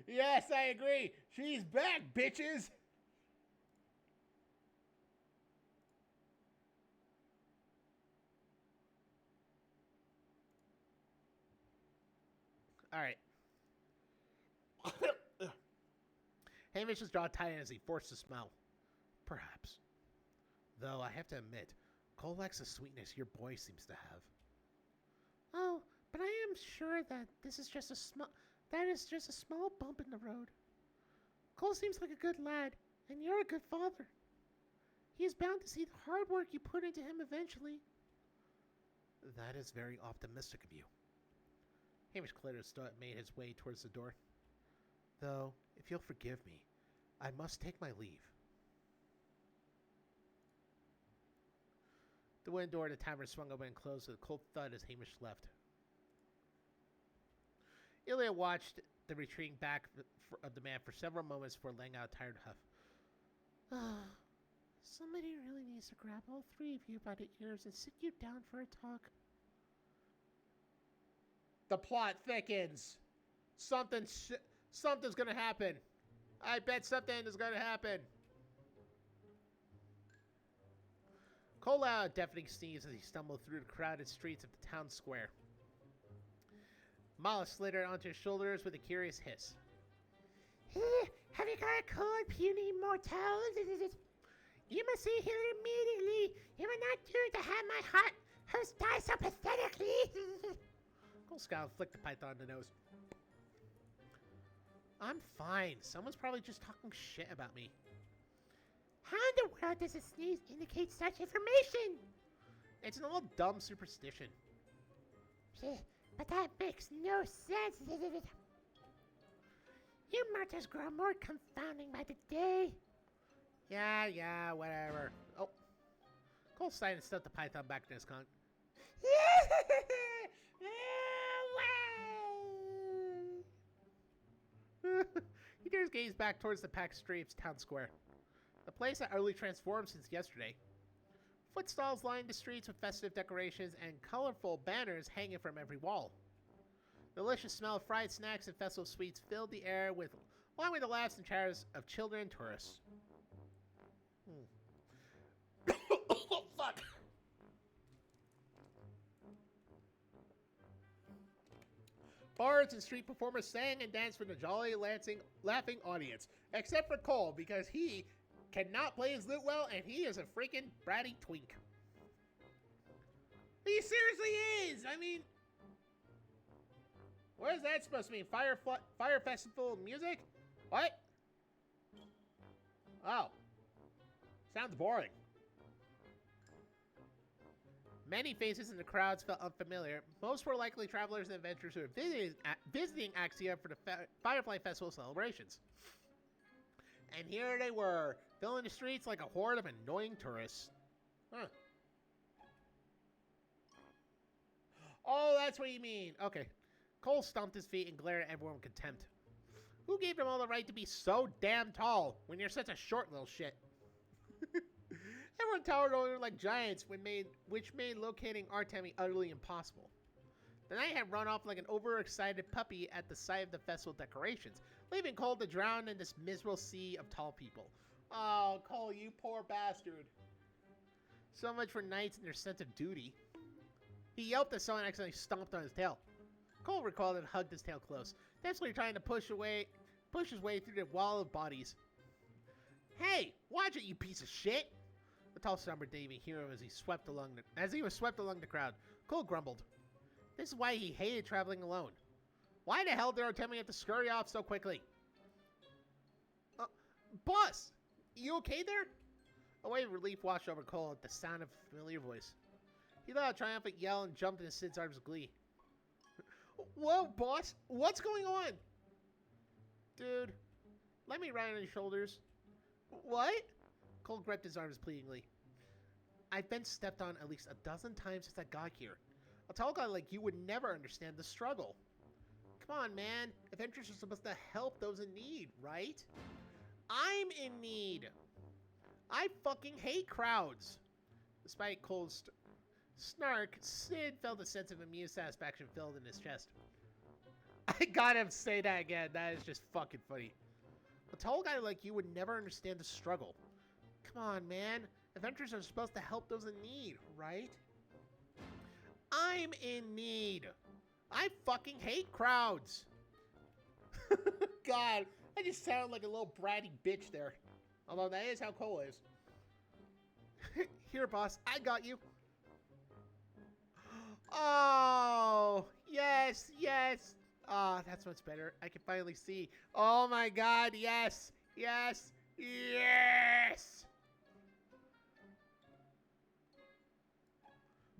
Yes, I agree. She's back, bitches. All right. Hamish's jaw tightened as he forced a smile. Perhaps. Though I have to admit, Cole lacks the sweetness your boy seems to have. Oh, but I am sure that this is just a small bump in the road. Cole seems like a good lad, and you're a good father. He is bound to see the hard work you put into him eventually. That is very optimistic of you. Hamish cleared his throat and made his way towards the door. Though, if you'll forgive me, I must take my leave. The wooden door of the tavern swung open and closed with a cold thud as Hamish left. Ilya watched the retreating back of the man for several moments before letting out a tired huff. Somebody really needs to grab all three of you by the ears and sit you down for a talk. The plot thickens. Something's gonna happen. I bet something is gonna happen. Cole let out a deafening sneeze as he stumbled through the crowded streets of the town square. Mollis slithered onto his shoulders with a curious hiss. Have you got a cold, puny mortal? You must see here immediately. It will not do to have my heart host die so pathetically. Cole scowled and flicked the python in the nose. I'm fine. Someone's probably just talking shit about me. How in the world does a sneeze indicate such information? It's an old dumb superstition. But that makes no sense. You mortals grow more confounding by the day. Yeah, whatever. Oh. Cole sighed and stuffed the python back in his conch. He turned his gaze back towards the packed streets town square. The place had utterly transformed since yesterday. Foot stalls lined the streets with festive decorations and colorful banners hanging from every wall. The delicious smell of fried snacks and festival sweets filled the air along with the laughs and chatters of children and tourists. Oh, fuck! Bards and street performers sang and danced for the jolly, laughing audience, except for Cole, because he cannot play his lute well, and he is a freaking bratty twink. He seriously is! I mean, what is that supposed to mean? Fire festival music? What? Oh. Sounds boring. Many faces in the crowds felt unfamiliar. Most were likely travelers and adventurers who were visiting Axia for the Firefly Festival celebrations. And here they were, filling the streets like a horde of annoying tourists. Huh. Oh, that's what you mean. Okay. Cole stomped his feet and glared at everyone with contempt. Who gave them all the right to be so damn tall when you're such a short little shit? Everyone towered over like giants, which made locating Artemi utterly impossible. The knight had run off like an overexcited puppy at the sight of the festival decorations, leaving Cole to drown in this miserable sea of tall people. Oh, Cole, you poor bastard. So much for knights and their sense of duty. He yelped as someone accidentally stomped on his tail. Cole recoiled and hugged his tail close, desperately trying to push his way through the wall of bodies. Hey, watch it, you piece of shit! The tall somber didn't even hear him as he was swept along the crowd. Cole grumbled. This is why he hated traveling alone. Why the hell did Artemi have to scurry off so quickly? Boss, you okay there? A wave of relief washed over Cole at the sound of a familiar voice. He let out a triumphant yell and jumped into Sid's arms with glee. Whoa, boss, what's going on? Dude, let me ride on your shoulders. What? Cole gripped his arms pleadingly. I've been stepped on at least a dozen times since I got here. A tall guy like you would never understand the struggle. Come on, man. Adventurers are supposed to help those in need, right? I'm in need. I fucking hate crowds. Despite Cole's snark, Sid felt a sense of amused satisfaction filled in his chest. I gotta say that again. That is just fucking funny. A tall guy like you would never understand the struggle. Come on, man. Adventurers are supposed to help those in need, right? I'm in need. I fucking hate crowds. God, I just sound like a little bratty bitch there. Although that is how Cole is. Here, boss, I got you. Oh, yes, yes. Ah, that's much better. I can finally see. Oh my God, yes, yes, yes.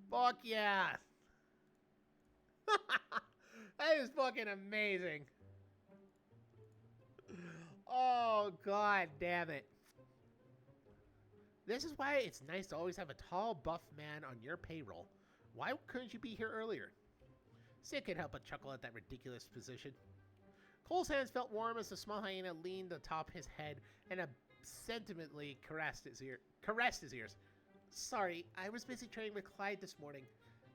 Fuck yeah. That is fucking amazing. Oh, God damn it. This is why it's nice to always have a tall, buff man on your payroll. Why couldn't you be here earlier? Sid couldn't help but chuckle at that ridiculous position. Cole's hands felt warm as the small hyena leaned atop his head and sentimentally caressed his ears. Sorry, I was busy training with Clyde this morning.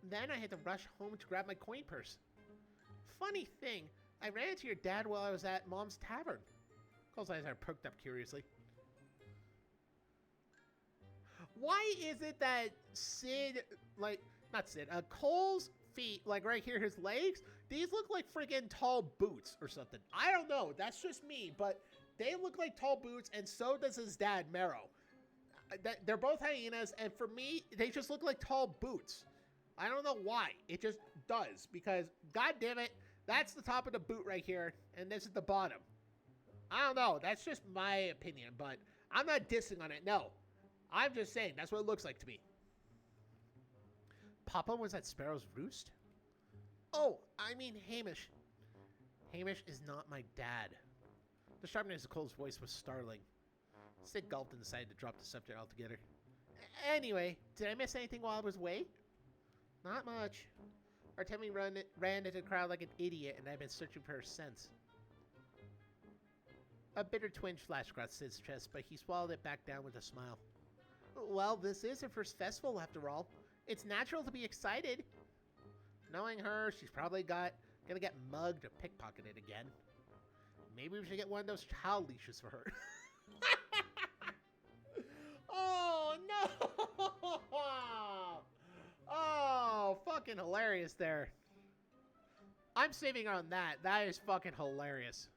Then I had to rush home to grab my coin purse. Funny thing, I ran into your dad while I was at Mom's tavern. Cole's eyes are perked up curiously. Why is it that Cole's feet, like right here, his legs, these look like friggin' tall boots or something. I don't know, that's just me, but they look like tall boots, and so does his dad, Mero. They're both hyenas, and for me, they just look like tall boots. I don't know why, it just does, because, god damn it, that's the top of the boot right here, and this is the bottom. I don't know, that's just my opinion, but I'm not dissing on it, no. I'm just saying, that's what it looks like to me. Papa was at Sparrow's Roost? Oh, I mean Hamish. Hamish is not my dad. The sharpness of Cole's voice was startling. Sid gulped and decided to drop the subject altogether. Anyway, did I miss anything while I was away? Not much. Artemi ran into the crowd like an idiot, and I've been searching for her since. A bitter twinge flashed across Sid's chest, but he swallowed it back down with a smile. Well, this is her first festival, after all. It's natural to be excited. Knowing her, she's probably gonna get mugged or pickpocketed again. Maybe we should get one of those child leashes for her. Oh, no! Oh, fucking hilarious there. I'm saving on that. That is fucking hilarious.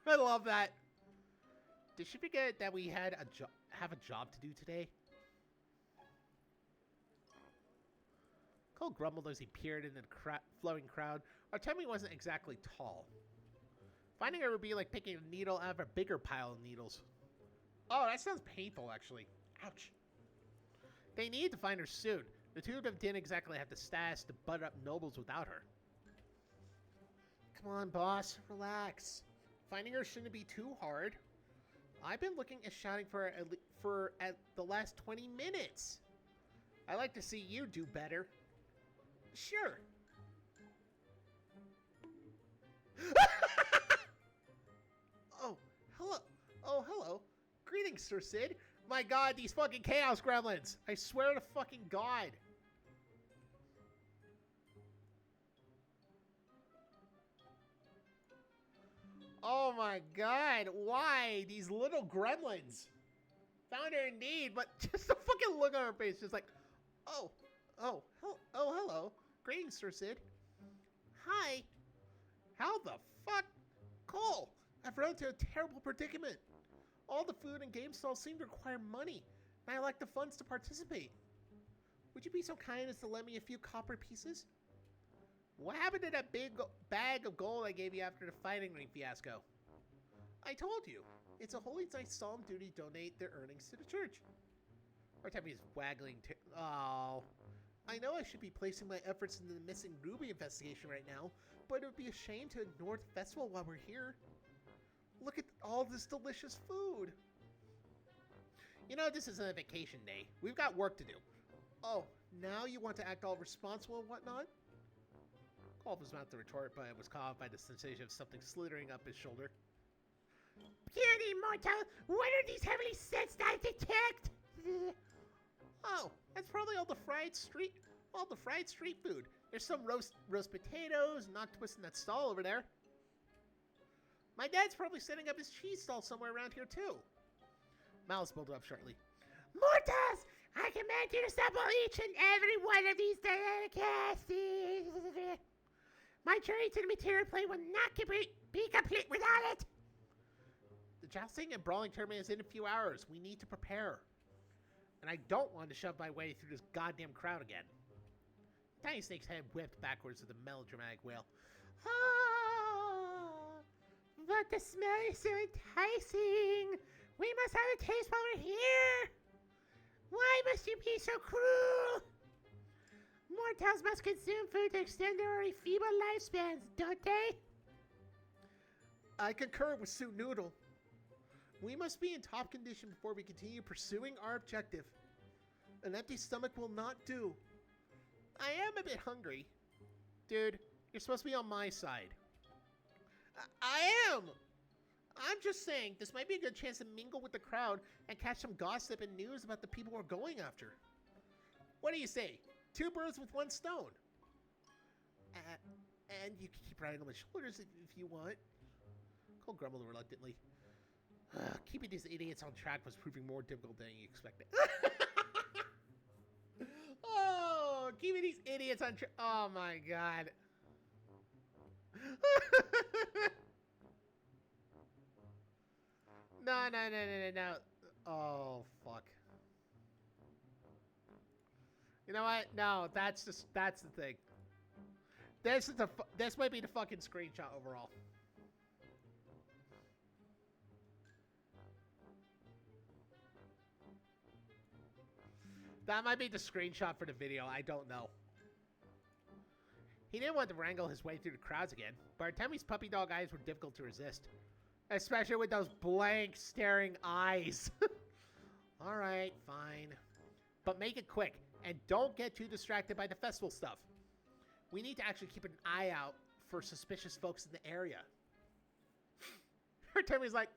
I love that. Did she forget that we had have a job to do today? Cole grumbled as he peered into the flowing crowd. Artemi wasn't exactly tall. Finding her would be like picking a needle out of a bigger pile of needles. Oh, that sounds painful, actually. Ouch. They needed to find her soon. The two of them didn't exactly have the status to butter up nobles without her. Come on, boss. Relax. Finding her shouldn't be too hard. I've been looking and shouting for at the last 20 minutes. I'd like to see you do better. Sure. Oh, hello. Oh, hello. Greetings, Sir Sid. My god, these fucking chaos gremlins. I swear to fucking god. Oh my god, why? These little gremlins. Found her indeed, but just the fucking look on her face, just like, oh, hello. Greetings, Sir Sid. Hi. How the fuck? Cole, I've run into a terrible predicament. All the food and game stalls seem to require money, and I lack the funds to participate. Would you be so kind as to lend me a few copper pieces? What happened to that big bag of gold I gave you after the fighting ring fiasco? I told you. It's a holy night's solemn duty to donate their earnings to the church. Artemi's waggling. Oh. I know I should be placing my efforts into the missing ruby investigation right now, but it would be a shame to ignore the festival while we're here. Look at all this delicious food. You know, this isn't a vacation day. We've got work to do. Oh, now you want to act all responsible and whatnot? Golf was about to retort, but was caught by the sensation of something slithering up his shoulder. Beauty, mortal! What are these heavily sensed I detect? Oh, that's probably all the fried street food. There's some roast potatoes, not twisting that stall over there. My dad's probably setting up his cheese stall somewhere around here too. Malice pulled up shortly. Mortals! I command you to sample each and every one of these delicacies. My journey to the material plane will not be complete without it. The jousting and brawling tournament is in a few hours. We need to prepare. And I don't want to shove my way through this goddamn crowd again. Tiny Snake's head whipped backwards with a melodramatic wail. Oh, but the smell is so enticing. We must have a taste while we're here. Why must you be so cruel? Mortals must consume food to extend their already feeble lifespans, don't they? I concur with Sue Noodle. We must be in top condition before we continue pursuing our objective. An empty stomach will not do. I am a bit hungry. Dude, you're supposed to be on my side. I am! I'm just saying, this might be a good chance to mingle with the crowd and catch some gossip and news about the people we're going after. What do you say? 2 birds with 1 stone. And you can keep riding on my shoulders if you want. Cole grumbled reluctantly. Keeping these idiots on track was proving more difficult than you expected. Oh, keeping these idiots on track. Oh my god. No. Oh, fuck. You know what? No, that's the thing. This might be the fucking screenshot overall. That might be the screenshot for the video. I don't know. He didn't want to wrangle his way through the crowds again, but Artemi's puppy dog eyes were difficult to resist. Especially with those blank, staring eyes. Alright, fine. But make it quick, and don't get too distracted by the festival stuff. We need to actually keep an eye out for suspicious folks in the area. Artemi's like,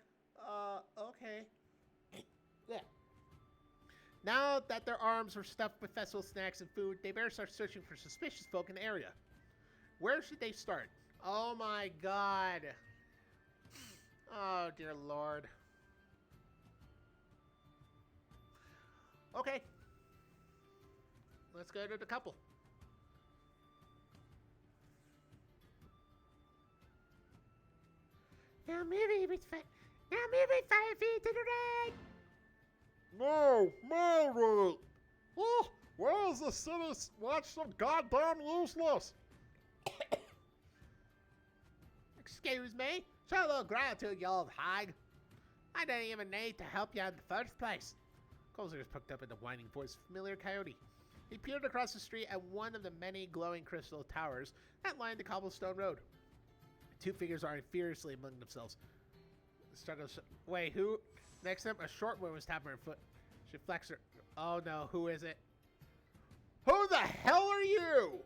okay. Yeah. Now that their arms are stuffed with festival snacks and food, they better start searching for suspicious folk in the area. Where should they start? Oh my god. Oh dear lord. Okay. Let's go to the couple. Now moving 5 feet to the right. No, Mary! Oh, where's the city? Watch some goddamn useless! Excuse me? Show a little gratitude, you old hag. I didn't even need to help you in the first place. Cole's ears picked up in the whining voice of a familiar coyote. He peered across the street at one of the many glowing crystal towers that lined the cobblestone road. 2 figures arguing furiously among themselves. Wait, who? Next to him, a short woman was tapping her foot. She flexed her. Oh no, who is it? Who the hell are you?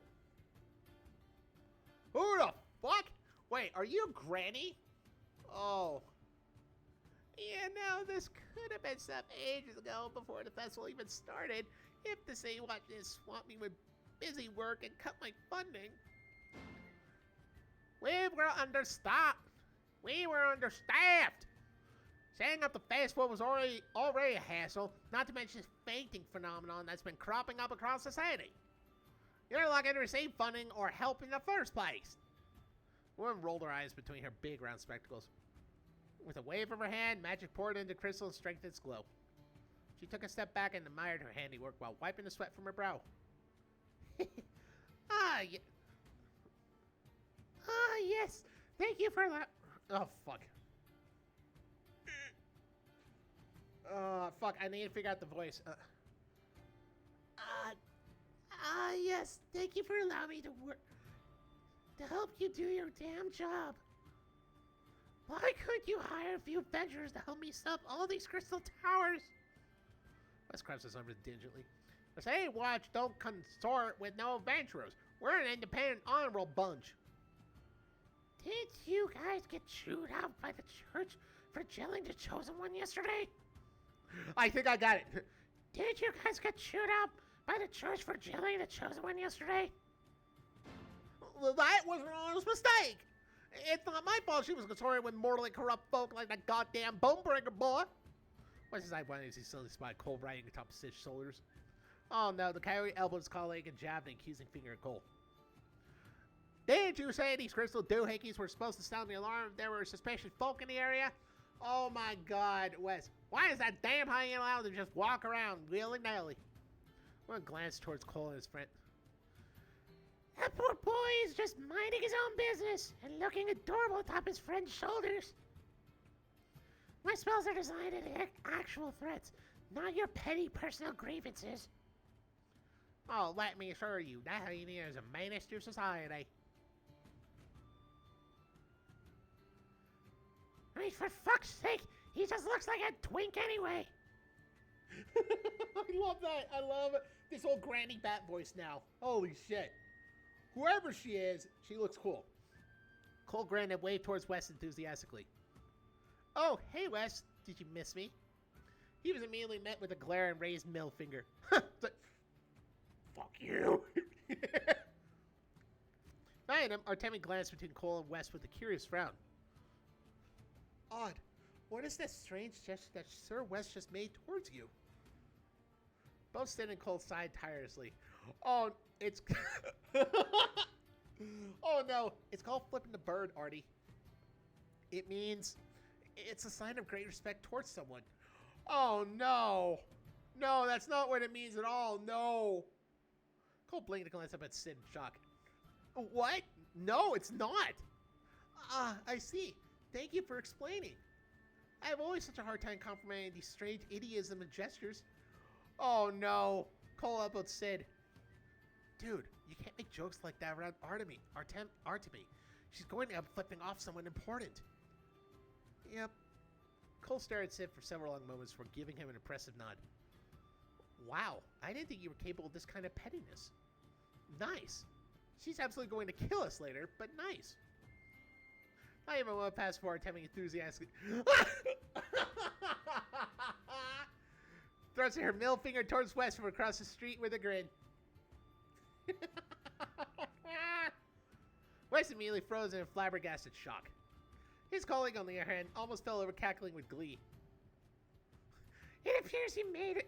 Who the fuck? Wait, are you Granny? Oh. Yeah, no, this could have been some ages ago before the festival even started. If the city wanted to swamp me with busy work and cut my funding. We were understaffed. Setting up the festival was already a hassle, not to mention this fainting phenomenon that's been cropping up across society. You're lucky to receive funding or help in the first place. The woman rolled her eyes between her big round spectacles. With a wave of her hand, magic poured into the crystal and strengthened its glow. She took a step back and admired her handiwork while wiping the sweat from her brow. Ah, yes. Thank you for Oh, fuck. Fuck, I need to figure out the voice. Yes. Thank you for allowing me to work. To help you do your damn job. Why couldn't you hire a few adventurers to help me set up all these crystal towers? Wes crabs his arms diligently. Say, watch, don't consort with no adventurers. We're an independent, honorable bunch. Did you guys get chewed out by the church for jailing the Chosen One yesterday? I think I got it. Did you guys get chewed out by the church for jailing the Chosen One yesterday? Well, that was an honest mistake. It's not my fault she was consorting with mortally corrupt folk like that goddamn Bonebreaker boy. What's his eye as he slowly spied Cole riding atop Sid's shoulders? Oh no, the coyote elbowed his colleague and jabbed an accusing finger at Cole. Didn't you say these crystal doohickeys were supposed to sound the alarm if there were suspicious folk in the area? Oh my god, Wes. Why is that damn hyena allowed to just walk around willy-nilly? One glanced towards Cole and his friend. That poor boy is just minding his own business and looking adorable atop his friend's shoulders. My spells are designed to detect actual threats, not your petty personal grievances. Oh, let me assure you, that hyena is a menace to society. I mean, for fuck's sake, he just looks like a twink anyway. I love that. I love this old granny bat voice now. Holy shit. Whoever she is, she looks cool. Cole grinned and waved towards Wes enthusiastically. Oh, hey Wes, did you miss me? He was immediately met with a glare and raised middle finger. Fuck you. Behind him, Artemi glanced between Cole and Wes with a curious frown. Odd. What is that strange gesture that Sir Wes just made towards you? Both Sid and Cole sighed tirelessly. Oh, it's... oh no, it's called flipping the bird, Artie. It means... it's a sign of great respect towards someone. Oh no! No, that's not what it means at all, no! Cole blinked and glanced up at Sid in shock. What? No, it's not! Ah, I see. Thank you for explaining. I have always such a hard time comprehending these strange idioms and gestures. Oh no! Cole elbowed Sid. Dude, you can't make jokes like that around Artemi. She's going to end up flipping off someone important. Yep. Cole stared at Sid for several long moments before giving him an impressive nod. Wow, I didn't think you were capable of this kind of pettiness. Nice. She's absolutely going to kill us later, but nice. Not even one past four, attempting enthusiastically. Thrusting her middle finger towards Wes from across the street with a grin. Wes immediately froze in flabbergasted shock. His colleague, on the other hand, almost fell over cackling with glee. It appears you made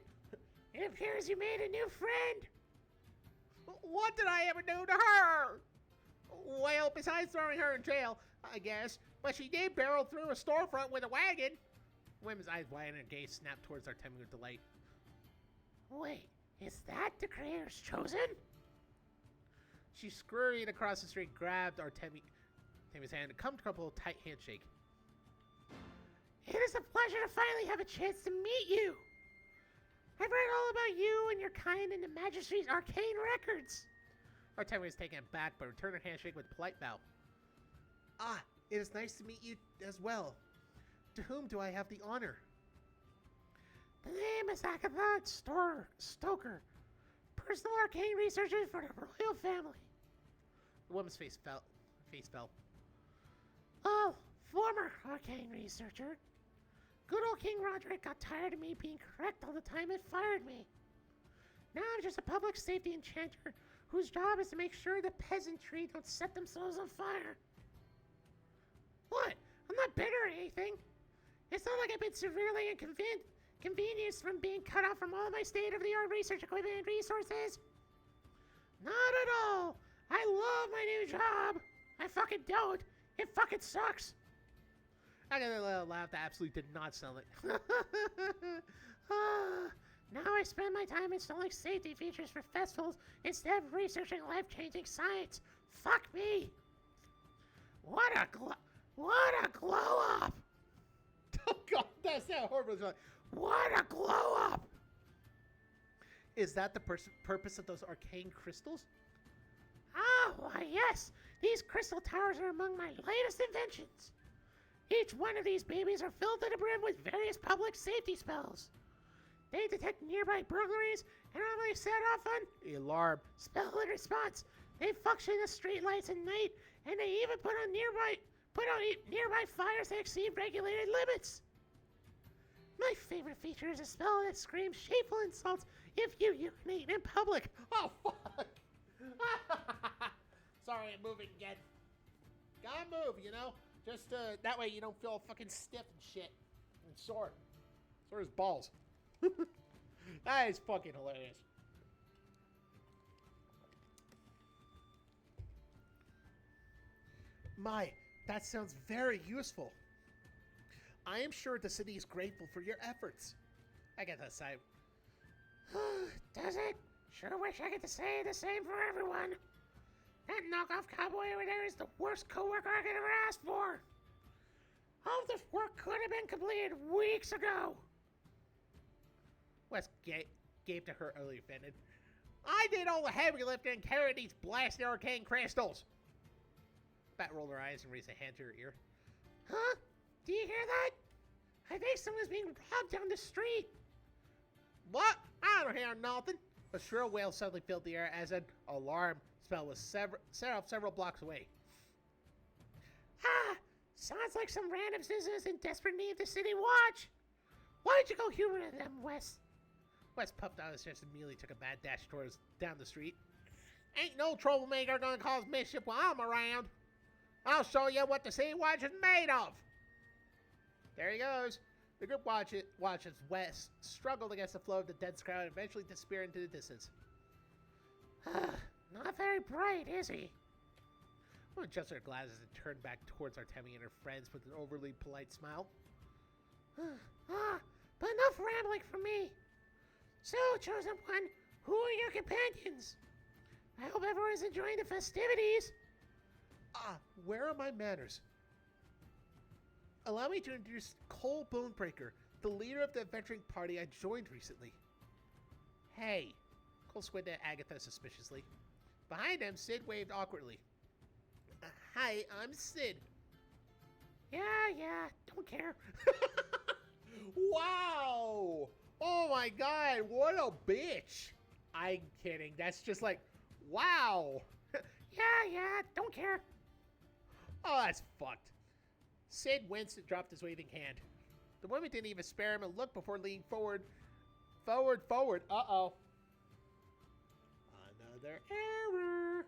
a new friend. What did I ever do to her? Well, besides throwing her in jail, I guess, but she did barrel through a storefront with a wagon. Women's eyes widened and her gaze snapped towards Artemi with delight. Wait, is that the Creator's Chosen? She scurried across the street, grabbed Artemi's hand, and come to a couple tight handshake. It is a pleasure to finally have a chance to meet you. I've read all about you and your kind in the Magistrate's arcane records. Artemi was taken aback, but returned her handshake with a polite bow. Ah, it is nice to meet you as well. To whom do I have the honor? The name is Akathon Stoker, personal arcane researcher for the royal family. The woman's face fell. Oh, former arcane researcher. Good old King Roderick got tired of me being correct all the time and fired me. Now I'm just a public safety enchanter whose job is to make sure the peasantry don't set themselves on fire. What? I'm not bitter or anything. It's not like I've been severely inconvenienced from being cut off from all my state-of-the-art research equipment and resources. Not at all. I love my new job. I fucking don't. It fucking sucks. I got a little laugh that absolutely did not sound like. Now I spend my time installing safety features for festivals instead of researching life-changing science. Fuck me. What a glow up! Oh God, that's that horrible. It's like, What a glow up! is that the purpose of those arcane crystals? Ah, why yes, these crystal towers are among my latest inventions. Each one of these babies are filled to the brim with various public safety spells. They detect nearby burglaries and only set off an Alarm. spell in response. They function as streetlights at night, and they even put out nearby fires that exceed regulated limits. My favorite feature is a spell that screams shameful insults if you urinate in public. Oh fuck! Sorry, I'm moving again. Gotta move, you know. Just that way you don't feel fucking stiff and shit and sore. Sore as balls. That is fucking hilarious. My, that sounds very useful. I am sure the city is grateful for your efforts. I get that side. Does it? Sure wish I could say the same for everyone. That knockoff cowboy over there is the worst coworker I could ever ask for. All this work could have been completed weeks ago. Wes gave to her early offended. I did all the heavy lifting and carried these blasted arcane crystals. Bat rolled her eyes and raised a hand to her ear. Huh? Do you hear that? I think someone's being robbed down the street. What? I don't hear nothing. A shrill wail suddenly filled the air as an alarm spell was set off several blocks away. Ah! Sounds like some random citizens in desperate need of the city watch. Why don't you go humor them, Wes? Wes puffed out his chest and immediately took a mad dash towards down the street. Ain't no troublemaker gonna cause mischief while I'm around. I'll show you what the city watch is made of. There he goes. The group watches Wes struggled against the flow of the dense crowd and eventually disappear into the distance. Not very bright, is he? We'll adjust her glasses and turn back towards Artemi and her friends with an overly polite smile. But enough rambling from me. So, chosen one, who are your companions? I hope everyone's enjoying the festivities. Where are my manners? Allow me to introduce Cole Bonebreaker, the leader of the adventuring party I joined recently. Hey. Cole squinted at Agatha suspiciously. Behind him, Sid waved awkwardly. Hi, I'm Sid. Yeah, don't care. Wow! Oh my god, what a bitch! I'm kidding. That's just like, wow! Yeah, don't care. Oh, that's fucked. Sid winced and dropped his waving hand. The woman didn't even spare him a look before leaning forward. Forward. Uh-oh. Another error.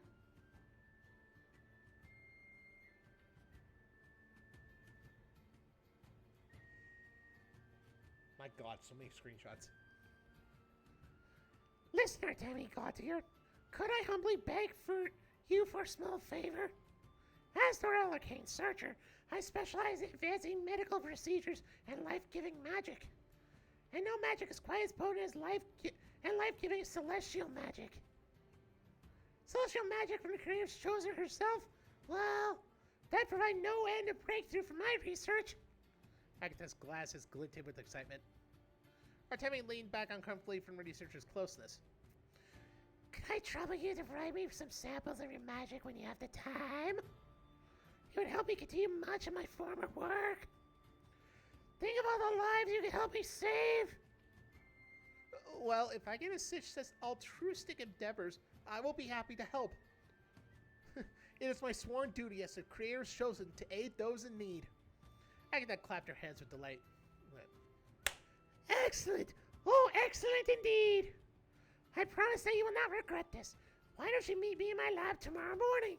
My god, so many screenshots. Listener Demi Gautier, could I humbly beg you for a small favor? As the Arcane Searcher, I specialize in advancing medical procedures and life-giving magic. And no magic is quite as potent as life-giving celestial magic. Celestial magic from the creator's chosen herself? Well, that provide no end of breakthrough from my research. Agatha's glasses glinted with excitement. Artemi leaned back uncomfortably from the researcher's closeness. Could I trouble you to provide me with some samples of your magic when you have the time? It would help me continue much of my former work. Think of all the lives you could help me save. Well, if I can assist such altruistic endeavors, I will be happy to help. It is my sworn duty as the creator's chosen to aid those in need. Agatha clapped her hands with delight. Excellent! Oh, excellent indeed! I promise that you will not regret this. Why don't you meet me in my lab tomorrow morning?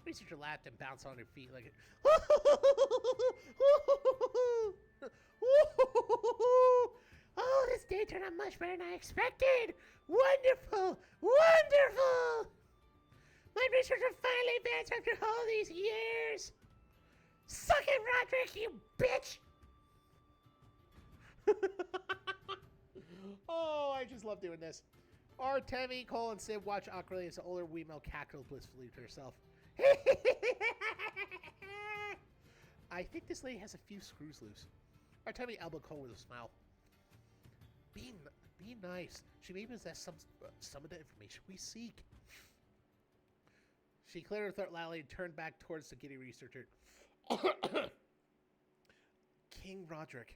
The researcher laughed and bounced on her feet like Oh, this day turned out much better than I expected! Wonderful! Wonderful! My research will finally advance after all these years! Suck it, Roderick, you bitch! Oh, I just love doing this. Artemi, Cole, and Sid watch awkwardly as the older Wemo cackled blissfully to herself. I think this lady has a few screws loose. Artemi elbowed Cole with a smile. Be nice. She may possess some of the information we seek. She cleared her throat loudly and turned back towards the giddy researcher. King Roderick.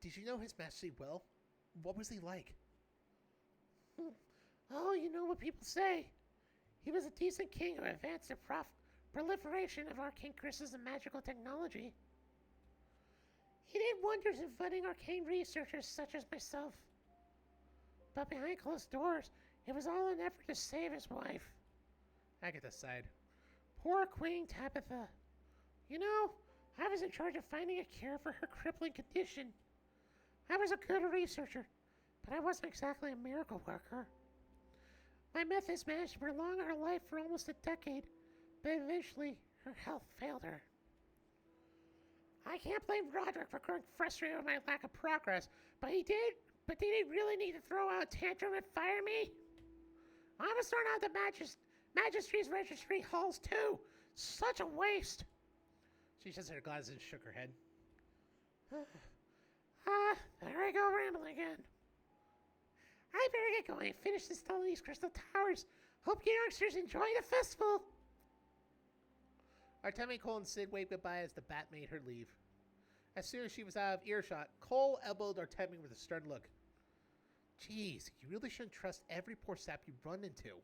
Did you know His Majesty well? What was he like? Oh, you know what people say. He was a decent king who advanced the proliferation of arcane crystals and magical technology. He did wonders in funding arcane researchers such as myself. But behind closed doors, it was all an effort to save his wife. Agatha sighed. Poor Queen Tabitha. You know, I was in charge of finding a cure for her crippling condition. I was a good researcher, but I wasn't exactly a miracle worker. My methods managed to prolong her life for almost a decade, but eventually her health failed her. I can't blame Roderick for growing frustrated with my lack of progress, but he did. But did he really need to throw out a tantrum and fire me? I was thrown out the Magistry's registry halls too. Such a waste. She just her glasses and shook her head. There I go rambling again. I better get going and finish installing these crystal towers. Hope you youngsters enjoy the festival. Artemi, Cole, and Sid waved goodbye as the bat made her leave. As soon as she was out of earshot, Cole elbowed Artemi with a stern look. Jeez, you really shouldn't trust every poor sap you run into.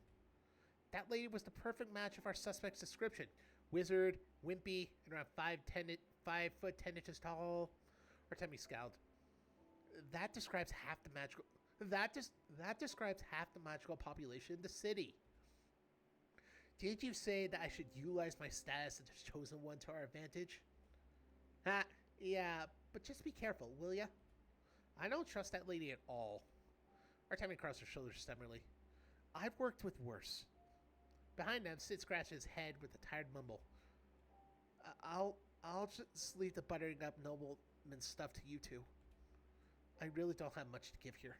That lady was the perfect match of our suspect's description. Wizard, wimpy, and around 5 foot 10 inches tall. Artemi scowled. That describes half the magical... That describes half the magical population in the city. Did you say that I should utilize my status as the chosen one to our advantage? Yeah, but just be careful, will ya? I don't trust that lady at all. Artemi crossed her shoulders stubbornly. I've worked with worse. Behind them, Sid scratched his head with a tired mumble. I'll just leave the buttering up nobleman stuff to you two. I really don't have much to give here.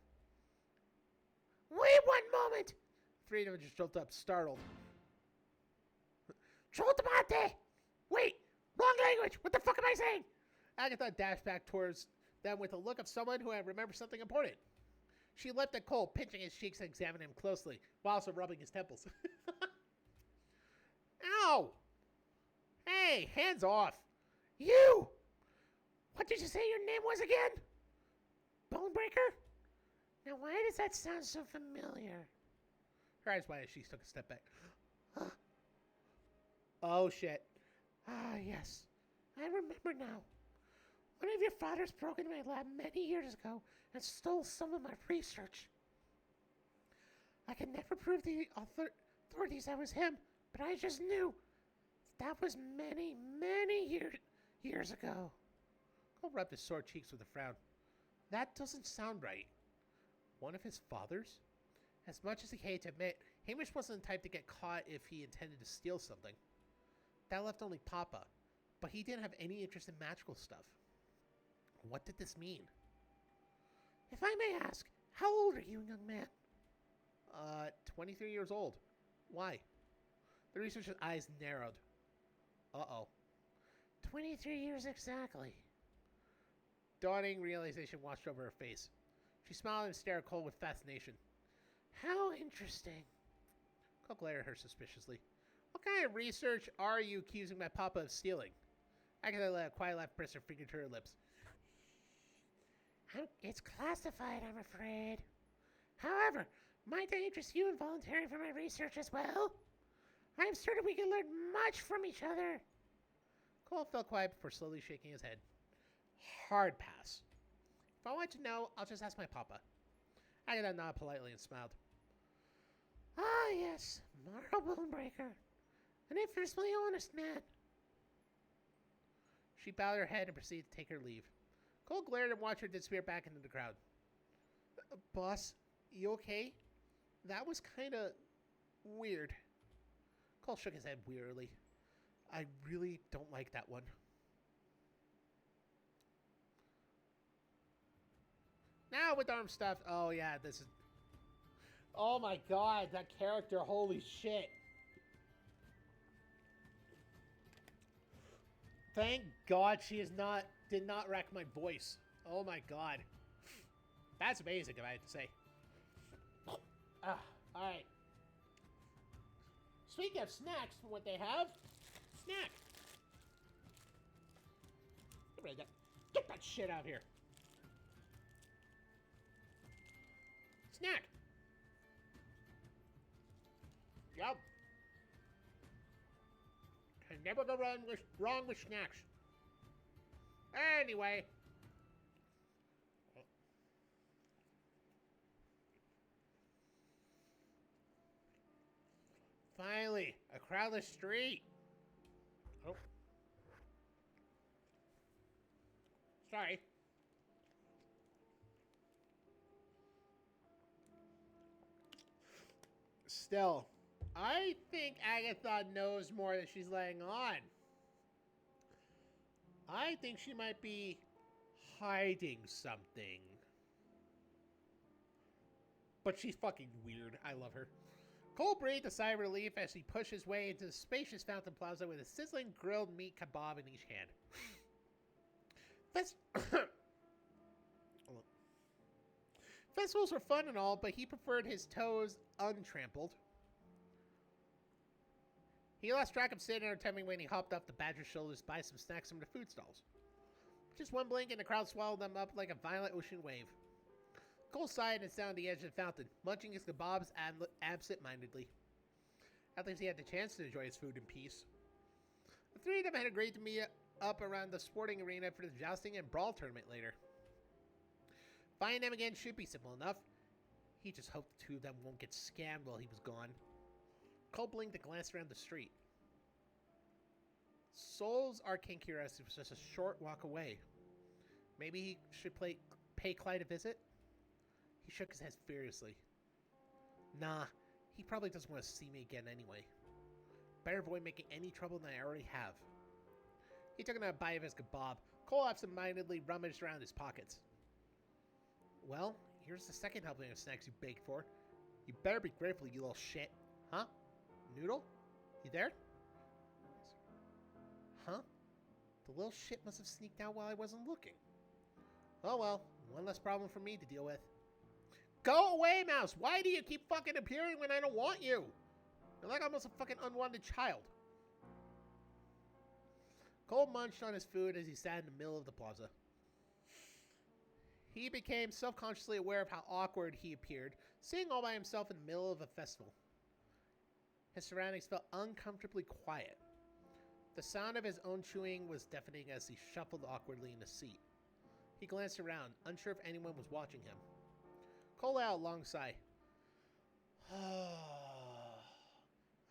Wait one moment! Three of them just jumped up, startled. Trolltamante! Wait! Wrong language! What the fuck am I saying? Agatha dashed back towards them with a look of someone who had remembered something important. She leapt at Cole, pinching his cheeks and examining him closely, while also rubbing his temples. Ow! Hey, hands off! You! What did you say your name was again? Bonebreaker? Now why does that sound so familiar? Her eyes wide as she took a step back. Oh, shit. Ah, yes. I remember now. One of your fathers broke into my lab many years ago and stole some of my research. I could never prove to the authorities that was him, but I just knew that was many, many years ago. Cole rubbed his sore cheeks with a frown. That doesn't sound right. One of his fathers? As much as he hated to admit, Hamish wasn't the type to get caught if he intended to steal something. That left only Papa, but he didn't have any interest in magical stuff. What did this mean? If I may ask, how old are you, young man? 23 years old. Why? The researcher's eyes narrowed. Uh-oh. 23 years exactly. Dawning realization washed over her face. She smiled and stared at Cole with fascination. How interesting. Cole glared at her suspiciously. What kind of research are you accusing my papa of stealing? Agatha let a quiet laugh press her finger to her lips. It's classified, I'm afraid. However, might I interest you in volunteering for my research as well? I am certain we can learn much from each other. Cole felt quiet before slowly shaking his head. Hard pass. If I want to know, I'll just ask my papa. Agatha nodded politely and smiled. Ah, yes, Morrow Bonebreaker. An infamously honest man. She bowed her head and proceeded to take her leave. Cole glared and watched her disappear back into the crowd. Boss, you okay? That was kinda weird. Cole shook his head wearily. I really don't like that one. Now with arm stuff. Oh yeah, this is... Oh my god, that character, holy shit. Thank God she did not wreck my voice. Oh my God. That's amazing, if I have to say. Alright. Speaking of snacks, from what they have, snack. Get that shit out of here. Snack. Yup. Can never go wrong with snacks. Anyway. Finally, a crowdless street. Oh. Sorry. Still, I think Agatha knows more than she's letting on. I think she might be hiding something. But she's fucking weird. I love her. Cole breathed a sigh of relief as he pushed his way into the spacious fountain plaza with a sizzling grilled meat kebab in each hand. Festivals were fun and all, but he preferred his toes untrampled. He lost track of sitting or attempting when he hopped off the badger's shoulders to buy some snacks from the food stalls. Just one blink and the crowd swallowed them up like a violent ocean wave. Cole sighed and sat on the edge of the fountain, munching his kebabs absent-mindedly. At least he had the chance to enjoy his food in peace. The three of them had agreed to meet up around the sporting arena for the jousting and brawl tournament later. Finding them again should be simple enough. He just hoped the two of them won't get scammed while he was gone. Cole blinked and glanced around the street. Soul's arcane curiosity was just a short walk away. Maybe he should pay Clyde a visit? He shook his head furiously. Nah, he probably doesn't want to see me again anyway. Better avoid making any trouble than I already have. He took another bite of his kebab. Cole absent-mindedly rummaged around his pockets. Well, here's the second helping of snacks you begged for. You better be grateful, you little shit. Huh? Noodle? You there? Huh? The little shit must have sneaked out while I wasn't looking. Oh well, one less problem for me to deal with. Go away, Mouse! Why do you keep fucking appearing when I don't want you? You're like almost a fucking unwanted child. Cole munched on his food as he sat in the middle of the plaza. He became self-consciously aware of how awkward he appeared, sitting all by himself in the middle of a festival. His surroundings felt uncomfortably quiet. The sound of his own chewing was deafening as he shuffled awkwardly in the seat. He glanced around, unsure if anyone was watching him. Cole let out a long sigh.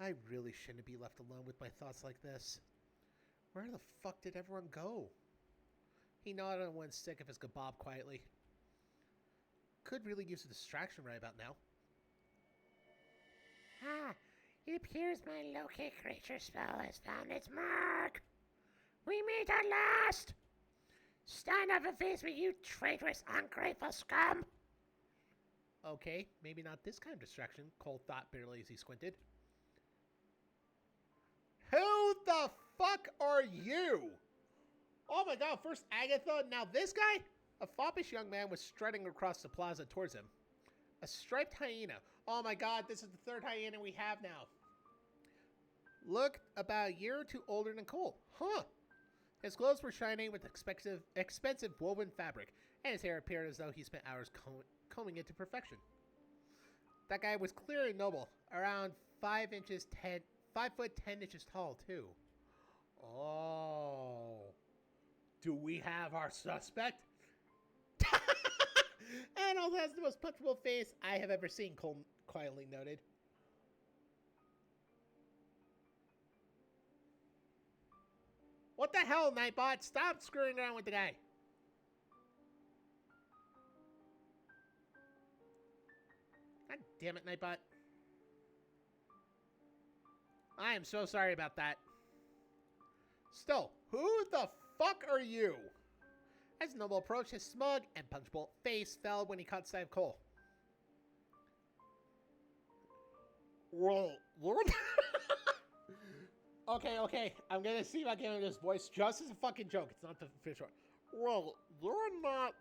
I really shouldn't be left alone with my thoughts like this. Where the fuck did everyone go? He nodded on one stick of his kebab quietly. Could really use a distraction right about now. It appears my locate creature spell has found its mark. We meet at last. Stand up and face me, you traitorous, ungrateful scum. Okay, maybe not this kind of distraction, Cole thought bitterly as he squinted. Who the fuck are you? Oh my god, first Agatha, now this guy? A foppish young man was strutting across the plaza towards him. A striped hyena. Oh my god, this is the third hyena we have now. Looked about a year or two older than Cole. Huh. His clothes were shining with expensive woven fabric, and his hair appeared as though he spent hours combing it to perfection. That guy was clearly noble, around 5 foot 10 inches tall, too. Oh. Do we have our suspect? And also has the most punchable face I have ever seen, Cole quietly noted. What the hell, Nightbot? Stop screwing around with the guy. God damn it, Nightbot. I am so sorry about that. Still, who the fuck are you? As Noble approached, his smug and punchable face fell when he caught sight of Cole. Well, Lord? Okay, okay. I'm gonna see if I can get his voice just as a fucking joke. It's not the official. Well, you're not.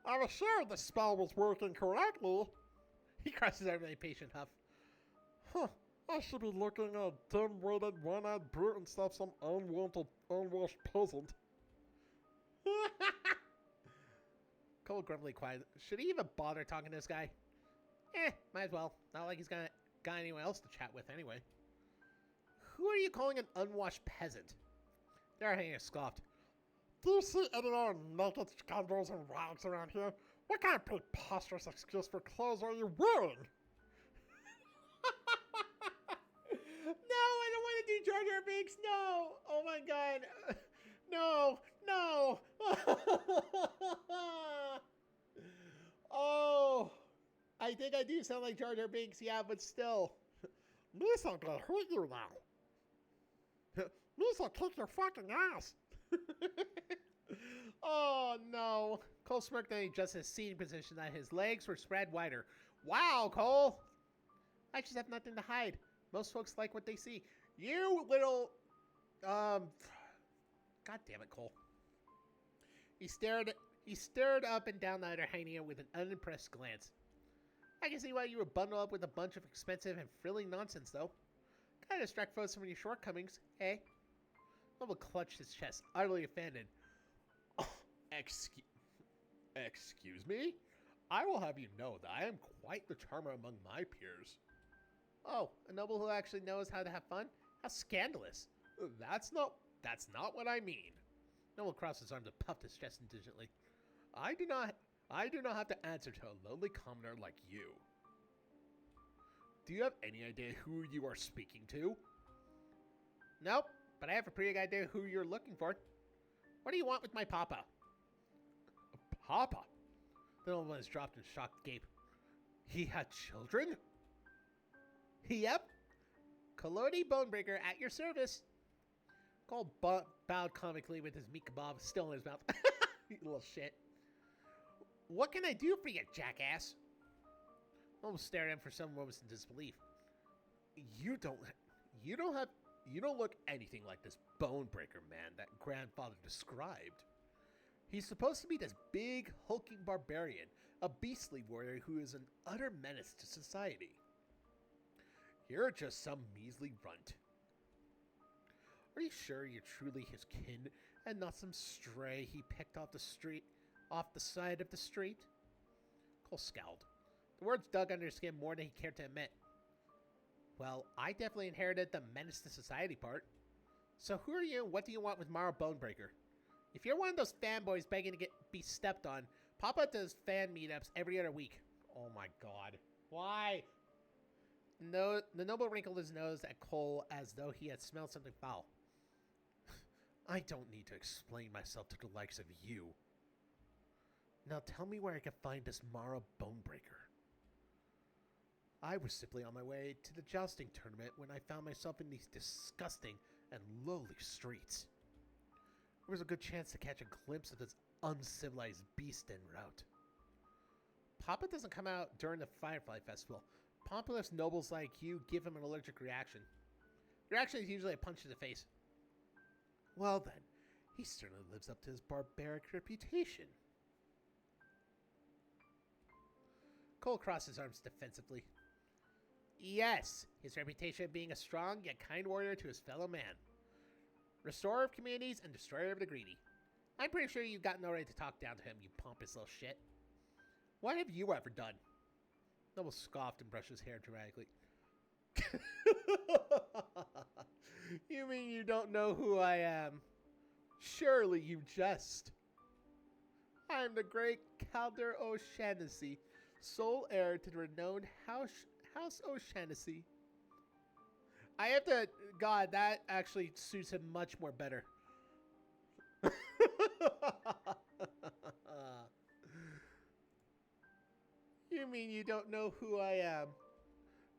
I was sure the spell was working correctly. He crosses over the patient huff. Huh. I should be looking at dim-witted, one-eyed brute instead of some unwanted, unwashed peasant. Cole grumbly quiet. Should he even bother talking to this guy? Might as well. Not like he's got anyone else to chat with anyway. Who are you calling an unwashed peasant? D'Artagnan scoffed. Do you see any more naked scoundrels and rags around here? What kind of preposterous excuse for clothes are you wearing? No, I don't want to do Jar Jar Binks. No. Oh my god. No. No. Oh. I think I do sound like Jar Jar Binks, yeah, but still. Me's gonna hurt you now. Me's gonna kick your fucking ass. Oh no. Cole smirked and he adjusted his seating position that his legs were spread wider. Wow, Cole. I just have nothing to hide. Most folks like what they see. You little God damn it, Cole. He stared up and down at Artagnan with an unimpressed glance. I can see why you would bundle up with a bunch of expensive and frilly nonsense, though. Kind of distract folks from your shortcomings, eh? Noble clutched his chest, utterly offended. Oh, excuse me? I will have you know that I am quite the charmer among my peers. Oh, a noble who actually knows how to have fun? How scandalous. That's not what I mean. Noble crossed his arms and puffed his chest indigently. I do not have to answer to a lonely commoner like you. Do you have any idea who you are speaking to? Nope, but I have a pretty good idea who you're looking for. What do you want with my papa? Papa? The nobleman dropped in shocked gape. He had children? Yep. Collodi Bonebreaker at your service. Cole bowed comically with his meat kebab still in his mouth. You little shit. What can I do for you, jackass? Almost stared at him for some moments in disbelief. You don't look anything like this Bonebreaker man that grandfather described. He's supposed to be this big, hulking barbarian, a beastly warrior who is an utter menace to society. You're just some measly runt. Are you sure you're truly his kin and not some stray he picked off the side of the street? Cole scowled. The words dug under his skin more than he cared to admit. Well, I definitely inherited the menace to society part. So who are you and what do you want with Mara Bonebreaker? If you're one of those fanboys begging to be stepped on, Papa does fan meetups every other week. Oh my god. Why? No, the noble wrinkled his nose at Cole as though he had smelled something foul. I don't need to explain myself to the likes of you. Now tell me where I can find this Mara Bonebreaker. I was simply on my way to the jousting tournament when I found myself in these disgusting and lowly streets. There was a good chance to catch a glimpse of this uncivilized beast en route. Papa doesn't come out during the Firefly Festival. Pompous nobles like you give him an allergic reaction. The reaction is usually a punch in the face. Well then, he certainly lives up to his barbaric reputation. Cole crossed his arms defensively. Yes, his reputation of being a strong yet kind warrior to his fellow man. Restorer of communities and destroyer of the greedy. I'm pretty sure you've got no right to talk down to him, you pompous little shit. What have you ever done? Noble scoffed and brushed his hair dramatically. You mean you don't know who I am? Surely you jest. I am the great Calder O'Shaughnessy, sole heir to the renowned House O'Shaughnessy. I have to... God, that actually suits him much more better. You mean you don't know who I am?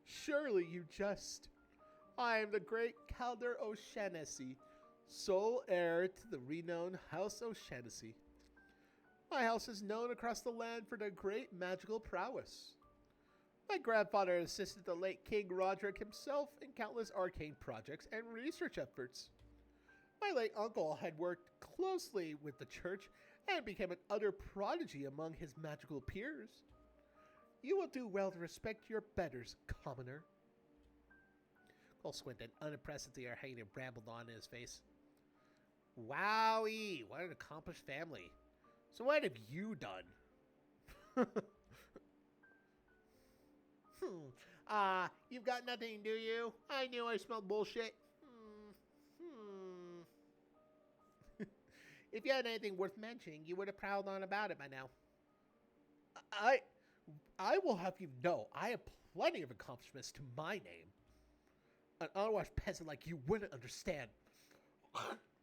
Surely you jest. I am the great Calder O'Shaughnessy, sole heir to the renowned House O'Shaughnessy. My house is known across the land for their great magical prowess. My grandfather assisted the late King Roderick himself in countless arcane projects and research efforts. My late uncle had worked closely with the church and became an utter prodigy among his magical peers. You will do well to respect your betters, commoner. Cole squinted, unimpressed at the arcane rambled on in his face. Wowie, what an accomplished family. So what have you done? You've got nothing, do you? I knew I smelled bullshit. If you had anything worth mentioning, you would have prowled on about it by now. I will have you know, I have plenty of accomplishments to my name. An unwashed peasant like you wouldn't understand.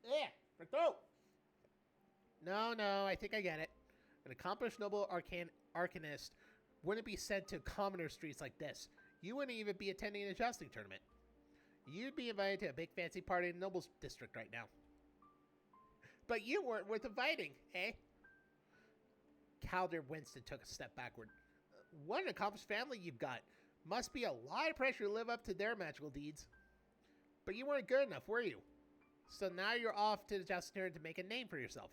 Yeah, my throat. No, I think I get it. An accomplished noble arcanist wouldn't be sent to commoner streets like this. You wouldn't even be attending a jousting tournament. You'd be invited to a big fancy party in the nobles district right now. But you weren't worth inviting, eh? Calder Winston took a step backward. What an accomplished family you've got. Must be a lot of pressure to live up to their magical deeds. But you weren't good enough, were you? So now you're off to the jousting tournament to make a name for yourself.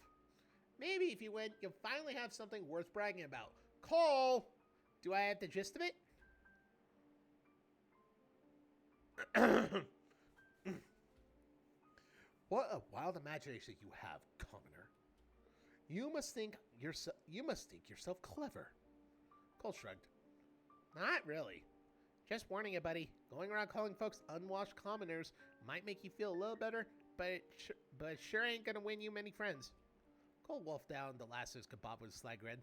Maybe if you win, you'll finally have something worth bragging about. Cole! Do I have the gist of it? What a wild imagination you have, commoner. You must think yourself clever. Cole shrugged. Not really. Just warning you, buddy. Going around calling folks unwashed commoners might make you feel a little better, but it sure ain't gonna win you many friends. Cole wolfed down the last of his kebab with a sly grin.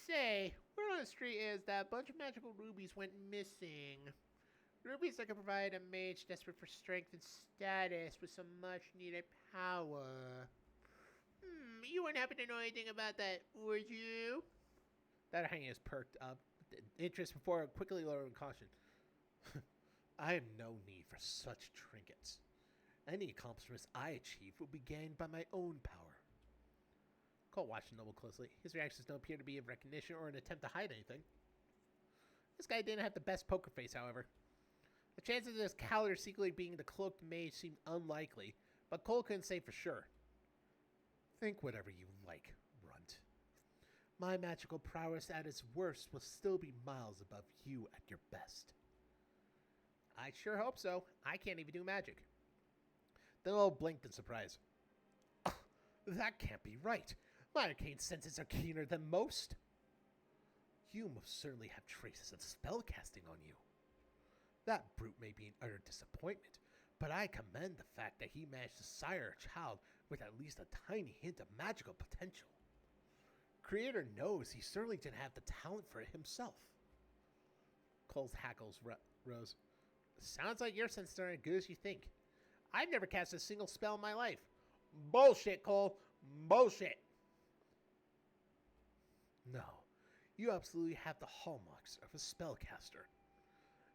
Say, word on the street is that a bunch of magical rubies went missing. Rubies that can provide a mage desperate for strength and status with some much-needed power. You wouldn't happen to know anything about that, would you? That hanging is perked up with interest before quickly lowering caution. I have no need for such trinkets. Any accomplishments I achieve will be gained by my own power. Cole watched the noble closely. His reactions don't appear to be of recognition or an attempt to hide anything. This guy didn't have the best poker face, however. The chances of this Calder secretly being the cloaked mage seemed unlikely, but Cole couldn't say for sure. Think whatever you like, runt. My magical prowess at its worst will still be miles above you at your best. I sure hope so. I can't even do magic. The noble blinked in surprise. That can't be right. My arcane senses are keener than most. You most certainly have traces of spellcasting on you. That brute may be an utter disappointment, but I commend the fact that he managed to sire a child with at least a tiny hint of magical potential. Creator knows he certainly didn't have the talent for it himself. Cole's hackles rose. Sounds like your senses aren't as good as you think. I've never cast a single spell in my life. Bullshit, Cole. Bullshit. No, you absolutely have the hallmarks of a spellcaster.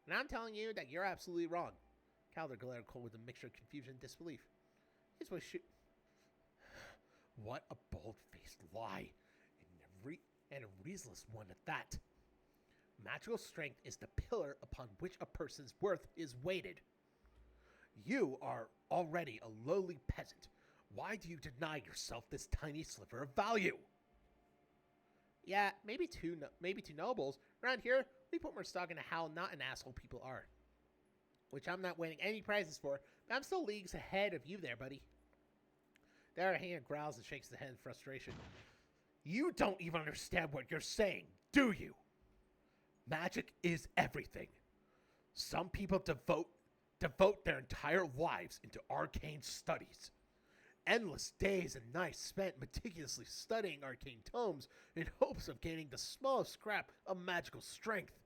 And I'm telling you that you're absolutely wrong. Calder glared Cole with a mixture of confusion and disbelief. His voice What a bold-faced lie. And a reasonless one at that. Magical strength is the pillar upon which a person's worth is weighted. You are already a lowly peasant. Why do you deny yourself this tiny sliver of value? Yeah, maybe two nobles. Around here, we put more stock into how not an asshole people are. Which I'm not winning any prizes for, but I'm still leagues ahead of you there, buddy. The other hand growls and shakes his head in frustration. You don't even understand what you're saying, do you? Magic is everything. Some people devote their entire lives into arcane studies. Endless days and nights spent meticulously studying arcane tomes in hopes of gaining the smallest scrap of magical strength.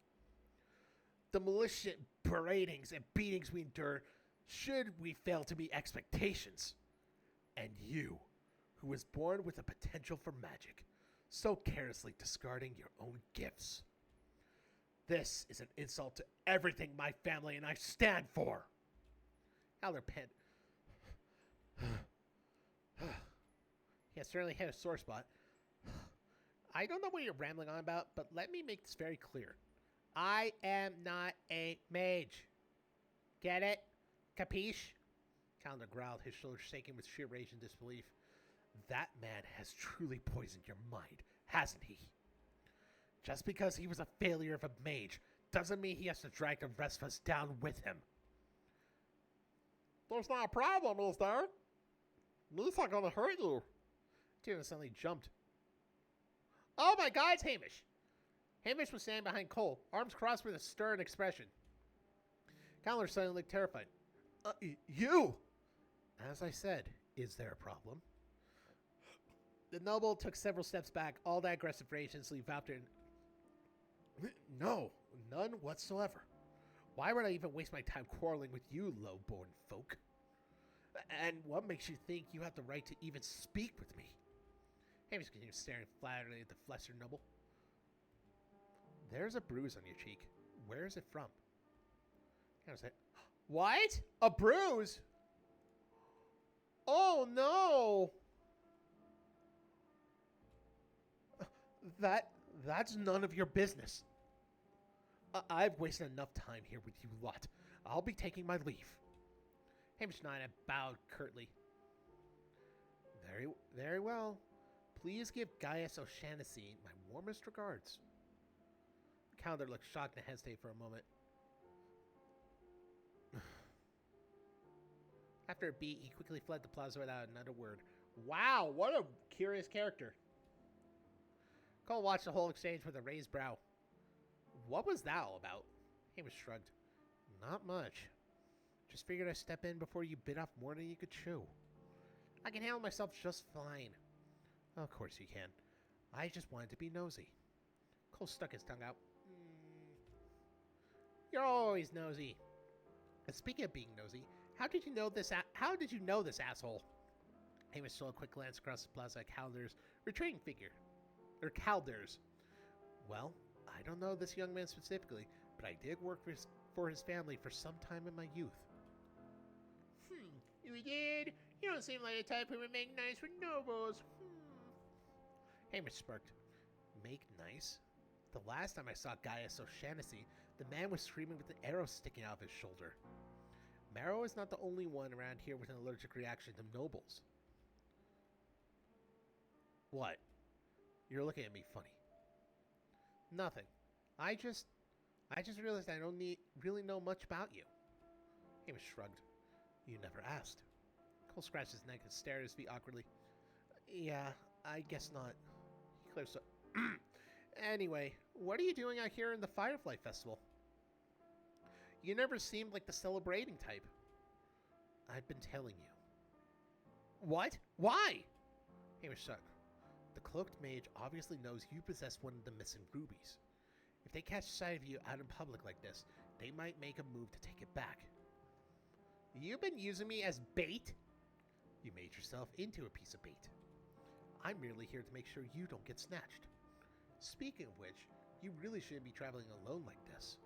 The malicious beratings and beatings we endure should we fail to meet expectations. And you, who was born with a potential for magic, so carelessly discarding your own gifts. This is an insult to everything my family and I stand for. Calder panted. He has certainly hit a sore spot. I don't know what you're rambling on about, but let me make this very clear. I am not a mage. Get it? Capiche? Calendar growled, his shoulders shaking with sheer rage and disbelief. That man has truly poisoned your mind, hasn't he? Just because he was a failure of a mage doesn't mean he has to drag the rest of us down with him. There's not a problem, is there? Me's not gonna hurt you. Tuna suddenly jumped. Oh my God, it's Hamish! Hamish was standing behind Cole, arms crossed with a stern expression. Calendar suddenly looked terrified. You! As I said, is there a problem? The noble took several steps back, all that aggressive rage instantly vouched in. No, none whatsoever. Why would I even waste my time quarreling with you, low-born folk? And what makes you think you have the right to even speak with me? Hamish continued staring flatly at the lesser noble. There's a bruise on your cheek. Where is it from? Hamish said, what? A bruise? Oh no! That's none of your business. I've wasted enough time here with you lot. I'll be taking my leave. Hamish nodded and bowed curtly. Very well. Please give Gaius O'Shaughnessy my warmest regards. Calendar looked shocked and hesitated for a moment. After a beat, he quickly fled the plaza without another word. Wow, what a curious character. Cole watched the whole exchange with a raised brow. What was that all about? Hamish shrugged. Not much. Just figured I'd step in before you bit off more than you could chew. I can handle myself just fine. Of course you can. I just wanted to be nosy. Cole stuck his tongue out. You're always nosy. And speaking of being nosy, how did you know this asshole? Hamish stole a quick glance across the plaza at Calder's retreating figure. Or Calder's. Well, I don't know this young man specifically, but I did work for his family for some time in my youth. You did? You don't seem like the type who would make nice for nobles. Hamish smirked. Make nice? The last time I saw Gaius O'Shaughnessy, the man was screaming with an arrow sticking out of his shoulder. Marrow is not the only one around here with an allergic reaction to nobles. What? You're looking at me funny. Nothing. I just realized I don't really know much about you. Hamish shrugged. You never asked. Cole scratched his neck and stared at his feet awkwardly. Yeah, I guess not. He cleared so. Anyway, what are you doing out here in the Firefly Festival? You never seemed like the celebrating type. I've been telling you. What? Why? Hamish shrugged. The cloaked mage obviously knows you possess one of the missing rubies. If they catch sight of you out in public like this, they might make a move to take it back. You've been using me as bait? You made yourself into a piece of bait. I'm merely here to make sure you don't get snatched. Speaking of which, you really shouldn't be traveling alone like this.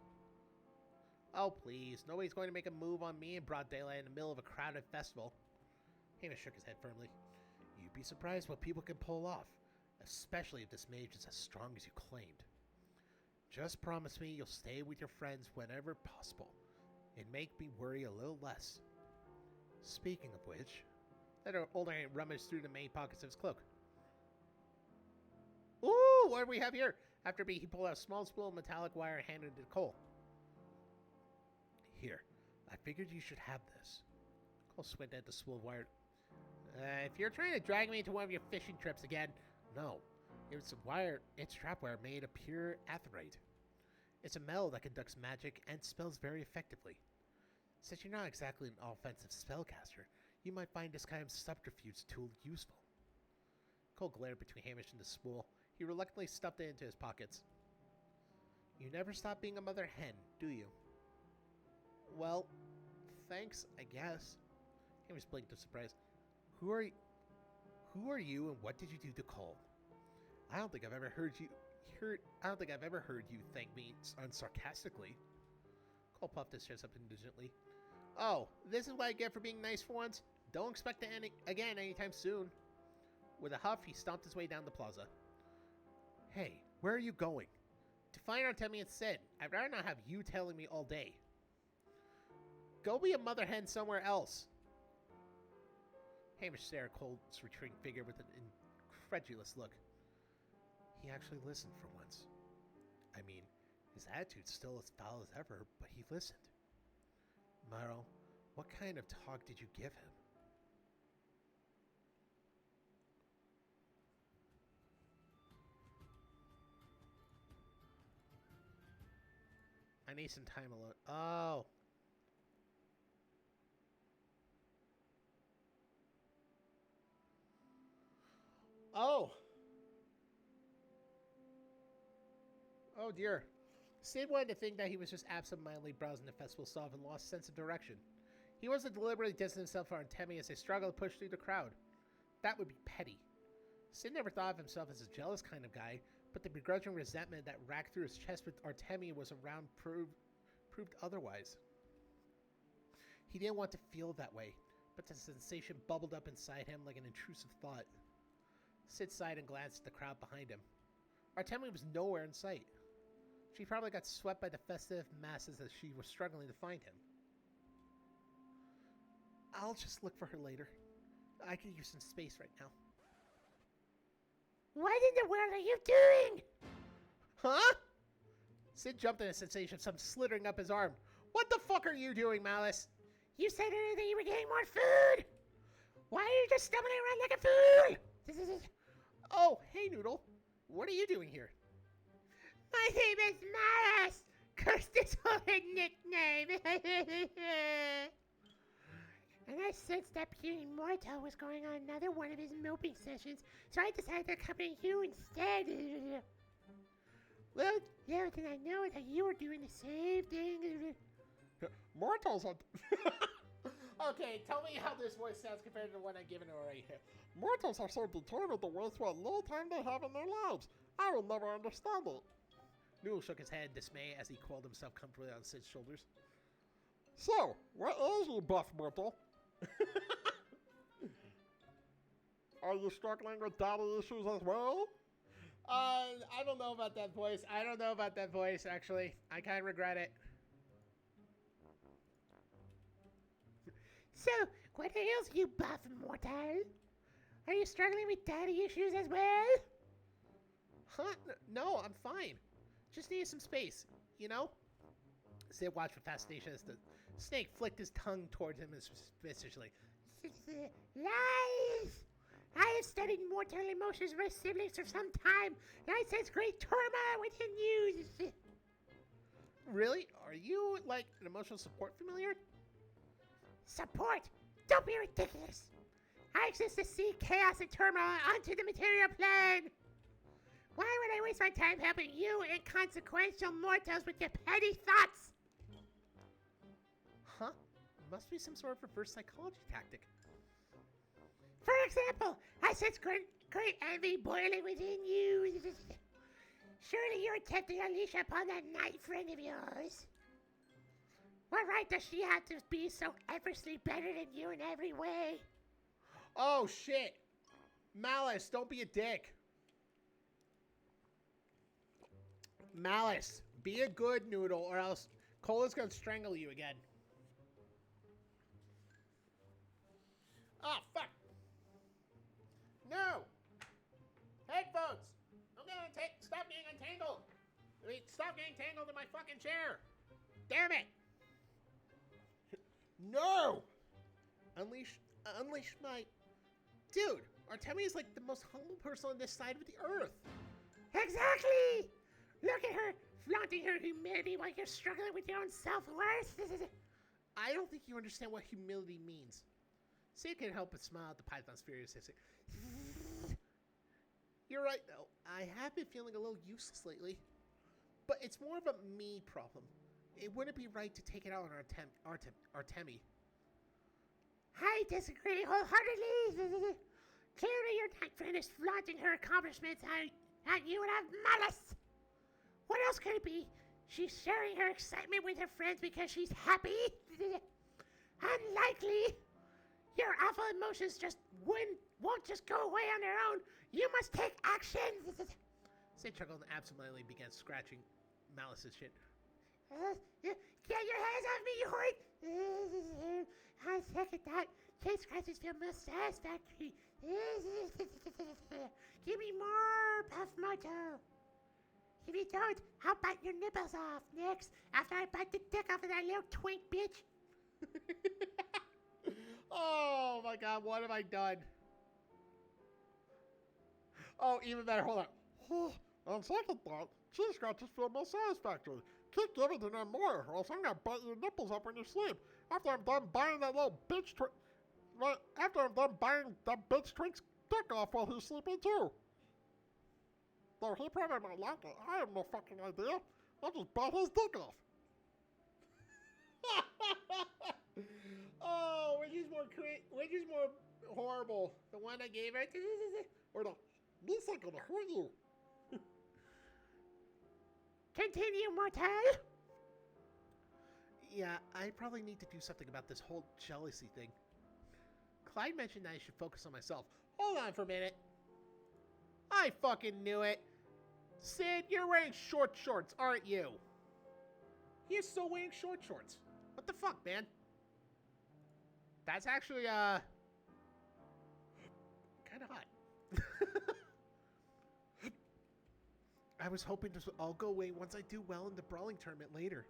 Oh please, nobody's going to make a move on me in broad daylight in the middle of a crowded festival. Hamish shook his head firmly. You'd be surprised what people can pull off, especially if this mage is as strong as you claimed. Just promise me you'll stay with your friends whenever possible. It'd make me worry a little less. Speaking of which, that older man rummaged through the main pockets of his cloak. Ooh, what do we have here? After a beat, he pulled out a small spool of metallic wire and handed it to Cole. Here, I figured you should have this. Cole squinted at the spool of wire. If you're trying to drag me into one of your fishing trips again, no. It's trapwire made of pure aetheryte. It's a metal that conducts magic and spells very effectively. Since you're not exactly an offensive spellcaster, you might find this kind of subterfuge tool useful. Cole glared between Hamish and the spool. He reluctantly stuffed it into his pockets. You never stop being a mother hen, do you? Well, thanks, I guess. Hamish blinked in surprise. Who are you and what did you do to Cole? I don't think I've ever heard you thank me unsarcastically. Cole puffed his chest up indulgently. Oh, this is what I get for being nice for once? Don't expect it again anytime soon. With a huff, he stomped his way down the plaza. Hey, where are you going? To find Artemi and Sid. I'd rather not have you telling me all day. Go be a mother hen somewhere else. Hamish stared at Cole's retreating figure with an incredulous look. He actually listened for once. I mean, his attitude's still as foul as ever, but he listened. Maro, what kind of talk did you give him? I need some time alone. Oh. Oh. Oh dear. Sid wanted to think that he was just absent-mindedly browsing the festival stuff and lost sense of direction. He wasn't deliberately distancing himself from Artemi as they struggled to push through the crowd. That would be petty. Sid never thought of himself as a jealous kind of guy, but the begrudging resentment that racked through his chest with Artemi was around proved otherwise. He didn't want to feel that way, but the sensation bubbled up inside him like an intrusive thought. Sid sighed and glanced at the crowd behind him. Artemi was nowhere in sight. She probably got swept by the festive masses as she was struggling to find him. I'll just look for her later. I could use some space right now. What in the world are you doing? Huh? Sid jumped in a sensation of some slithering up his arm. What the fuck are you doing, Malice? You said earlier that you were getting more food. Why are you just stumbling around like a fool? Oh, hey, Noodle. What are you doing here? My name is Malice. Curse this horrid nickname. And I sensed that puny mortal was going on another one of his moping sessions, so I decided to accompany you instead. Little did I know that you were doing the same thing. Mortals are... Okay, tell me how this voice sounds compared to the one I've given already. Mortals are so determined to waste what little time they have in their lives. I will never understand it. Noodle shook his head in dismay as he coiled himself comfortably on Sid's shoulders. So, what is you, buff mortal? Are you struggling with daddy issues as well? I don't know about that voice. Actually. I kind of regret it. So, what ails you, buff mortal? Are you struggling with daddy issues as well? Huh? No, I'm fine. Just need some space, you know? Sid watched with fascination as the snake flicked his tongue towards him suspiciously. Lies! I have studied mortal emotions of my siblings for some time, and I sense great turmoil within you. Really? Are you, like, an emotional support familiar? Support? Don't be ridiculous. I exist to see chaos and turmoil onto the material plane. Why would I waste my time helping you inconsequential mortals with your petty thoughts? Huh? Must be some sort of reverse psychology tactic. For example, I sense great envy boiling within you. Surely you're attempting to unleash upon that knight friend of yours. What right does she have to be so effortlessly better than you in every way? Oh, shit. Malice, don't be a dick. Malice, be a good noodle or else Cola's gonna strangle you again. Oh, fuck. No. Headphones. I'm gonna stop getting entangled. Stop getting tangled in my fucking chair. Damn it. No. Unleash my... Dude, Artemi is like the most humble person on this side of the earth. Exactly! Look at her, flaunting her humility while you're struggling with your own self-worth. I don't think you understand what humility means. Sid can't help but smile at the python's furious hissing. You're right, though. I have been feeling a little useless lately. But it's more of a me problem. It wouldn't be right to take it out on Artemi. I disagree wholeheartedly. Clearly your knight friend is flaunting her accomplishments at you out of malice. What else could it be? She's sharing her excitement with her friends because she's happy? Unlikely. Your awful emotions just won't just go away on their own. You must take action. Sid chuckled and absentmindly began scratching Malice's shit. Get your hands off me, you horrid! I second that. Chin scratches feel most satisfactory. Give me more, Puff Moto. If you don't, I'll bite your nipples off next after I bite the dick off of that little twink bitch. Oh my god, what have I done? Oh, even better, hold on. On second thought, chin scratches feel most satisfactory. Keep giving to them more, or else I'm gonna bite your nipples up when you sleep. After I'm done biting that little bitch after I'm done biting that bitch twink's dick off while he's sleeping too. Though he probably might like it. I have no fucking idea. I'll just bite his dick off. Oh, which is more horrible? The one I gave her? Or the this ain't gonna hurt you. Continue, Mortal. Yeah, I probably need to do something about this whole jealousy thing. Clyde mentioned that I should focus on myself. Hold on for a minute. I fucking knew it. Sid, you're wearing short shorts, aren't you? He is still wearing short shorts. What the fuck, man? That's actually, kind of hot. I was hoping this would all go away once I do well in the brawling tournament later.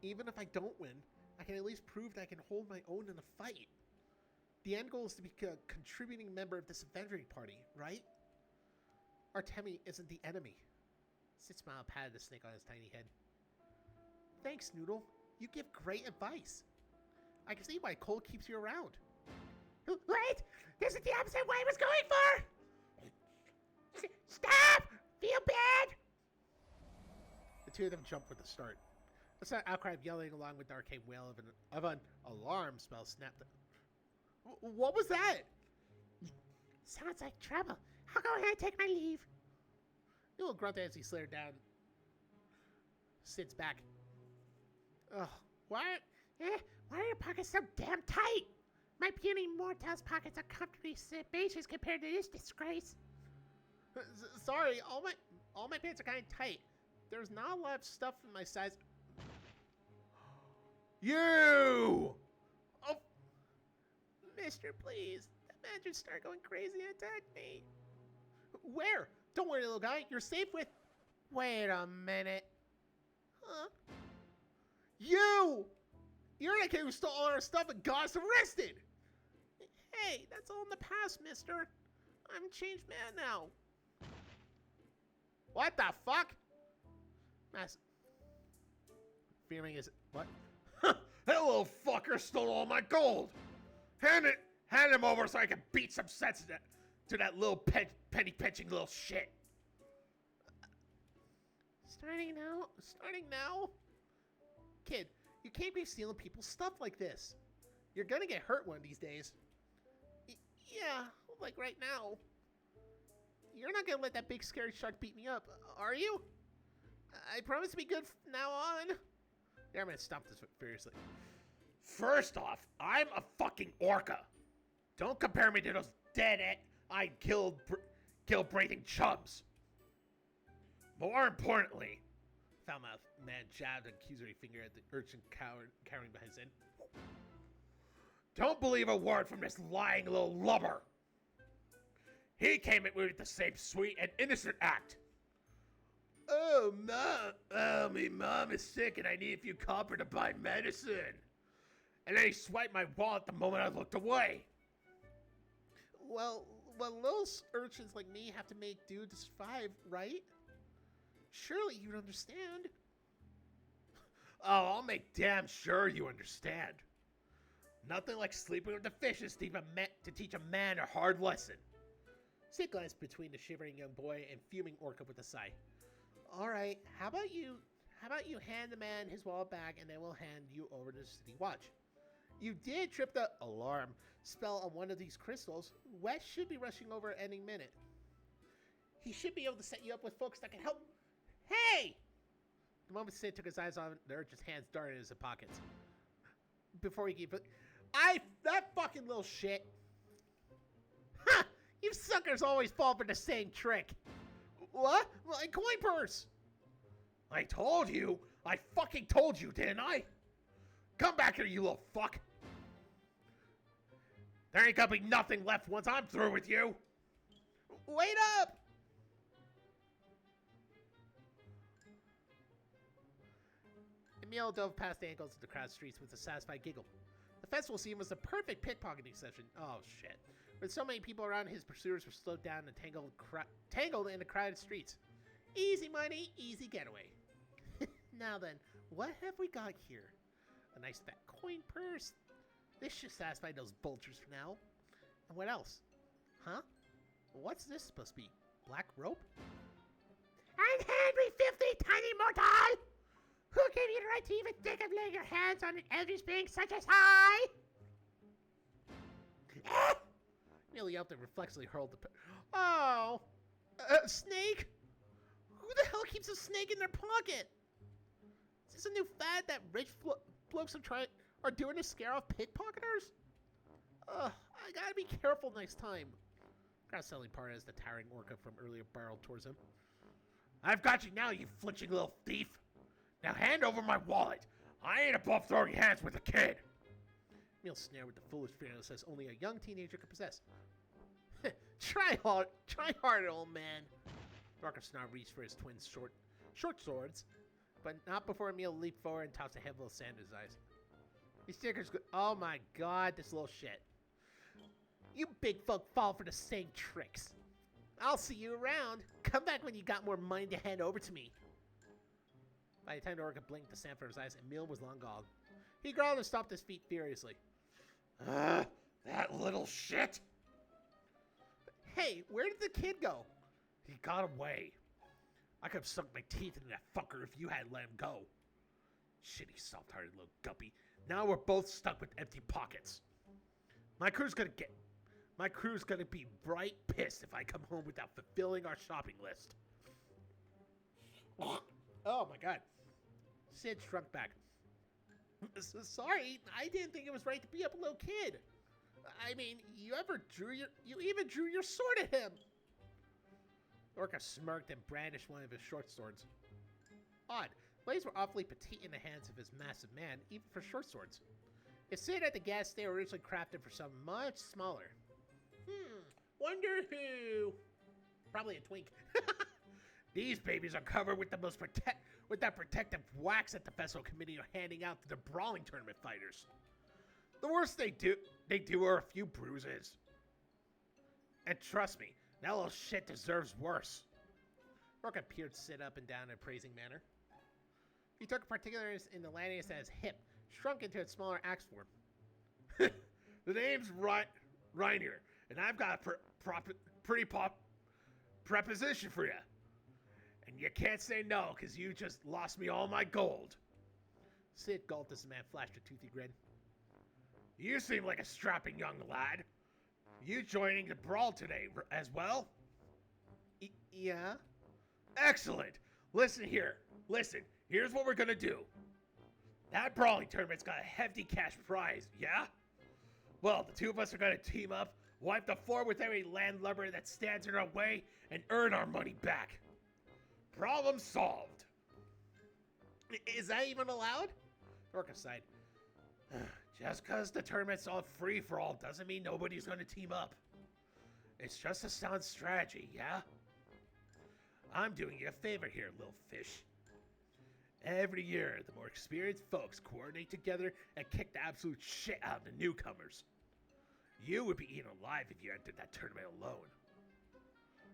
Even if I don't win, I can at least prove that I can hold my own in a fight. The end goal is to be a contributing member of this avenging party, right? Artemi isn't the enemy. Sid smiled, patted the snake on his tiny head. Thanks, Noodle. You give great advice. I can see why Cole keeps you around. Wait! This is the opposite way I was going for! Stop! Feel bad! The two of them jumped with a start. A sudden outcry of yelling along with the arcane wail of an alarm spell snapped. What was that? Sounds like trouble. I'll go ahead and take my leave. Noodle grunted as he slammed down Sid's back. Ugh, what? Why are your pockets so damn tight? My puny Mortal's pockets are comfortably spacious compared to this disgrace. Sorry, all my pants are kind of tight. There's not a lot of stuff in my size. You! Oh, Mister, please. The man just started going crazy and attacked me. Where? Don't worry, little guy. You're safe with... Wait a minute. Huh? You! You're the kid who stole all our stuff and got us arrested! Hey, that's all in the past, mister. I'm a changed man now. What the fuck? Feeling is... What? That little fucker stole all my gold. Hand him over so I can beat some sense to that little penny pinching little shit. Starting now? Kid, you can't be stealing people's stuff like this. You're gonna get hurt one of these days. Yeah, like right now. You're not gonna let that big scary shark beat me up, are you? I promise to be good from now on. Yeah, I'm gonna stop this furiously. First off, I'm a fucking orca. Don't compare me to those dead-eyed kill-breathing chubs. More importantly, Foul-mouthed man jabbed an accusatory finger at the urchin cowering behind his end. Don't believe a word from this lying little lubber. He came at me with the same sweet and innocent act. Oh, Mom. Oh, me mom is sick and I need a few copper to buy medicine. And then he swiped my wallet the moment I looked away. Well, little urchins like me have to make do to survive, right? Surely you'd understand. Oh, I'll make damn sure you understand. Nothing like sleeping with the fishes to teach a man a hard lesson. Sid glanced between the shivering young boy and fuming orca with a sigh. All right, how about you hand the man his wallet back and then we'll hand you over to the city watch. You did trip the alarm spell on one of these crystals. Wes should be rushing over any minute. He should be able to set you up with folks that can help. Hey! The moment Sid took his eyes on the urchin's hands darted in his pockets. Before he gave that fucking little shit. Ha! You suckers always fall for the same trick. What? My coin purse! I told you! I fucking told you, didn't I? Come back here, you little fuck! There ain't gonna be nothing left once I'm through with you! Wait up! Emil dove past the ankles of the crowded streets with a satisfied giggle. The festival scene was the perfect pickpocketing session. Oh, shit. With so many people around, his pursuers were slowed down and tangled in the crowded streets. Easy money, easy getaway. Now then, what have we got here? A nice fat coin purse. This should satisfy those vultures for now. And what else? Huh? What's this supposed to be? Black rope? Unhand me, filthy tiny mortal! Who gave you the right to even think of laying your hands on an eldritch being such as I? Nearly yelped and reflexively hurled the... Oh! Snake? Who the hell keeps a snake in their pocket? Is this a new fad that rich blokes are doing to scare off pickpocketers? I gotta be careful next time. Got a selling part as the towering orca from earlier barreled towards him. I've got you now, you flinching little thief! Now hand over my wallet! I ain't above throwing hands with a kid! Emil snared with the foolish fearlessness only a young teenager could possess. Try hard, old man. Darker Snarl reached for his twin short swords, but not before Emil leaped forward and tossed a heavy little sand in his eyes. These stickers oh my god, this little shit. You big folk fall for the same tricks. I'll see you around. Come back when you got more money to hand over to me. By the time the orca blinked the sand from his eyes, Emil was long gone. He growled and stomped his feet furiously. That little shit! Hey, where did the kid go? He got away. I could have sunk my teeth into that fucker if you hadn't let him go. Shitty, soft-hearted little guppy. Now we're both stuck with empty pockets. My crew's gonna be bright pissed if I come home without fulfilling our shopping list. Oh my god. Sid shrunk back. Sorry, I didn't think it was right to beat up a little kid. I mean, you even drew your sword at him. Orca smirked and brandished one of his short swords. Odd. Blades were awfully petite in the hands of his massive man, even for short swords. If Sid had to guess, they were originally crafted for something much smaller. Wonder who? Probably a twink. These babies are covered with that protective wax that the festival committee are handing out to the brawling tournament fighters. The worst they do are a few bruises. And trust me, that little shit deserves worse. Orca peered Sid up and down in a praising manner. He took a particular interest in the landiness at his hip, shrunk into its smaller axe form. The name's Reinier, and I've got a pretty preposition for you. And you can't say no, because you just lost me all my gold. Sid gulped as the man flashed a toothy grin. You seem like a strapping young lad. You joining the brawl today as well? Yeah. Excellent. Listen, here's what we're gonna do. That brawling tournament's got a hefty cash prize, yeah? Well, the two of us are gonna team up, wipe the floor with every landlubber that stands in our way, and earn our money back. Problem solved. Is that even allowed? Orca sighed. Just because the tournament's all free for all doesn't mean nobody's going to team up. It's just a sound strategy, yeah? I'm doing you a favor here, little fish. Every year, the more experienced folks coordinate together and kick the absolute shit out of the newcomers. You would be eaten alive if you entered that tournament alone.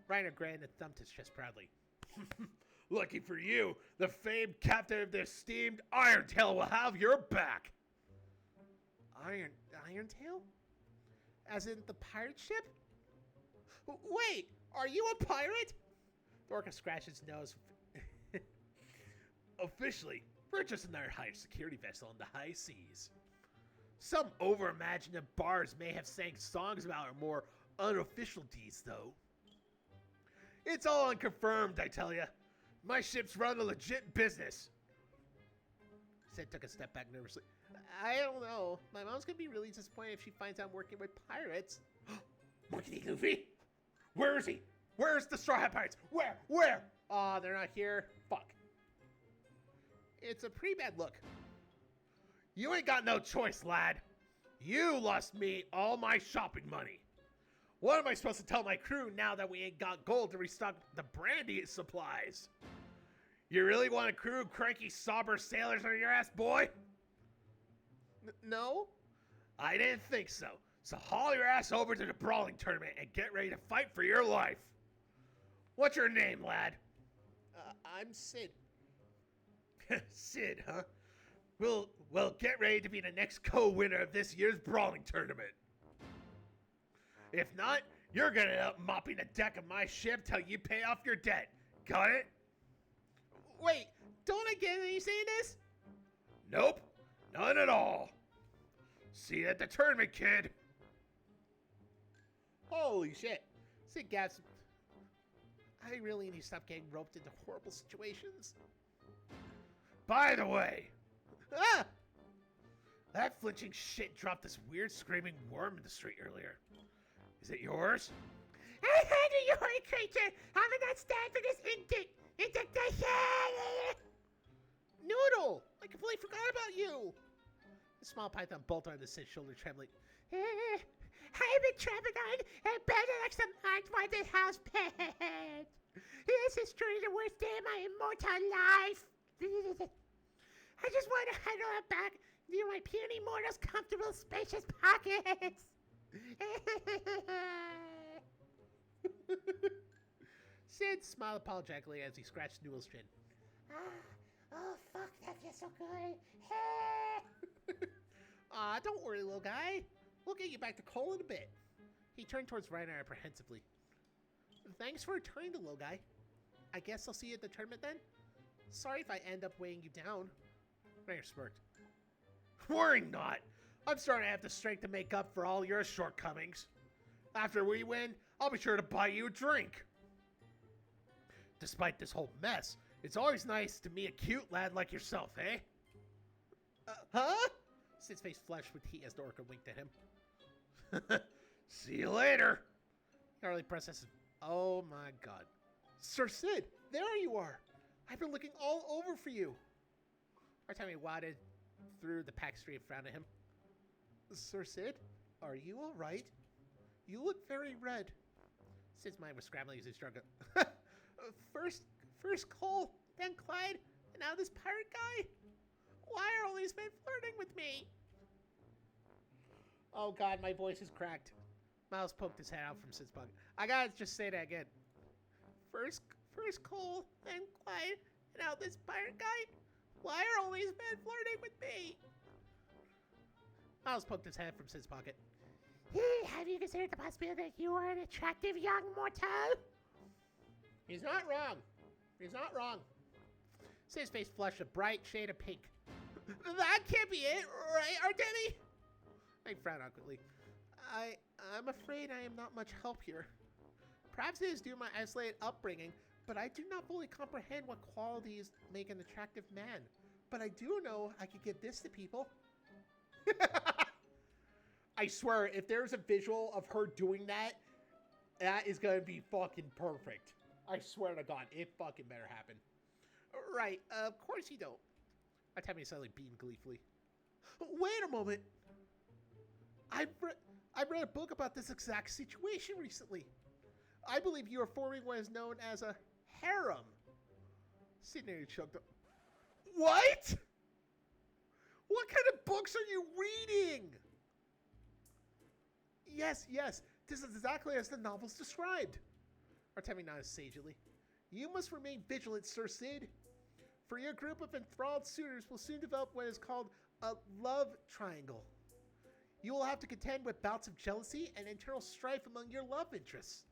Reiner grinned and thumped his chest proudly. Lucky for you, the famed captain of the esteemed Irontail will have your back. Irontail? As in the pirate ship? Wait, are you a pirate? Orca scratched his nose. Officially, we're just another high security vessel in the high seas. Some over-imaginative bars may have sang songs about our more unofficial deeds, though. It's all unconfirmed, I tell ya. My ships run a legit business. Sid took a step back nervously. I don't know. My mom's gonna be really disappointed if she finds out I'm working with pirates. Monkey Luffy? Where is he? Where's the Straw Hat Pirates? Where? Aw, they're not here. Fuck. It's a pretty bad look. You ain't got no choice, lad. You lost me all my shopping money. What am I supposed to tell my crew now that we ain't got gold to restock the brandy supplies? You really want a crew of cranky, sober sailors on your ass, boy? No? I didn't think so. So haul your ass over to the brawling tournament and get ready to fight for your life. What's your name, lad? I'm Sid. Sid, huh? Well, get ready to be the next co-winner of this year's brawling tournament. If not, you're gonna end up mopping the deck of my ship till you pay off your debt. Got it? Wait, don't I get any say in this? Nope, none at all. See you at the tournament, kid. Holy shit. Sid gasped. I really need to stop getting roped into horrible situations. By the way, that flinching shit dropped this weird screaming worm in the street earlier. Is it yours? I handle you, horny creature! I will not stand for this indignation! Noodle! I completely forgot about you! The small python bolted onto Sid's shoulder, trembling. I've been trapping on and better like some unwanted house pet! This is truly the worst day of my immortal life! I just want to huddle up back near my puny mortal's comfortable, spacious pockets! Sid smiled apologetically as he scratched Noodle's chin. Oh, fuck, that feels so good. Aw, don't worry, little guy. We'll get you back to coal in a bit. He turned towards Reiner apprehensively. Thanks for returning the little guy. I guess I'll see you at the tournament then? Sorry if I end up weighing you down. Reiner smirked. Worry not. I'm starting to have the strength to make up for all your shortcomings. After we win, I'll be sure to buy you a drink. Despite this whole mess, it's always nice to meet a cute lad like yourself, eh? Huh? Sid's face flushed with heat as the orca winked at him. See you later. Gnarly processes. Oh my god. Sir Sid, there you are. I've been looking all over for you. Artemi wadded through the packed street in front of him. Sir Sid, are you all right? You look very red. Sid's mind was scrambling as he struggled. First Cole, then Clyde, and now this pirate guy? Why are all these men flirting with me? Oh god, my voice is cracked. Miles poked his head out from Sid's pocket. I gotta just say that again. First Cole, then Clyde, and now this pirate guy? Why are all these men flirting with me? Miles poked his head from Sid's pocket. Have you considered the possibility that you are an attractive young mortal? He's not wrong. He's not wrong. Sid's face flushed a bright shade of pink. That can't be it, right, Artemi? I frowned awkwardly. I'm afraid I am not much help here. Perhaps it is due to my isolated upbringing, but I do not fully comprehend what qualities make an attractive man. But I do know I could give this to people. I swear, if there's a visual of her doing that, that is going to be fucking perfect. I swear to God, it fucking better happen. Right, of course you don't. Artemi suddenly beamed gleefully. Wait a moment. I read a book about this exact situation recently. I believe you are forming what is known as a harem. Sidney choked up. What? What kind of books are you reading? Yes. This is exactly as the novels described. Artemi nodded sagely. You must remain vigilant, Sir Sid. For your group of enthralled suitors will soon develop what is called a love triangle. You will have to contend with bouts of jealousy and internal strife among your love interests.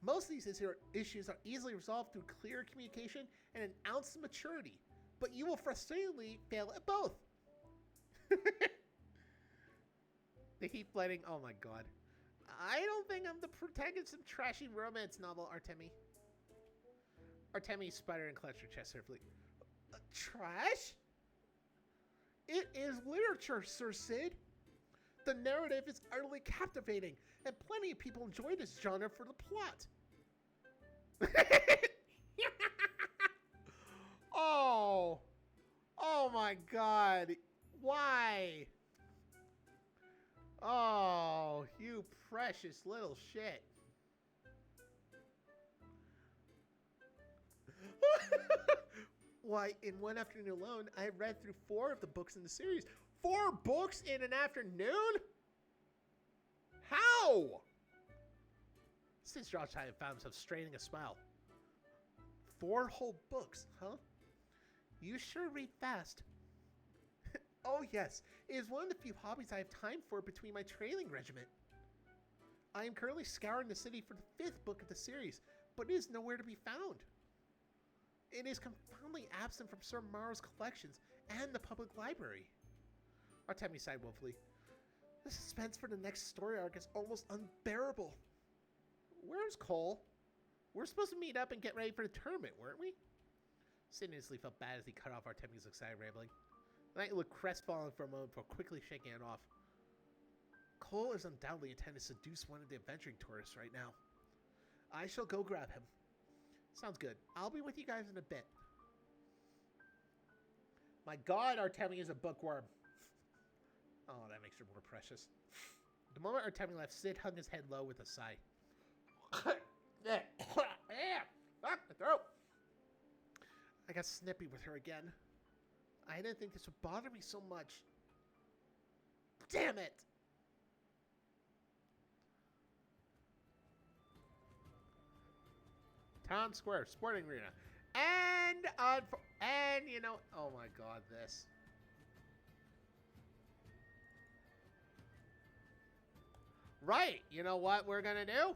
Most of these issues are easily resolved through clear communication and an ounce of maturity, but you will frustratingly fail at both. The heat flooding. Oh my god. I don't think I'm the protagonist of some trashy romance novel, Artemi. Artemi sputtered and clutched her chest carefully. Trash? It is literature, Sir Sid. The narrative is utterly captivating, and plenty of people enjoy this genre for the plot. Oh. Oh my god. Why? Oh, you precious little shit. Why, in one afternoon alone, I read through 4 of the books in the series. 4 books in an afternoon? How? Since Josh had found himself straining a smile. 4 whole books, huh? You sure read fast. Oh yes, it is one of the few hobbies I have time for between my trailing regiment. I am currently scouring the city for the 5th book of the series, but it is nowhere to be found. It is confoundingly absent from Sir Morrow's collections and the public library. Artemi sighed woefully. The suspense for the next story arc is almost unbearable. Where's Cole? We're supposed to meet up and get ready for the tournament, weren't we? Sid instantly felt bad as he cut off Artemi's excited rambling. The knight looked crestfallen for a moment before quickly shaking it off. Cole is undoubtedly intending to seduce one of the adventuring tourists right now. I shall go grab him. Sounds good. I'll be with you guys in a bit. My god, Artemi is a bookworm. Oh, that makes her more precious. The moment Artemi left, Sid hung his head low with a sigh. Fuck the throat. I got snippy with her again. I didn't think this would bother me so much. Damn it! Town Square, sporting arena. And you know, oh my god, this. Right, you know what we're gonna do?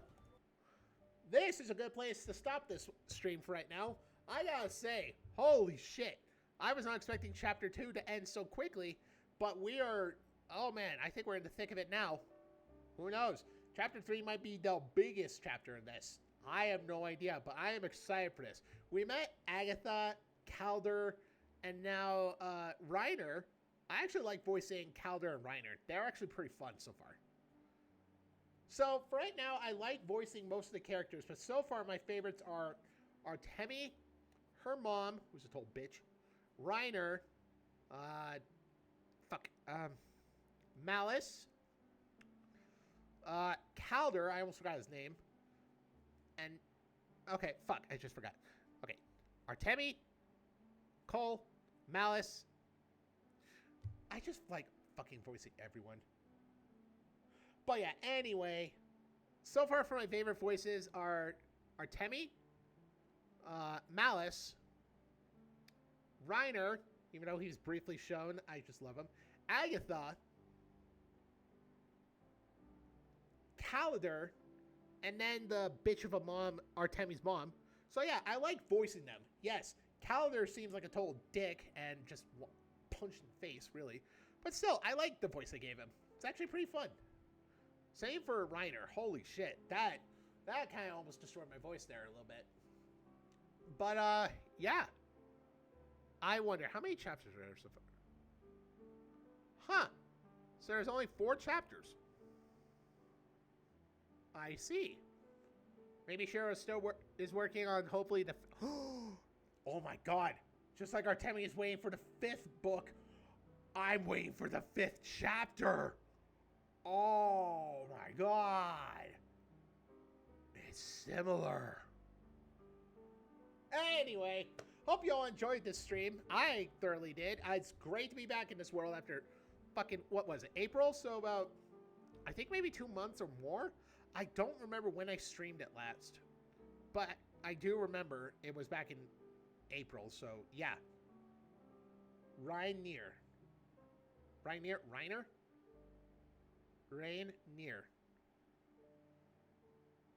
This is a good place to stop this stream for right now. I gotta say, holy shit. I was not expecting Chapter 2 to end so quickly, but we are, oh man, I think we're in the thick of it now. Who knows? Chapter 3 might be the biggest chapter in this. I have no idea, but I am excited for this. We met Agatha, Calder, and now Reiner. I actually like voicing Calder and Reiner. They're actually pretty fun so far. So, for right now, I like voicing most of the characters, but so far my favorites are Artemi, her mom, who's a total bitch, Reiner, Malice, Calder, I almost forgot his name, and, okay, fuck, I just forgot. Okay, Artemi, Cole, Malice. I just like fucking voicing everyone. But yeah, anyway, so far for my favorite voices are Artemi, Malice, Reiner, even though he's briefly shown, I just love him, Agatha, Calder, and then the bitch of a mom, Artemi's mom. So yeah, I like voicing them. Yes, Calder seems like a total dick and just punch in the face, really. But still, I like the voice I gave him. It's actually pretty fun. Same for Reiner. Holy shit. That kind of almost destroyed my voice there a little bit. But, yeah. I wonder, how many chapters are there so far? Huh. So there's only 4 chapters. I see. Maybe Shiro still is working on, hopefully, the... Oh my god. Just like Artemi is waiting for the 5th book, I'm waiting for the 5th chapter. Oh my god. It's similar. Anyway, hope you all enjoyed this stream. I thoroughly did. It's great to be back in this world after fucking, what was it, April? So about, I think maybe 2 months or more. I don't remember when I streamed it last. But I do remember it was back in April, so yeah. Reiner. Rainier? Rainier.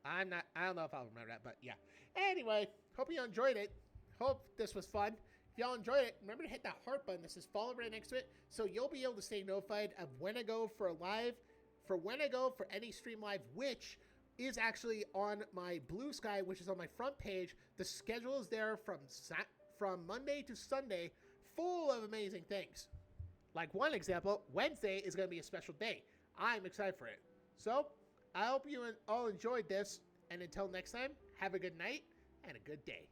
I don't know if I'll remember that, but yeah. Anyway, hope you enjoyed it. Hope this was fun. If y'all enjoyed it, remember to hit that heart button that says follow right next to it, so you'll be able to stay notified of when I go for a live, when I go for any stream live, which is actually on my Blue Sky, which is on my front page. The schedule is there from Monday to Sunday, full of amazing things. Like one example, Wednesday is going to be a special day. I'm excited for it. So, I hope you all enjoyed this, and until next time, have a good night, and a good day.